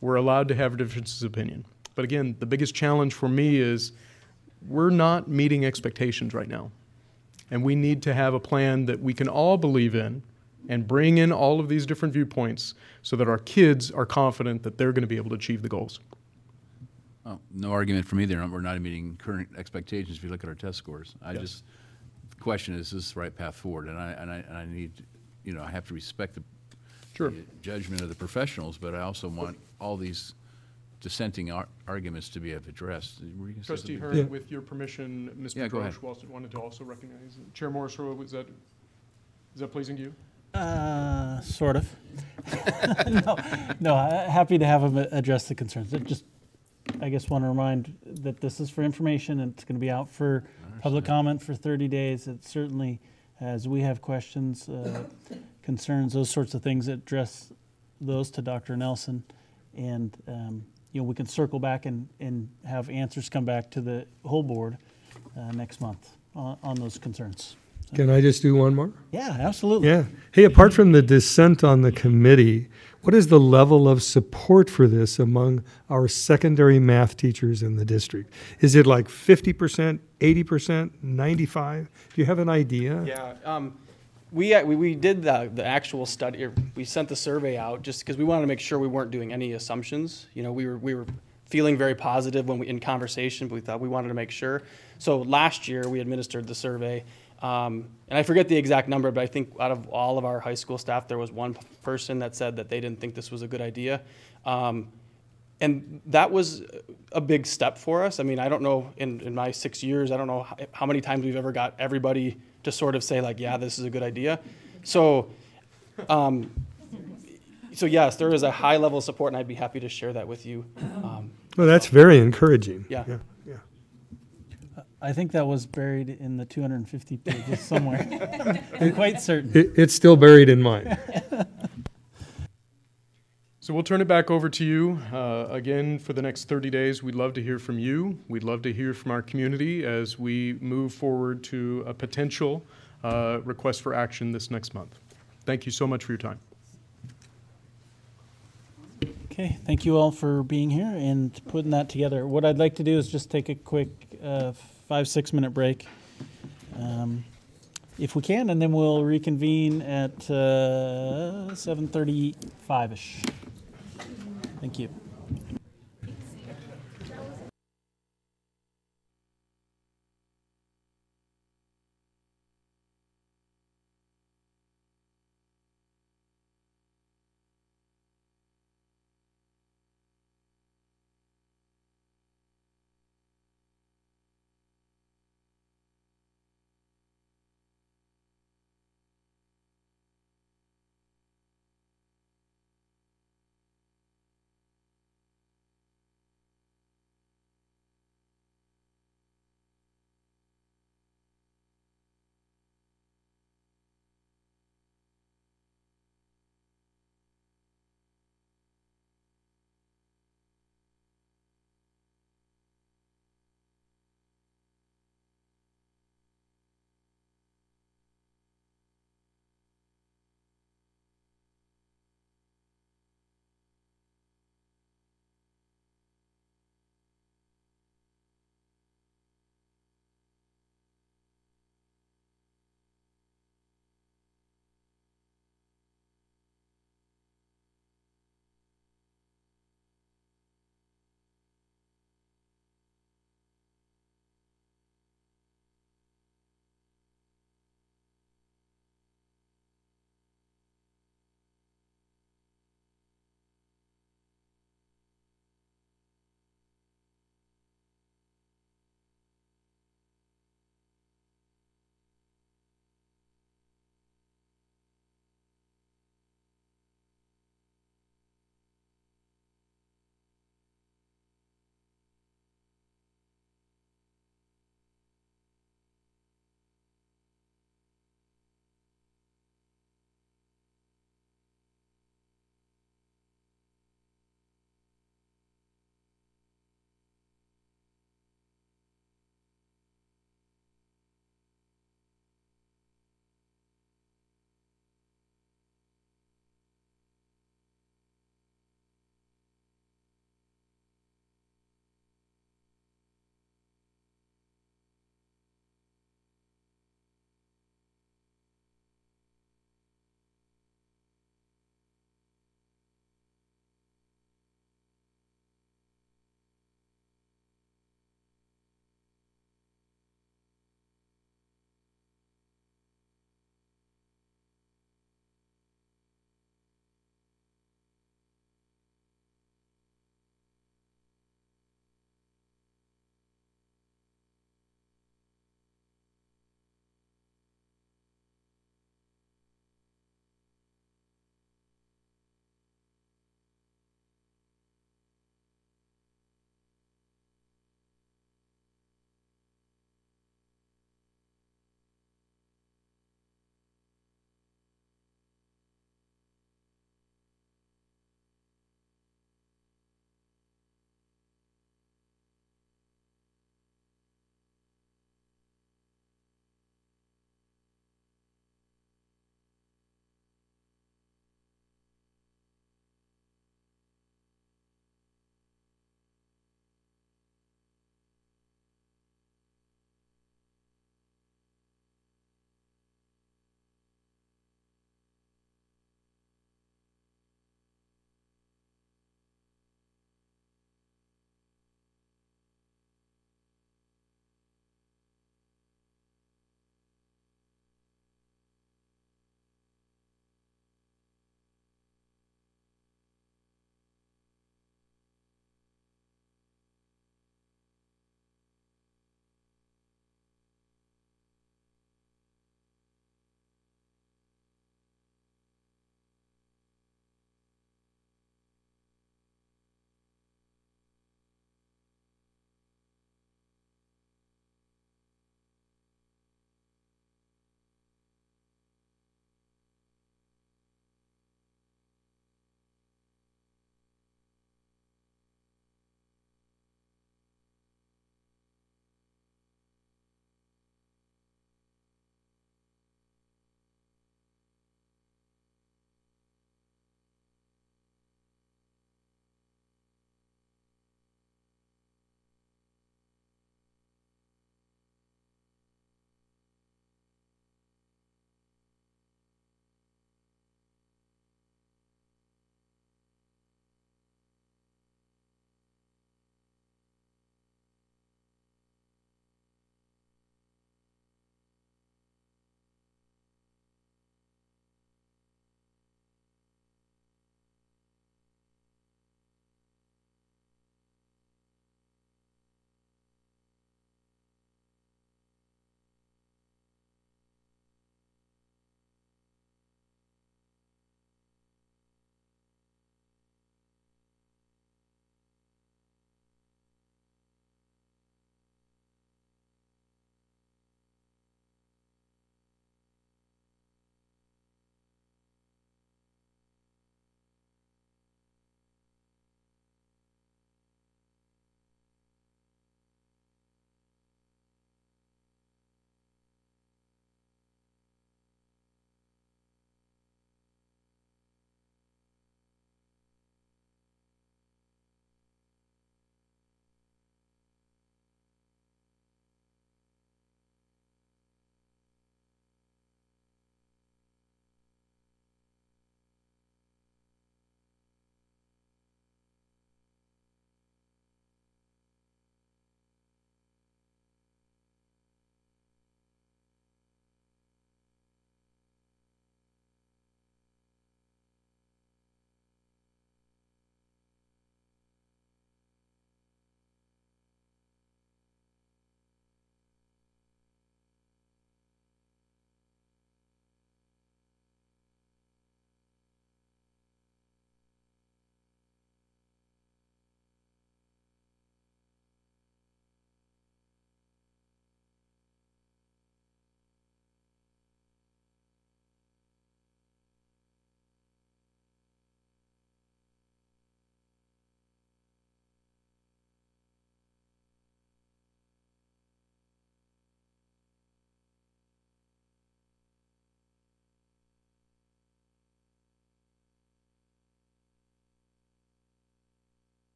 We're allowed to have differences of opinion. But again, the biggest challenge for me is we're not meeting expectations right now. And we need to have a plan that we can all believe in and bring in all of these different viewpoints so that our kids are confident that they're going to be able to achieve the goals. Oh, no argument from either. We're not meeting current expectations if you look at our test scores. The question is this the right path forward? And I need, I have to respect the judgment of the professionals, but I also want all these dissenting arguments to be addressed. Trustee Hearn, with your permission, Ms. Yeah, go ahead. wanted to also recognize Chair Morrisroe. Is that pleasing to you? Sort of. No, happy to have him address the concerns. I guess want to remind that this is for information and it's going to be out for public comment for 30 days. It certainly, as we have questions, concerns, those sorts of things, address those to Dr. Nelson. And, we can circle back and have answers come back to the whole board next month on those concerns. Can I just do one more? Yeah, absolutely. Yeah. Hey, apart from the dissent on the committee, what is the level of support for this among our secondary math teachers in the district? Is it like 50%, 80%, 95%? Do you have an idea? Yeah. We did the actual study. We sent the survey out just because we wanted to make sure we weren't doing any assumptions. We were feeling very positive when in conversation, but we thought we wanted to make sure. So last year we administered the survey. And I forget the exact number, but I think out of all of our high school staff, there was one person that said that they didn't think this was a good idea. And that was a big step for us. I mean, I don't know, in my 6 years, I don't know how many times we've ever got everybody to sort of say like, yeah, this is a good idea. So, so yes, there is a high level of support, and I'd be happy to share that with you. Well, that's very encouraging. Yeah. I think that was buried in the 250 pages somewhere. I'm quite certain. It's still buried in mine. So we'll turn it back over to you. Again, for the next 30 days, we'd love to hear from you. We'd love to hear from our community as we move forward to a potential request for action this next month. Thank you so much for your time. Okay, thank you all for being here and putting that together. What I'd like to do is just take a quick 5-6 minute break, if we can, and then we'll reconvene at 7:35-ish. Thank you.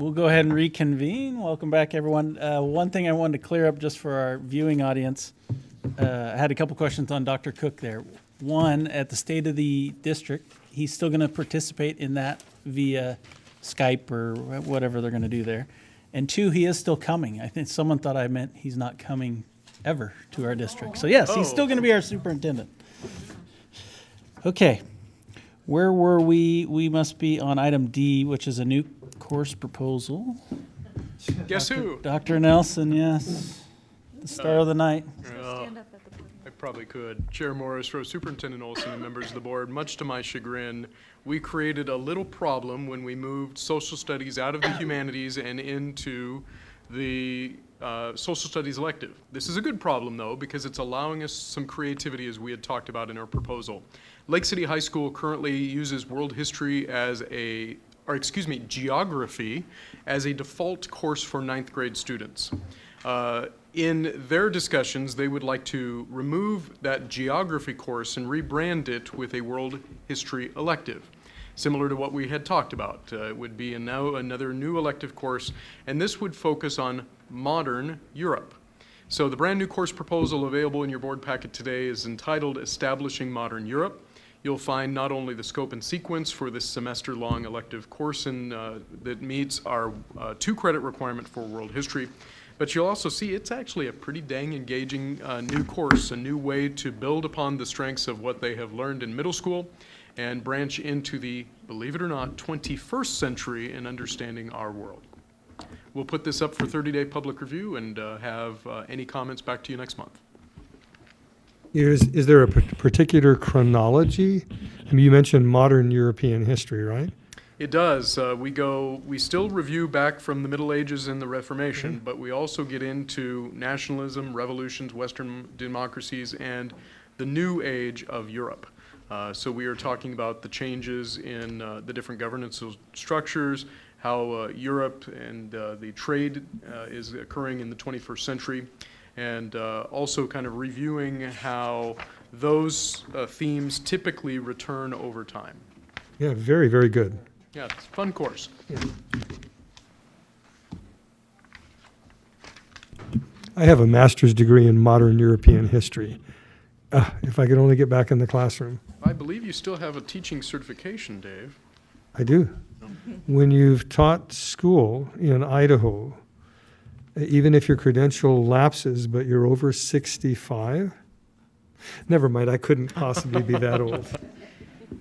we'll go ahead and reconvene. Welcome back, everyone. One thing I wanted to clear up just for our viewing audience, I had a couple questions on Dr. Cook there. One, at the State of the District, he's still going to participate in that via Skype or whatever they're going to do there. And two, he is still coming. I think someone thought I meant he's not coming ever to our district. So yes, he's still going to be our superintendent. Okay. Where were we? We must be on item D, which is a new course proposal. Guess who? Dr. Nelson, yes. The star of the night. I probably could. Chair Morrisroe, Superintendent Olson, and members of the board, much to my chagrin, we created a little problem when we moved social studies out of the humanities and into the social studies elective. This is a good problem, though, because it's allowing us some creativity, as we had talked about in our proposal. Lake City High School currently uses world history as geography as a default course for 9th grade students. In their discussions, they would like to remove that geography course and rebrand it with a world history elective, similar to what we had talked about. It would be another new elective course, and this would focus on modern Europe. So the brand new course proposal available in your board packet today is entitled Establishing Modern Europe. You'll find not only the scope and sequence for this semester-long elective course that meets our 2-credit requirement for world history, but you'll also see it's actually a pretty dang engaging new course, a new way to build upon the strengths of what they have learned in middle school and branch into the, believe it or not, 21st century in understanding our world. We'll put this up for 30-day public review and have any comments back to you next month. Is there a particular chronology? I mean, you mentioned modern European history, right? It does. We still review back from the Middle Ages and the Reformation, but we also get into nationalism, revolutions, Western democracies, and the new age of Europe. So we are talking about the changes in the different governance structures, how Europe and the trade is occurring in the 21st century, and also kind of reviewing how those themes typically return over time. Yeah, very, very good. Yeah, it's a fun course. Yeah. I have a master's degree in modern European history. If I could only get back in the classroom. I believe you still have a teaching certification, Dave. I do. When you've taught school in Idaho, even if your credential lapses, but you're over 65, never mind, I couldn't possibly be that old.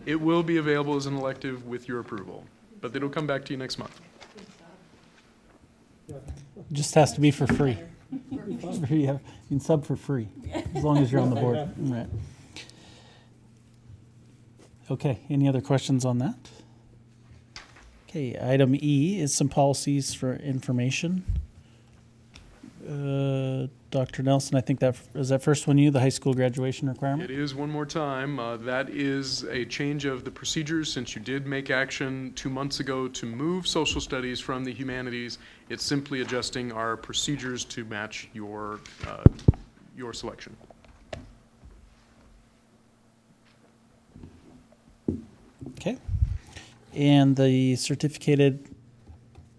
It will be available as an elective with your approval, but it'll come back to you next month. Just has to be for free. You can sub for free, as long as you're on the board. Right. Okay, any other questions on that? Okay, item E is some policies for information. Dr. Nelson, I think is that first one the high school graduation requirement? It is one more time. That is a change of the procedures since you did make action 2 months ago to move social studies from the humanities. It's simply adjusting our procedures to match your selection. Okay. And the certificated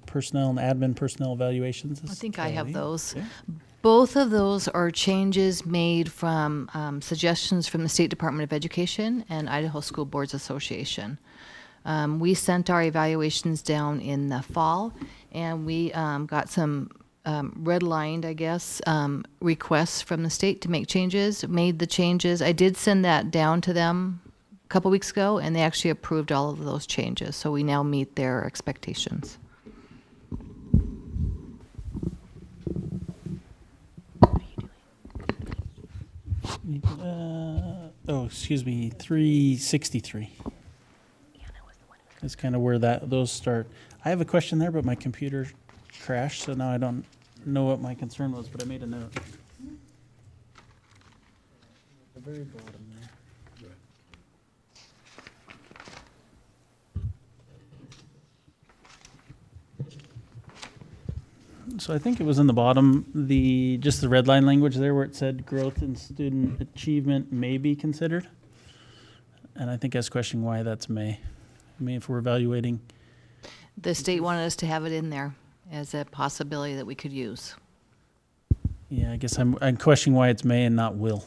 personnel and admin personnel evaluations? I think I have those. Okay. Both of those are changes made from suggestions from the State Department of Education and Idaho School Boards Association. We sent our evaluations down in the fall, and we got some redlined, I guess, requests from the state to make changes, made the changes. I did send that down to them a couple weeks ago, and they actually approved all of those changes. So we now meet their expectations. Excuse me, 363. That's kind of where those start. I have a question there, but my computer crashed, so now I don't know what my concern was, but I made a note. The very bottom there. So I think it was in the bottom, just the red line language there where it said growth in student achievement may be considered. And I think I was questioning why that's may. I mean, if we're evaluating. The state wanted us to have it in there as a possibility that we could use. Yeah, I guess I'm questioning why it's may and not will.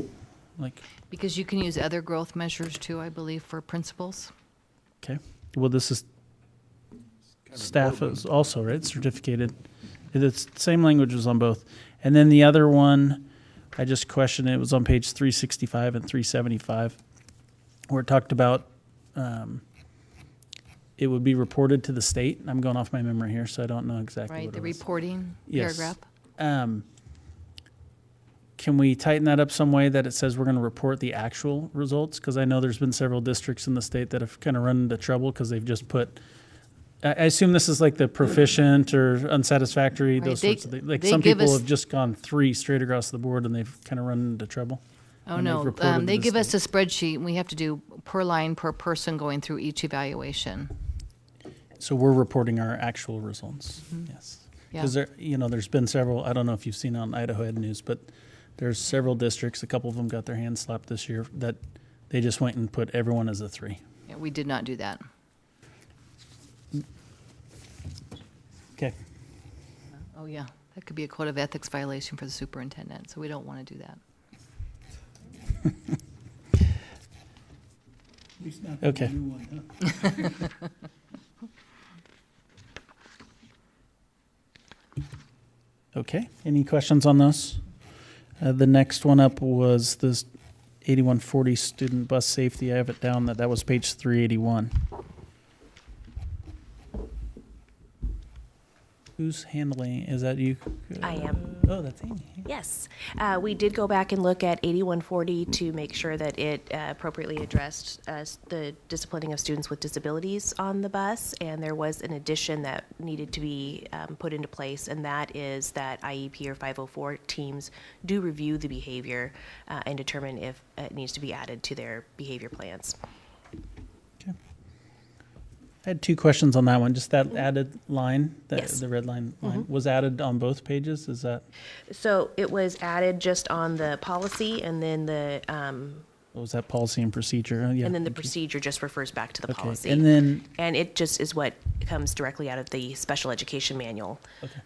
Like, Because you can use other growth measures too, I believe, for principals. okay. Well, this is staff is also, right? Certificated. It's the same language was on both. And then the other one, I just questioned it. It was on page 365 and 375, where it talked about it would be reported to the state. I'm going off my memory here, so I don't know exactly Right, what the it was. reporting Yes. paragraph. Can we tighten that up some way that it says we're going to report the actual results? Because I know there's been several districts in the state that have kind of run into trouble because they've just put, I assume this is like the proficient or unsatisfactory, Right, those they- sorts of things. Like they some give people us- have just gone 3 straight across the board and they've kind of run into trouble. Oh, when they've no, reported to they the give us state. a spreadsheet, and we have to do per line, per person going through each evaluation. So we're reporting our actual results. Yes. Yeah. Because there's been several, I don't know if you've seen it on Idaho Ed News, but there's several districts, a couple of them got their hands slapped this year, that they just went and put everyone as a 3. Yeah, we did not do that. Okay. Oh, yeah, that could be a code of ethics violation for the superintendent, so we don't want to do that. Okay. Okay, any questions on those? The next one up was this 8140 student bus safety. I have it down that was page 381. Who's handling, is that you? I am. Oh, that's Amy. Yes. We did go back and look at 8140 to make sure that it appropriately addressed the disciplining of students with disabilities on the bus, and there was an addition that needed to be put into place, and that is that IEP or 504 teams do review the behavior and determine if it needs to be added to their behavior plans. I had 2 questions on that one. Just that added line, Yes. the red line was added on both pages. Is that? So it was added just on the policy, and then the What was that policy and procedure? Yeah. and then the procedure just refers back to the Okay, policy. and then- and it just is what comes directly out of the special education manual. Okay.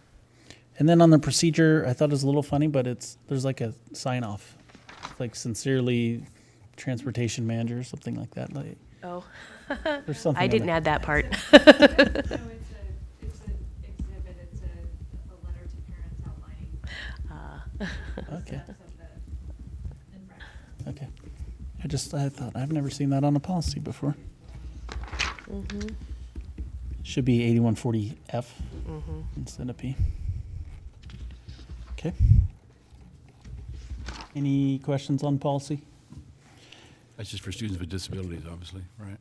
And then on the procedure, I thought it was a little funny, but there's like a sign off, like sincerely, transportation manager or something like that. Like, Oh, there's something. I in didn't there. add that part. Okay. Okay. I thought I've never seen that on a policy before. Mhm. Should be 8140F Mhm. instead of P. Okay. Any questions on policy? That's just for students with disabilities, obviously, right?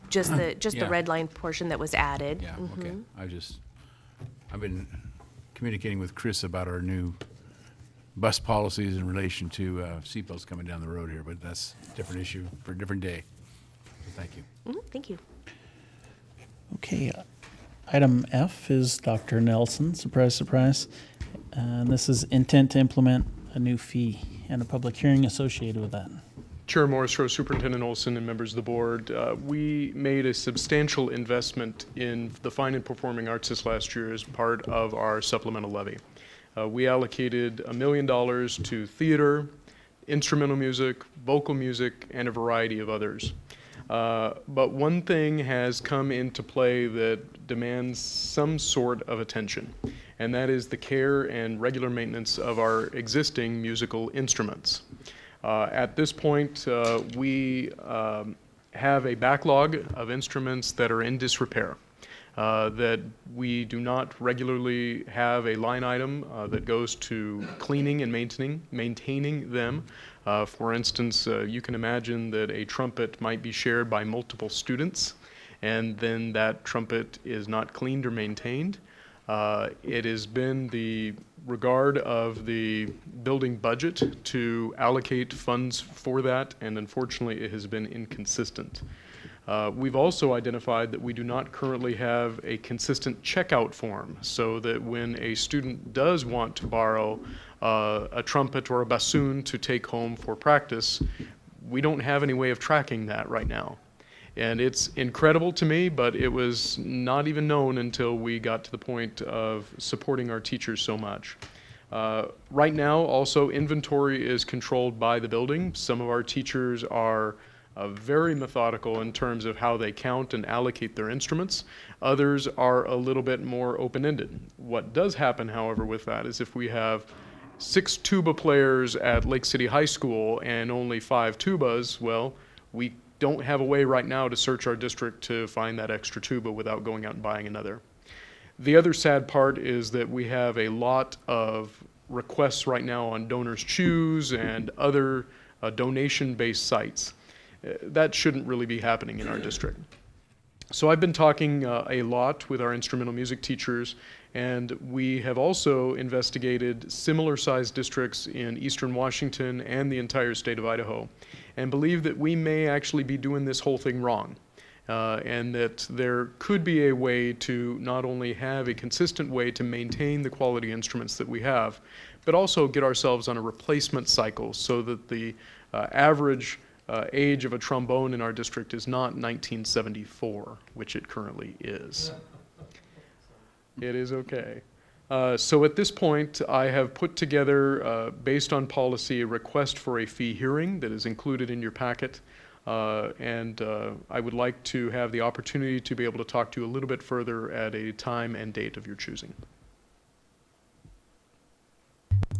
Just the Yeah. red line portion that was added. Yeah, okay. Mhm. I've been communicating with Chris about our new bus policies in relation to seatbelts coming down the road here, but that's a different issue for a different day. So thank you. Mhm, Thank you. Okay. Item F is Dr. Nelson, surprise, surprise. And this is intent to implement a new fee and a public hearing associated with that. Chair Morrisroe, Superintendent Olson, and members of the board, we made a substantial investment in the fine and performing arts this last year as part of our supplemental levy. We allocated $1 million to theater, instrumental music, vocal music, and a variety of others. But one thing has come into play that demands some sort of attention, and that is the care and regular maintenance of our existing musical instruments. At this point, we have a backlog of instruments that are in disrepair, that we do not regularly have a line item that goes to cleaning and maintaining them. For instance, you can imagine that a trumpet might be shared by multiple students, and then that trumpet is not cleaned or maintained. It has been the regard of the building budget to allocate funds for that, and unfortunately it has been inconsistent. We've also identified that we do not currently have a consistent checkout form, so that when a student does want to borrow a trumpet or a bassoon to take home for practice, we don't have any way of tracking that right now. And it's incredible to me, but it was not even known until we got to the point of supporting our teachers so much. Right now, also, inventory is controlled by the building. Some of our teachers are very methodical in terms of how they count and allocate their instruments. Others are a little bit more open-ended. What does happen, however, with that is if we have 6 tuba players at Lake City High School and only 5 tubas, well, we don't have a way right now to search our district to find that extra tuba without going out and buying another. The other sad part is that we have a lot of requests right now on Donors Choose and other donation-based sites. That shouldn't really be happening in our district. So I've been talking a lot with our instrumental music teachers, and we have also investigated similar sized districts in Eastern Washington and the entire state of Idaho, and believe that we may actually be doing this whole thing wrong. And that there could be a way to not only have a consistent way to maintain the quality instruments that we have, but also get ourselves on a replacement cycle so that the average age of a trombone in our district is not 1974, which it currently is. It is okay. So at this point, I have put together, based on policy, a request for a fee hearing that is included in your packet. And I would like to have the opportunity to be able to talk to you a little bit further at a time and date of your choosing.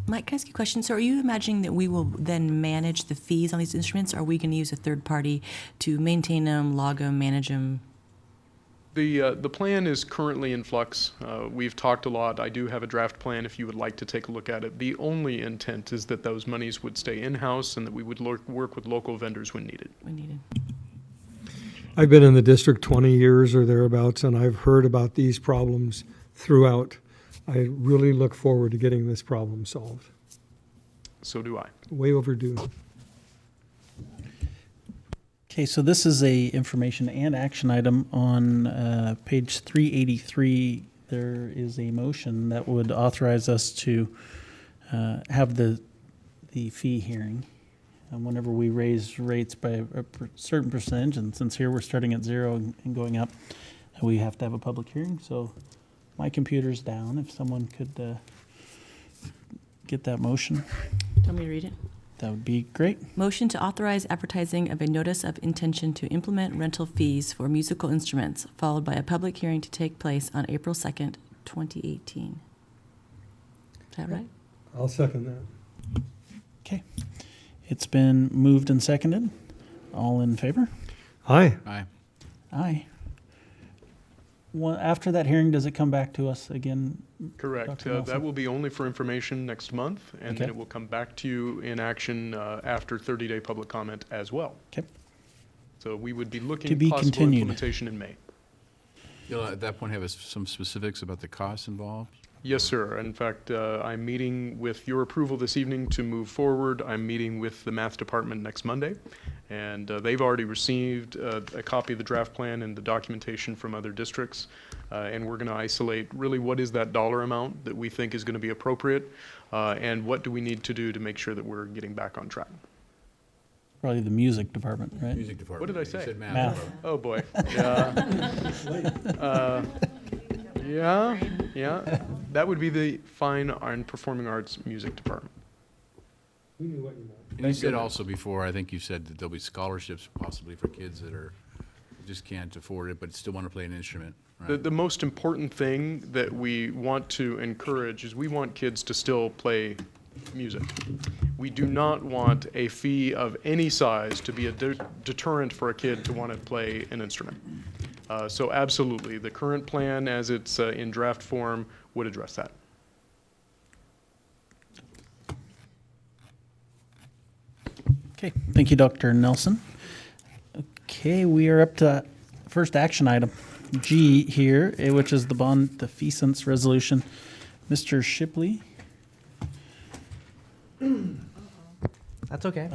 Mike, can I ask you a question? So are you imagining that we will then manage the fees on these instruments? Or are we going to use a third party to maintain them, log them, manage them? The plan is currently in flux. We've talked a lot. I do have a draft plan if you would like to take a look at it. The only intent is that those monies would stay in-house and that we would work with local vendors when needed. When needed. I've been in the district 20 years or thereabouts, and I've heard about these problems throughout. I really look forward to getting this problem solved. So do I. Way overdue. Okay, so this is a information and action item on page 383. There is a motion that would authorize us to have the fee hearing. And whenever we raise rates by a certain percentage, and since here we're starting at 0 and going up, we have to have a public hearing. So my computer's down. If someone could get that motion. Do you want me to read it? That would be great. Motion to authorize advertising of a notice of intention to implement rental fees for musical instruments, followed by a public hearing to take place on April 2nd, 2018. Is that right? I'll second that. Okay. It's been moved and seconded. All in favor? Aye. Aye. Aye. Well, after that hearing, does it come back to us again? Correct. Dr. Nelson? That will be only for information next month, and then Okay. it will come back to you in action after 30-day public comment as well. Okay. So we would be looking To be at possible continued. implementation in May. You'll at that point have some specifics about the costs involved? Yes, sir. In fact, I'm meeting with your approval this evening to move forward. I'm meeting with the math department next Monday, and they've already received a copy of the draft plan and the documentation from other districts, and we're going to isolate really what is that dollar amount that we think is going to be appropriate, and what do we need to do to make sure that we're getting back on track. Probably the music department, right? Music department. What did I You say? said math. Math. Oh, boy. Yeah. That would be the Fine and Performing Arts Music Department. We knew what you meant. And you said also before, I think you said that there'll be scholarships possibly for kids that just can't afford it, but still want to play an instrument, right? The most important thing that we want to encourage is we want kids to still play music. We do not want a fee of any size to be a deterrent for a kid to want to play an instrument. So absolutely, the current plan as it's in draft form would address that. Okay, thank you, Dr. Nelson. Okay, we are up to first action item, G here, which is the bond defeasance resolution. Mr. Shipley. That's okay.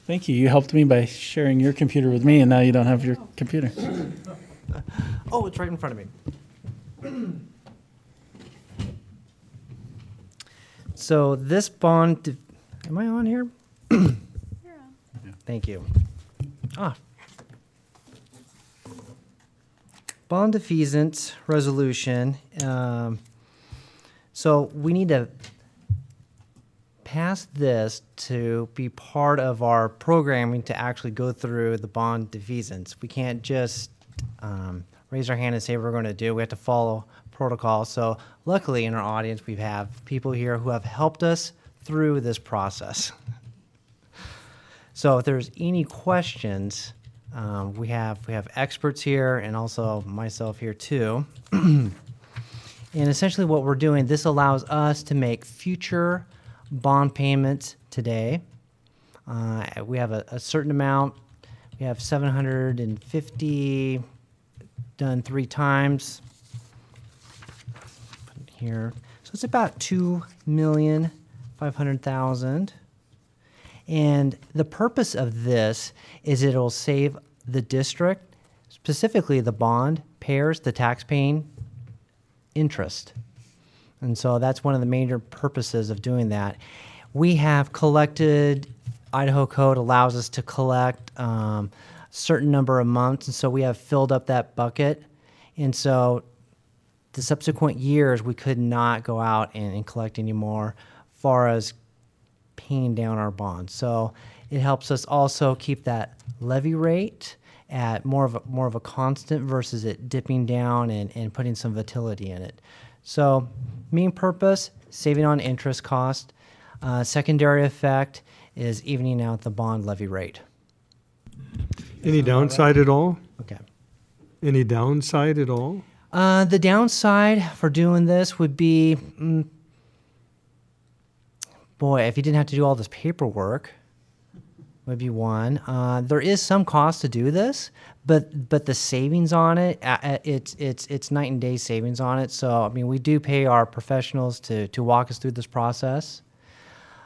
Thank you. You helped me by sharing your computer with me, and now you don't have your computer. Oh, it's right in front of me. So this bond, am I on here? Thank you. Bond defeasance resolution. So we need to pass this to be part of our programming to actually go through the bond defeasance. We can't just raise our hand and say we're going to do. We have to follow protocol. So luckily in our audience we have people here who have helped us through this process. So if there's any questions, we have experts here and also myself here too. And essentially what we're doing, this allows us to make future bond payments today. We have a certain amount. We have 750 done 3 times. Put it here. So it's about $2,500,000. And the purpose of this is it'll save the district, specifically the bond payers, the tax-paying interest. And so that's one of the major purposes of doing that. We have collected, Idaho code allows us to collect a certain number of months, and so we have filled up that bucket. And so the subsequent years, we could not go out and collect anymore as far as paying down our bonds. So it helps us also keep that levy rate at more of a constant versus it dipping down and putting some volatility in it. So main purpose, saving on interest cost. Secondary effect is evening out the bond levy rate. Any downside at all? Okay. Any downside at all? The downside for doing this would be, boy, if you didn't have to do all this paperwork, would be one. There is some cost to do this, but the savings on it, it's night and day savings on it. So I mean, we do pay our professionals to walk us through this process,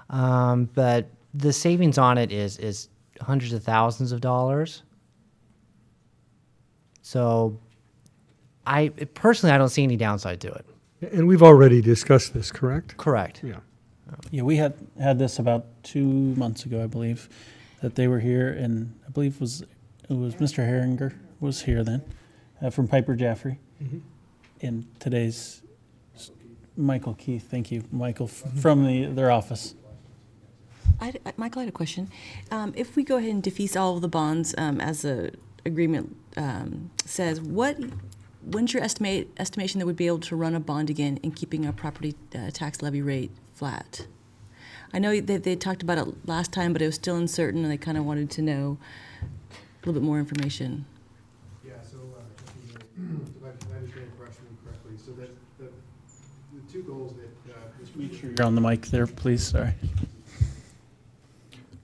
but the savings on it is hundreds of thousands of dollars. So I don't see any downside to it. And we've already discussed this, correct? Correct. Yeah. Yeah, we had this about 2 months ago, I believe, that they were here, and I believe it was Mr. Herringer was here then, from Piper Jaffray. Mm-hmm. And today's Michael Keith, thank you, Michael, from their office. Michael, I had a question. If we go ahead and defease all of the bonds as the agreement says, when's your estimation that we'd be able to run a bond again in keeping our property tax levy rate flat? I know they talked about it last time, but it was still uncertain, and they kind of wanted to know a little bit more information. Yeah, so if I understand the question correctly, so that the 2 goals that Make sure you're on the mic there, please.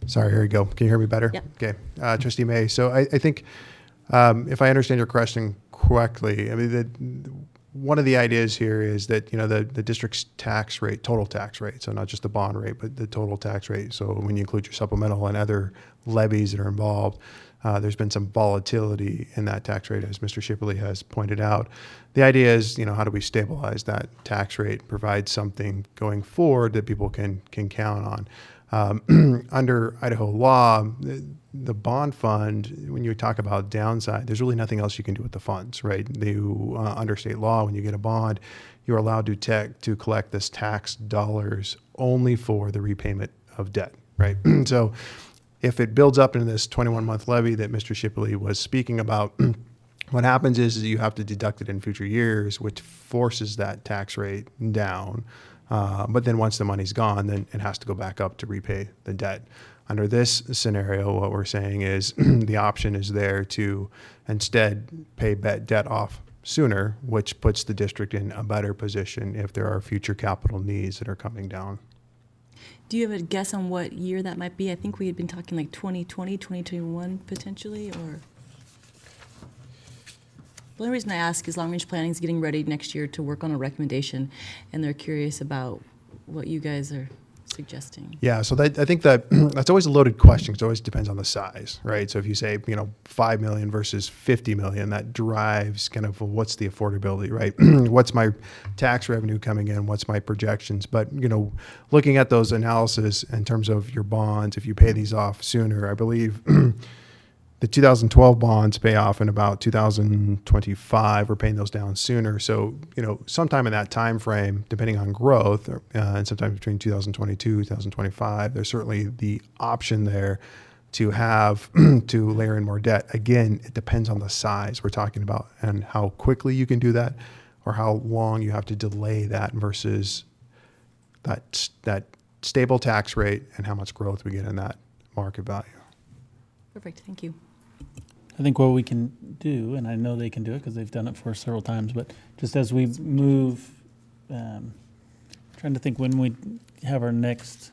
Sorry, here we go. Can you hear me better? Yep. Okay. Trustee May, so I think if I understand your question correctly, I mean, one of the ideas here is that, the district's tax rate, total tax rate, so not just the bond rate, but the total tax rate. So when you include your supplemental and other levies that are involved, there's been some volatility in that tax rate, as Mr. Shipley has pointed out. The idea is, how do we stabilize that tax rate, provide something going forward that people can count on? Under Idaho law, the bond fund, when you talk about downside, there's really nothing else you can do with the funds, right? Under state law, when you get a bond, you're allowed to collect this tax dollars only for the repayment of debt, right? So if it builds up into this 21-month levy that Mr. Shipley was speaking about, what happens is you have to deduct it in future years, which forces that tax rate down. But then once the money's gone, then it has to go back up to repay the debt. Under this scenario, what we're saying is the option is there to instead pay debt off sooner, which puts the district in a better position if there are future capital needs that are coming down. Do you have a guess on what year that might be? I think we had been talking like 2020, 2021 potentially, or? The only reason I ask is Long Range Planning is getting ready next year to work on a recommendation, and they're curious about what you guys are suggesting? Yeah, so I think that that's always a loaded question. 'Cause it always depends on the size, right? So if you say, 5 million versus 50 million, that drives kind of what's the affordability, right? What's my tax revenue coming in? What's my projections? But, looking at those analysis in terms of your bonds, if you pay these off sooner, I believe the 2012 bonds pay off in about 2025. We're paying those down sooner. So, sometime in that time frame, depending on growth, and sometime between 2022, 2025, there's certainly the option there to have to layer in more debt. Again, it depends on the size we're talking about and how quickly you can do that, or how long you have to delay that versus that stable tax rate and how much growth we get in that market value. Perfect, thank you. I think what we can do, and I know they can do it because they've done it for us several times, but just as we move, trying to think when we have our next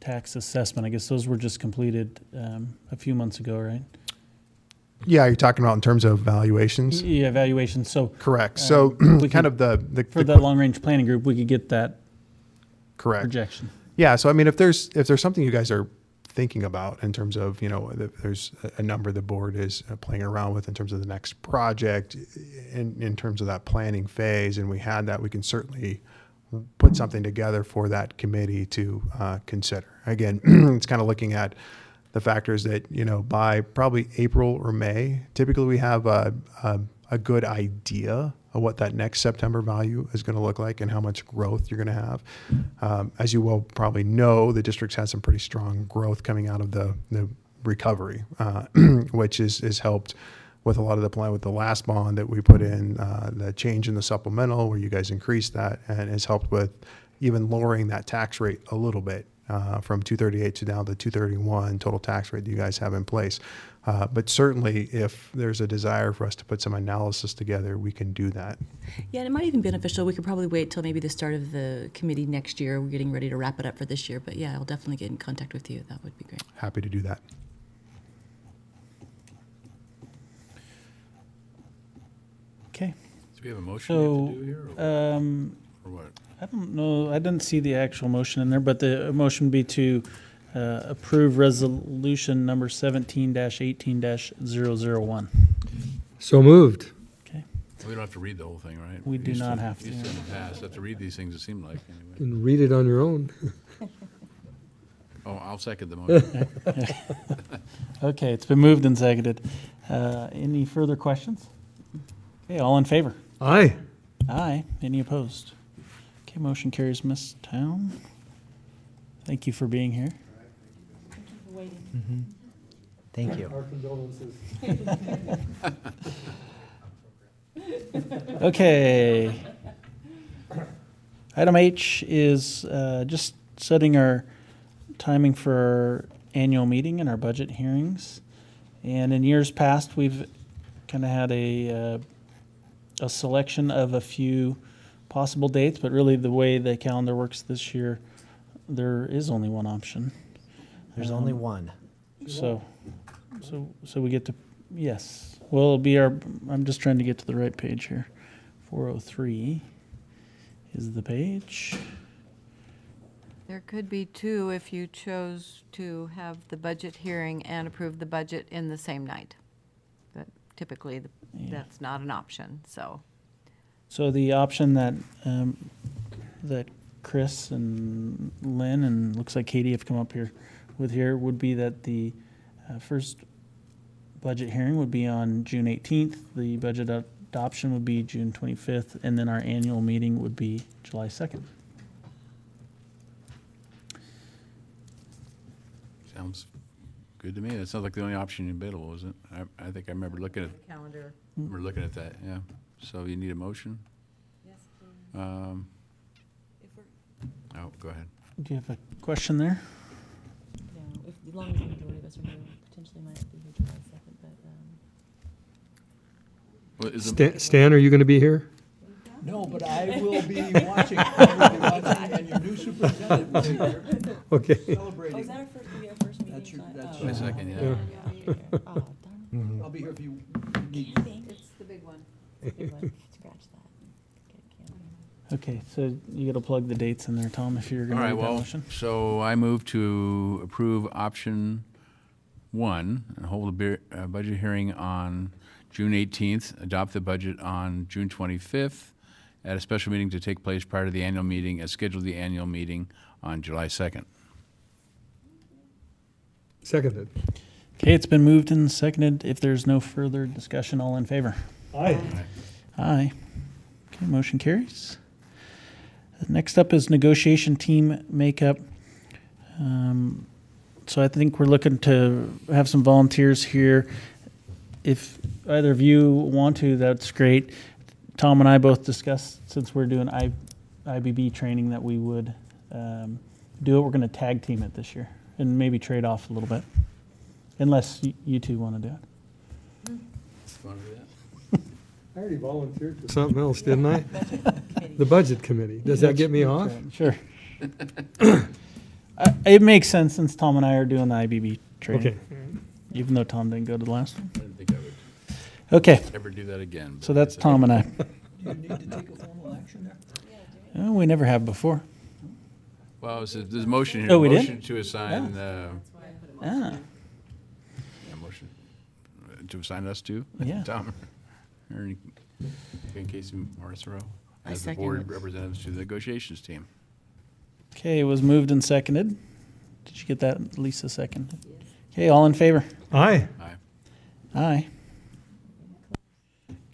tax assessment. I guess those were just completed a few months ago, right? Yeah, you're talking about in terms of valuations? Yeah, valuations. So correct. So kind of the for the long range planning group, we could get that correct projection. Yeah. So I mean, if there's something you guys are thinking about in terms of, there's a number the board is playing around with in terms of the next project, in terms of that planning phase, and we had that, we can certainly put something together for that committee to consider. Again, it's kind of looking at the factors that, by probably April or May, typically we have a good idea of what that next September value is going to look like and how much growth you're going to have. As you will probably know, the district's had some pretty strong growth coming out of the recovery, which is helped with a lot of the plan with the last bond that we put in, the change in the supplemental where you guys increased that, and has helped with even lowering that tax rate a little bit from 238 to down to 231 total tax rate that you guys have in place. But certainly, if there's a desire for us to put some analysis together, we can do that. Yeah, and it might even be beneficial. We could probably wait till maybe the start of the committee next year. We're getting ready to wrap it up for this year. But yeah, I'll definitely get in contact with you. That would be great. Happy to do that. Okay. Do we have a motion we have to do here? Or what? I don't know. I didn't see the actual motion in there, but the motion would be to approve resolution number 17-18-001. So moved. Okay. We don't have to read the whole thing, right? We do not have to. Used to in the past have to read these things, it seemed like, anyway. You can read it on your own. Oh, I'll second the motion. Okay, it's been moved and seconded. Any further questions? Okay, all in favor? Aye. Aye. Any opposed? Okay, motion carries. Ms. Town, thank you for being here. Mm-hmm. Thank you. Our condolences. Okay. Item H is just setting our timing for our annual meeting and our budget hearings. And in years past, we've kind of had a selection of a few possible dates, but really the way the calendar works this year, there is only one option. There's only one. So we get to, yes. Well, it'll be I'm just trying to get to the right page here. 403 is the page. There could be two if you chose to have the budget hearing and approve the budget in the same night. But typically, that's not an option, so. So the option that Chris and Lynn and looks like Katie have come up here with here would be that the first budget hearing would be on June 18th. The budget adoption would be June 25th, and then our annual meeting would be July 2nd. Sounds good to me. That sounds like the only option available, isn't it? I think I remember looking at calendar. We're looking at that, yeah. So you need a motion? Yes, please. Oh, go ahead. Do you have a question there? No, as long as the majority of us are here, potentially might be here July 2nd, but. Stan, are you going to be here? No, but I will be watching. And your new superintendent will be here. Okay. Oh, Celebrating. is that our first meeting? That's your My second, yeah. Oh, darn. I'll be here if you need. It's the big one. It's the big one. Scratch that. Okay, so you got to plug the dates in there, Tom, if you're going All to right, make that well, motion. so I move to approve option 1 and hold a budget hearing on June 18th, adopt the budget on June 25th, at a special meeting to take place prior to the annual meeting, as scheduled the annual meeting on July 2nd. Seconded. Okay, it's been moved and seconded. If there's no further discussion, all in favor? Aye. Aye. Okay, motion carries. Next up is negotiation team makeup. So I think we're looking to have some volunteers here. If either of you want to, that's great. Tom and I both discussed, since we're doing IBB training, that we would do it. We're going to tag team it this year and maybe trade off a little bit, unless you two want to do it. Want to do that? I already volunteered for something else, didn't I? The budget committee. Does that get me off? Sure. It makes sense since Tom and I are doing the IBB training. Okay. Even though Tom didn't go to the last one. I didn't think I would Okay. ever do that again. So that's Tom and I. Do you need to take a formal action there? We never have before. Well, there's a motion here. Oh, we did? Motion to assign. Ah. Motion to assign us to. Yeah. Tom, Ernie, in case Morris Rowe, I as the second board it. representatives to the negotiations team. Okay, it was moved and seconded. Did you get that, Lisa, second? Okay, all in favor? Aye. Aye. Aye.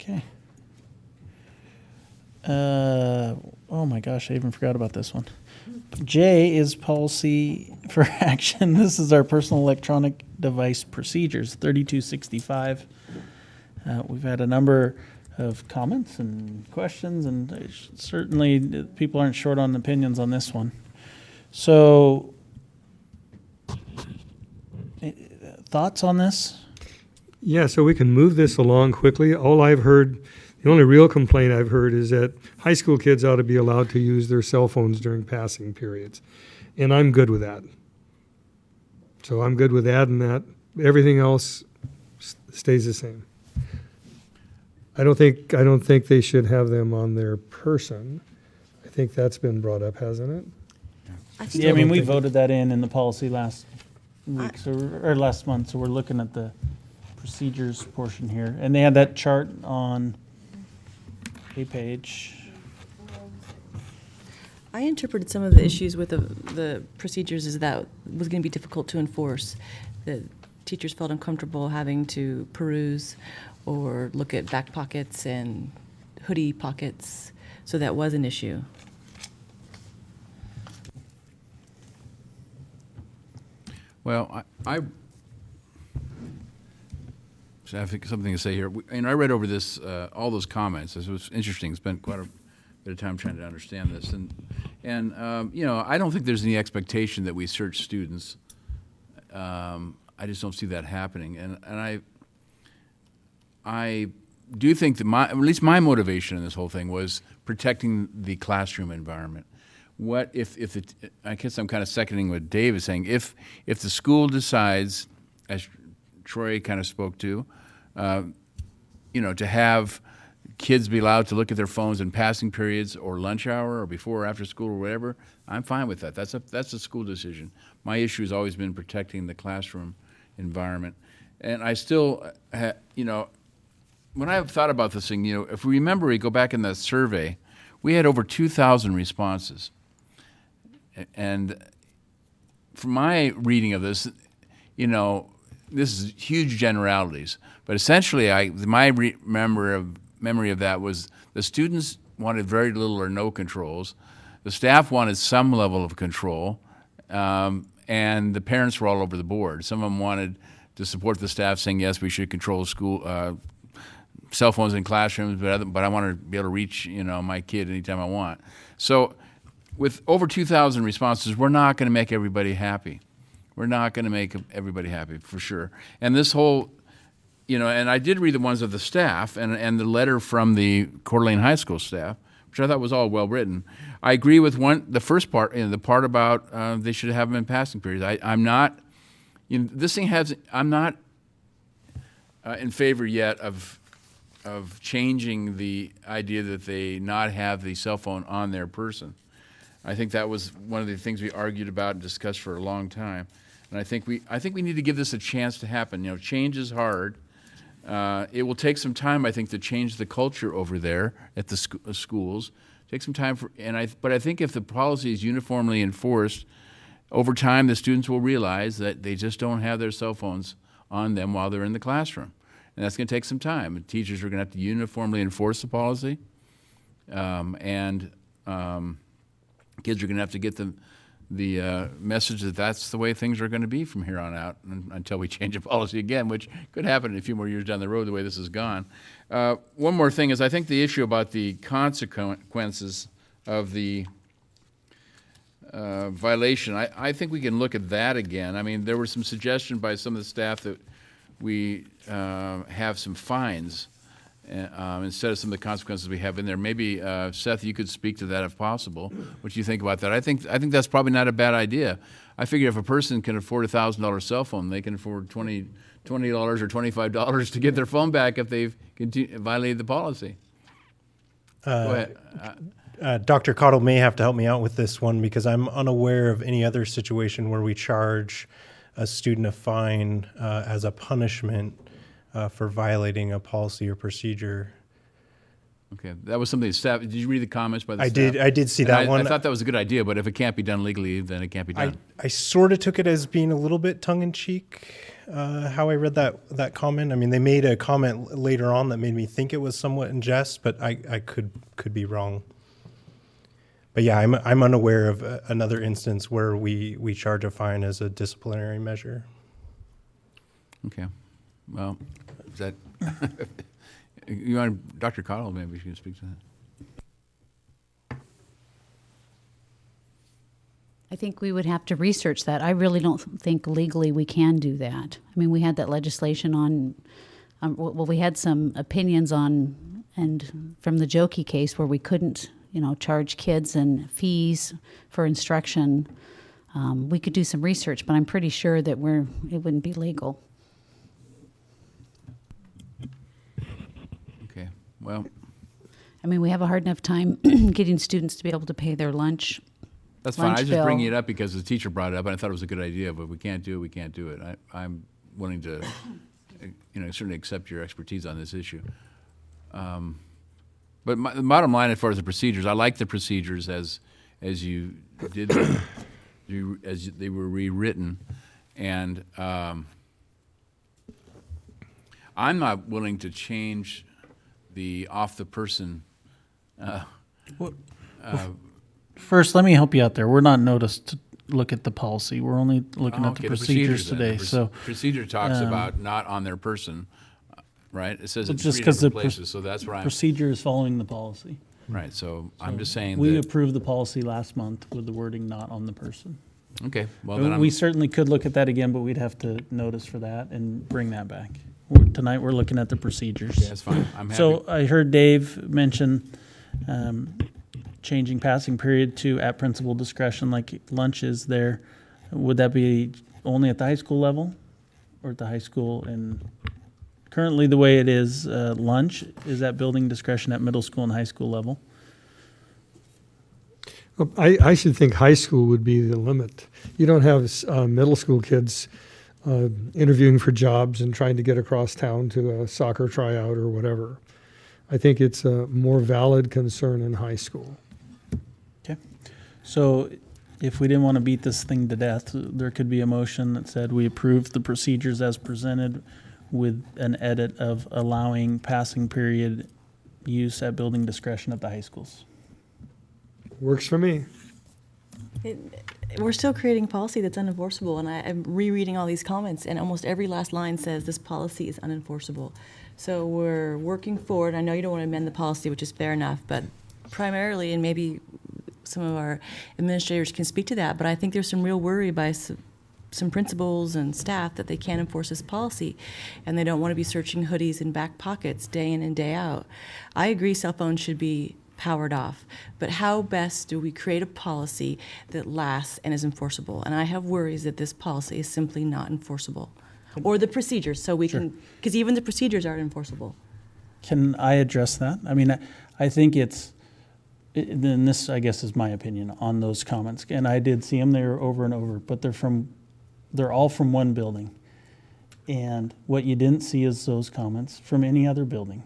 Okay. Oh my gosh, I even forgot about this one. J is policy for action. This is our personal electronic device procedures, 3265. We've had a number of comments and questions, and certainly people aren't short on opinions on this one. So, thoughts on this? Yeah, so we can move this along quickly. All I've heard, the only real complaint I've heard is that high school kids ought to be allowed to use their cell phones during passing periods. And I'm good with that. So I'm good with adding that. Everything else stays the same. I don't think they should have them on their person. I think that's been brought up, hasn't it? Yeah, I mean, we voted that in the policy last week, or last month, so we're looking at the procedures portion here. And they had that chart on a page. I interpreted some of the issues with the procedures as that was going to be difficult to enforce. That teachers felt uncomfortable having to peruse or look at back pockets and hoodie pockets, so that was an issue. Well, I think something to say here. I read over this, all those comments. This was interesting. Spent quite a bit of time trying to understand this, and I don't think there's any expectation that we search students. I just don't see that happening, and I do think that at least my motivation in this whole thing was protecting the classroom environment. What if I guess I'm kind of seconding what Dave is saying. If the school decides, as Troy kind of spoke to, to have kids be allowed to look at their phones in passing periods or lunch hour or before or after school or whatever, I'm fine with that. That's a school decision. My issue has always been protecting the classroom environment, and I still, when I've thought about this thing, if we remember, we go back in that survey, we had over 2,000 responses. And from my reading of this, this is huge generalities. But essentially, my memory of that was the students wanted very little or no controls. The staff wanted some level of control. And the parents were all over the board. Some of them wanted to support the staff, saying, yes, we should control school cell phones in classrooms, but I want to be able to reach my kid anytime I want. So with over 2,000 responses, we're not going to make everybody happy. We're not going to make everybody happy, for sure. And this whole, and I did read the ones of the staff and the letter from the Coeur d'Alene High School staff, which I thought was all well written. I agree with the first part, the part about they should have them in passing periods. I'm not, I'm not in favor yet of of changing the idea that they not have the cell phone on their person. I think that was one of the things we argued about and discussed for a long time. And I think we need to give this a chance to happen. You know, change is hard. It will take some time, I think, to change the culture over there at the schools. Take some time but I think if the policy is uniformly enforced, over time the students will realize that they just don't have their cell phones on them while they're in the classroom. And that's going to take some time. And teachers are going to have to uniformly enforce the policy, kids are going to have to get the message that that's the way things are going to be from here on out until we change the policy again, which could happen in a few more years down the road the way this has gone. One more thing is I think the issue about the consequences of the violation, I think we can look at that again. I mean, there were some suggestions by some of the staff that we have some fines instead of some of the consequences we have in there. Maybe, Seth, you could speak to that if possible. What do you think about that? I think that's probably not a bad idea. I figure if a person can afford a $1,000 cell phone, they can afford $20 or $25 to get their phone back if they've violated the policy. Go ahead. Dr. Cottle may have to help me out with this one because I'm unaware of any other situation where we charge a student a fine as a punishment for violating a policy or procedure. Okay, that was something the staff. Did you read the comments by the staff? I did see that one. I thought that was a good idea, but if it can't be done legally, then it can't be done. I sort of took it as being a little bit tongue-in-cheek, how I read that comment. I mean, they made a comment later on that made me think it was somewhat in jest, but I could be wrong. But yeah, I'm unaware of another instance where we charge a fine as a disciplinary measure. Okay, well, is that you want Dr. Cottle? Maybe she can speak to that. I think we would have to research that. I really don't think legally we can do that. I mean, we had that legislation on well, we had some opinions on, and from the Jokey case where we couldn't, charge kids and fees for instruction. We could do some research, but I'm pretty sure that it wouldn't be legal. Okay, well. I mean, we have a hard enough time getting students to be able to pay their lunch. That's fine. I was just bringing it up because the teacher brought it up, and I thought it was a good idea. But if we can't do it, we can't do it. I'm willing to, certainly accept your expertise on this issue. But the bottom line, as far as the procedures, I like the procedures as you did them, as they were rewritten, and I'm not willing to change the off the person. First, let me help you out there. We're not noticed to look at the policy. We're only looking at the procedures today. So procedure talks about not on their person, right? It says it's just three because the different places, so that's where procedure is following the policy. Right. So I'm just saying we that approved the policy last month with the wording not on the person. Okay. Well, then we certainly could look at that again, but we'd have to notice for that and bring that back. Tonight we're looking at the procedures. Yeah, that's fine. I'm happy. So I heard Dave mention changing passing period to at principal discretion, like lunch is there. Would that be only at the high school level, or at the high school? And currently, the way it is, lunch is at building discretion at middle school and high school level. Well, I should think high school would be the limit. You don't have middle school kids interviewing for jobs and trying to get across town to a soccer tryout or whatever. I think it's a more valid concern in high school. Okay. So if we didn't want to beat this thing to death, there could be a motion that said we approve the procedures as presented with an edit of allowing passing period use at building discretion at the high schools. Works for me. We're still creating policy that's unenforceable, and I'm rereading all these comments, and almost every last line says this policy is unenforceable. So we're working forward. I know you don't want to amend the policy, which is fair enough, but primarily, and maybe some of our administrators can speak to that, but I think there's some real worry by some principals and staff that they can't enforce this policy, and they don't want to be searching hoodies and back pockets day in and day out. I agree cell phones should be powered off, but how best do we create a policy that lasts and is enforceable? And I have worries that this policy is simply not enforceable, or the procedures, so we can, because even the procedures aren't enforceable. Can I address that? I mean, I think then this, I guess, is my opinion on those comments. And I did see them there over and over, but they're all from one building. And what you didn't see is those comments from any other building.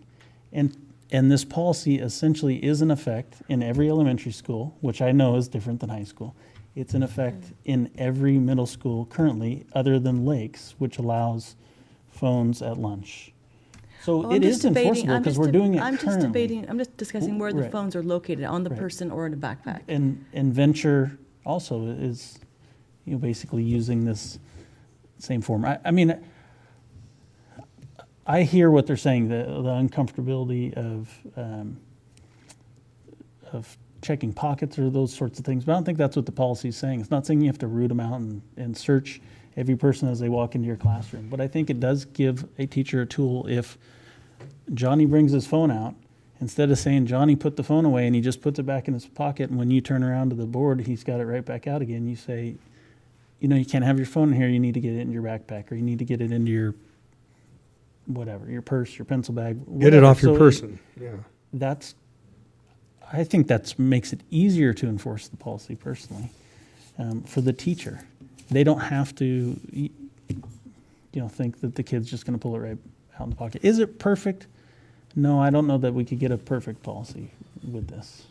And this policy essentially is in effect in every elementary school, which I know is different than high school. It's in effect in every middle school currently, other than Lakes, which allows phones at lunch. So it is enforceable because we're doing it currently. I'm just discussing where the Right. phones are located, on the Right. person or in a backpack. And Venture also is, basically using this same form. I mean, I hear what they're saying, the uncomfortability of checking pockets or those sorts of things, but I don't think that's what the policy is saying. It's not saying you have to root them out and search every person as they walk into your classroom. But I think it does give a teacher a tool if Johnny brings his phone out, instead of saying, Johnny, put the phone away, and he just puts it back in his pocket, and when you turn around to the board, he's got it right back out again. You say, you can't have your phone in here, you need to get it in your backpack, or you need to get it into your whatever, your purse, your pencil bag. Get it whatever. off your So person. Yeah. I think that makes it easier to enforce the policy personally for the teacher. They don't have to, think that the kid's just going to pull it right out in the pocket. Is it perfect? No, I don't know that we could get a perfect policy with this.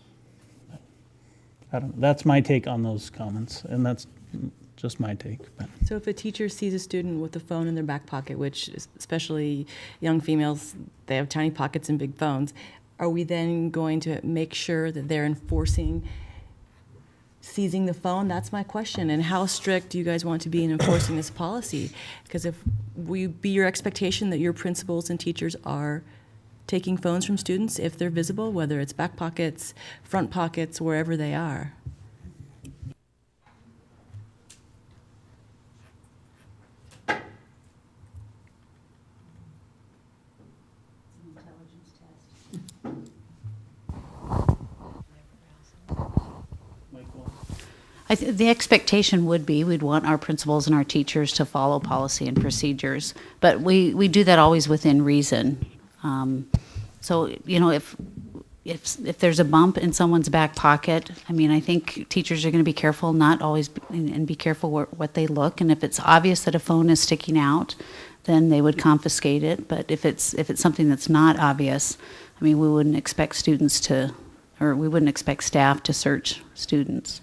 I don't know. That's my take on those comments, and that's just my take. But. So if a teacher sees a student with a phone in their back pocket, which especially young females, they have tiny pockets and big phones, are we then going to make sure that they're enforcing seizing the phone? That's my question. And how strict do you guys want to be in enforcing this policy? Because if we be your expectation that your principals and teachers are taking phones from students if they're visible, whether it's back pockets, front pockets, wherever they are. The expectation would be we'd want our principals and our teachers to follow policy and procedures, but we do that always within reason. So if there's a bump in someone's back pocket, I mean, I think teachers are going to be careful, not always, and be careful what they look. And if it's obvious that a phone is sticking out, then they would confiscate it. But if it's something that's not obvious, I mean, we wouldn't expect we wouldn't expect staff to search students.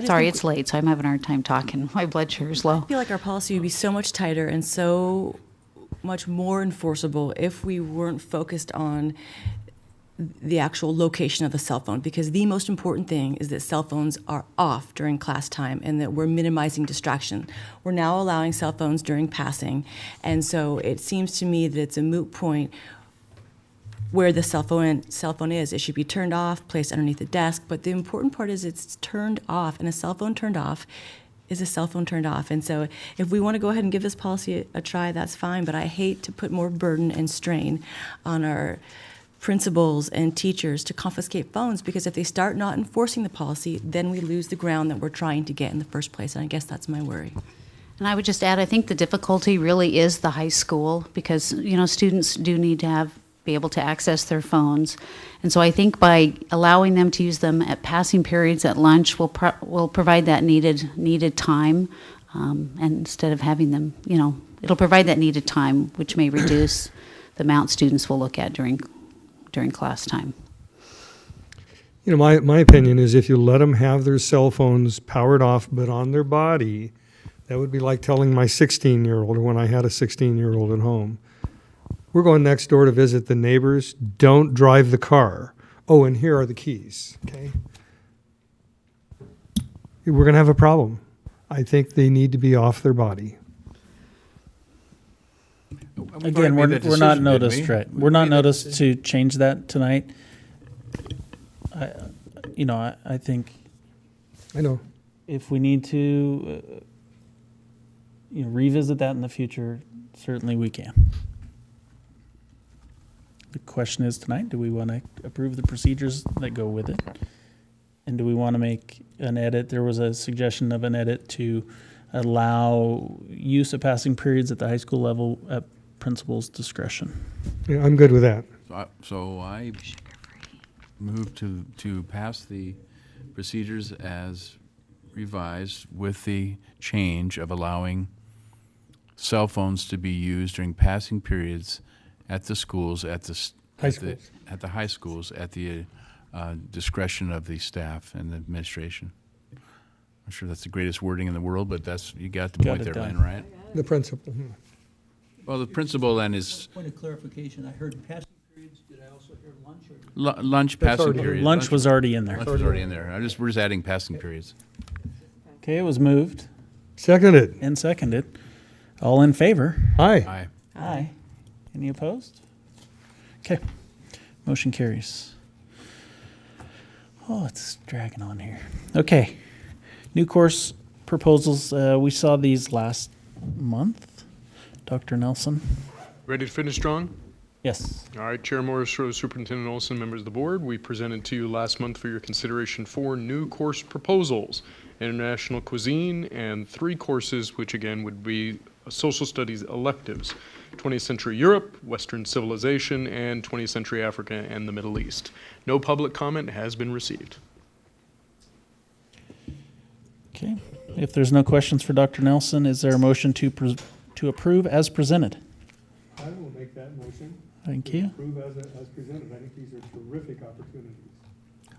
Sorry, it's late, so I'm having a hard time talking. My blood sugar is low. I feel like our policy would be so much tighter and so much more enforceable if we weren't focused on the actual location of the cell phone, because the most important thing is that cell phones are off during class time and that we're minimizing distraction. We're now allowing cell phones during passing, and so it seems to me that it's a moot point where the cell phone is. It should be turned off, placed underneath the desk, but the important part is it's turned off, and a cell phone turned off is a cell phone turned off. And so if we want to go ahead and give this policy a try, that's fine, but I hate to put more burden and strain on our principals and teachers to confiscate phones, because if they start not enforcing the policy, then we lose the ground that we're trying to get in the first place, and I guess that's my worry. And I would just add, I think the difficulty really is the high school, because students do need to be able to access their phones. And so I think by allowing them to use them at passing periods at lunch will provide that needed time, and instead of having them, it'll provide that needed time, which may reduce the amount students will look at during class time. My opinion is if you let them have their cell phones powered off but on their body, that would be like telling my 16-year-old, or when I had a 16-year-old at home, we're going next door to visit the neighbors. Don't drive the car. Oh, and here are the keys. Okay. We're going to have a problem. I think they need to be off their body. Again, we're not noticed, right? We're not noticed to change that tonight. I think. I know. If we need to, revisit that in the future, certainly we can. The question is tonight, do we want to approve the procedures that go with it? And do we want to make an edit? There was a suggestion of an edit to allow use of passing periods at the high school level at principal's discretion. Yeah, I'm good with that. So I move to pass the procedures as revised with the change of allowing cell phones to be used during passing periods at the schools, at the high schools, at the discretion of the staff and the administration. I'm sure that's the greatest wording in the world, but you got the point there, Lynn, right? The principal. Well, the principal then is Point of clarification, I heard passing periods, did I also hear lunch? Or lunch That's passing already- periods. Lunch was already in there. Lunch was already in there. We're just adding passing periods. Okay, it was moved Seconded. and seconded. All in favor? Aye. Aye. Aye. Any opposed? Okay, motion carries. Oh, it's dragging on here. Okay, new course proposals. We saw these last month. Dr. Nelson? Ready to finish strong? Yes. All right, Chair Morris, Rose, Superintendent Olson, members of the board, we presented to you last month for your consideration 4 new course proposals: international cuisine and 3 courses, which again would be social studies electives: 20th century Europe, Western civilization, and 20th century Africa and the Middle East. No public comment has been received. Okay, if there's no questions for Dr. Nelson, is there a motion to approve as presented? I will make that motion. Thank you. Approve as presented. I think these are terrific opportunities.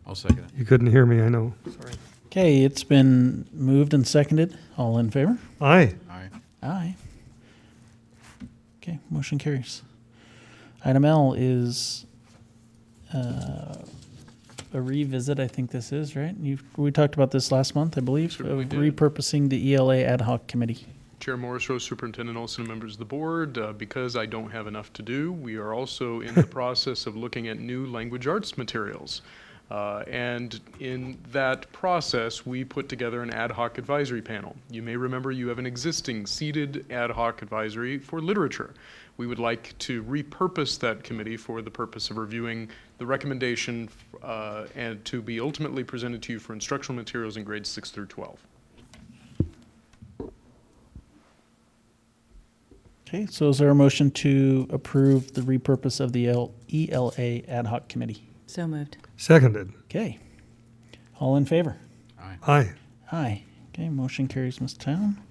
I'll second it. You couldn't hear me, I know. Sorry. Okay, it's been moved and seconded. All in favor? Aye. Aye. Aye. Okay, motion carries. Item L is a revisit, I think this is, right? We talked about this last month, I believe, Certainly of did. repurposing the ELA ad hoc committee. Chair Morris, Rose, Superintendent Olson, and members of the board, because I don't have enough to do, we are also in the process of looking at new language arts materials. And in that process, we put together an ad hoc advisory panel. You may remember you have an existing seated ad hoc advisory for literature. We would like to repurpose that committee for the purpose of reviewing the recommendation and to be ultimately presented to you for instructional materials in grades 6 through 12. Okay, so is there a motion to approve the repurpose of the ELA ad hoc committee? So moved. Seconded. Okay. All in favor? Aye. Aye. Aye. Okay, motion carries, Ms. Town.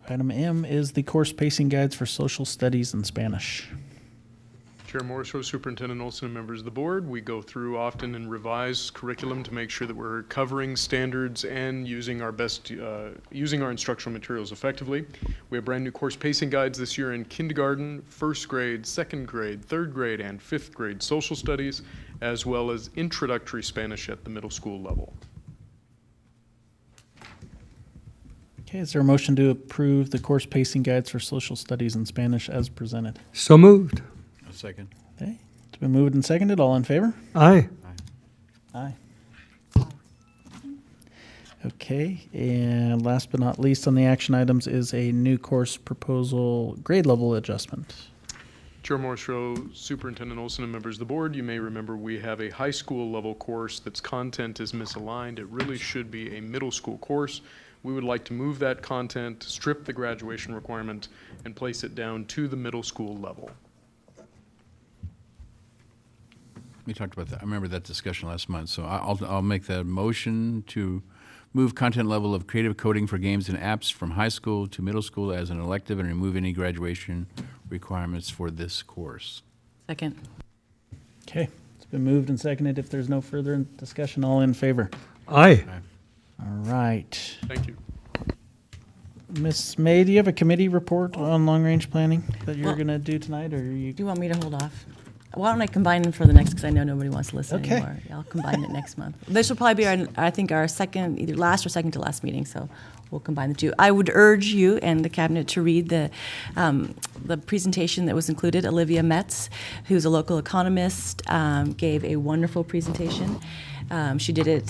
Item M is the course pacing guides for social studies and Spanish. Chair Morris, Rose, Superintendent Olson, and members of the board, we go through often and revise curriculum to make sure that we're covering standards and using our instructional materials effectively. We have brand new course pacing guides this year in kindergarten, first grade, second grade, third grade, and fifth grade social studies, as well as introductory Spanish at the middle school level. Okay, is there a motion to approve the course pacing guides for social studies and Spanish as presented? So moved. A second. Okay, it's been moved and seconded. All in favor? Aye. Aye. Okay, and last but not least on the action items is a new course proposal grade level adjustment. Chair Morris, Rose, Superintendent Olson, and members of the board, you may remember we have a high school level course that's content is misaligned. It really should be a middle school course. We would like to move that content, strip the graduation requirement, and place it down to the middle school level. We talked about that. I remember that discussion last month, so I'll make that motion to move content level of creative coding for games and apps from high school to middle school as an elective and remove any graduation requirements for this course. Second. Okay, it's been moved and seconded. If there's no further discussion, all in favor? Aye. All right. Thank you. Ms. May, do you have a committee report on long-range planning that you're Well- going to do tonight, or are you? Do you want me to hold off? Why don't I combine them for the next, because I know nobody wants to listen Okay. anymore. I'll combine it next month. This will probably be, our second, either last or second to last meeting, so we'll combine the two. I would urge you and the cabinet to read the presentation that was included. Olivia Metz, who's a local economist, gave a wonderful presentation. She did it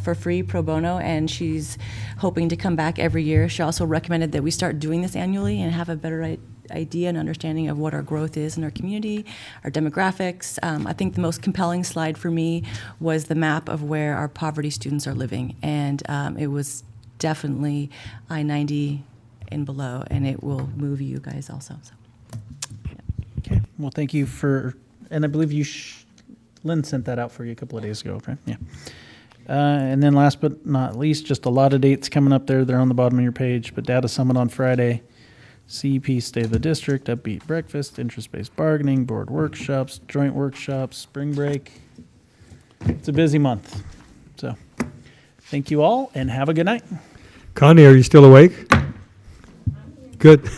for free, pro bono, and she's hoping to come back every year. She also recommended that we start doing this annually and have a better idea and understanding of what our growth is in our community, our demographics. I think the most compelling slide for me was the map of where our poverty students are living, and it was definitely I-90 and below, and it will move you guys also. So. Okay, well, thank you for And I believe Lynn sent that out for you a couple of days ago, right? Yeah. And then last but not least, just a lot of dates coming up there. They're on the bottom of your page. But Data Summit on Friday, CEP State of the District, Upbeat Breakfast, Interest-Based Bargaining, Board Workshops, Joint Workshops, Spring Break. It's a busy month. So thank you all and have a good night. Connie, are you still awake? Good.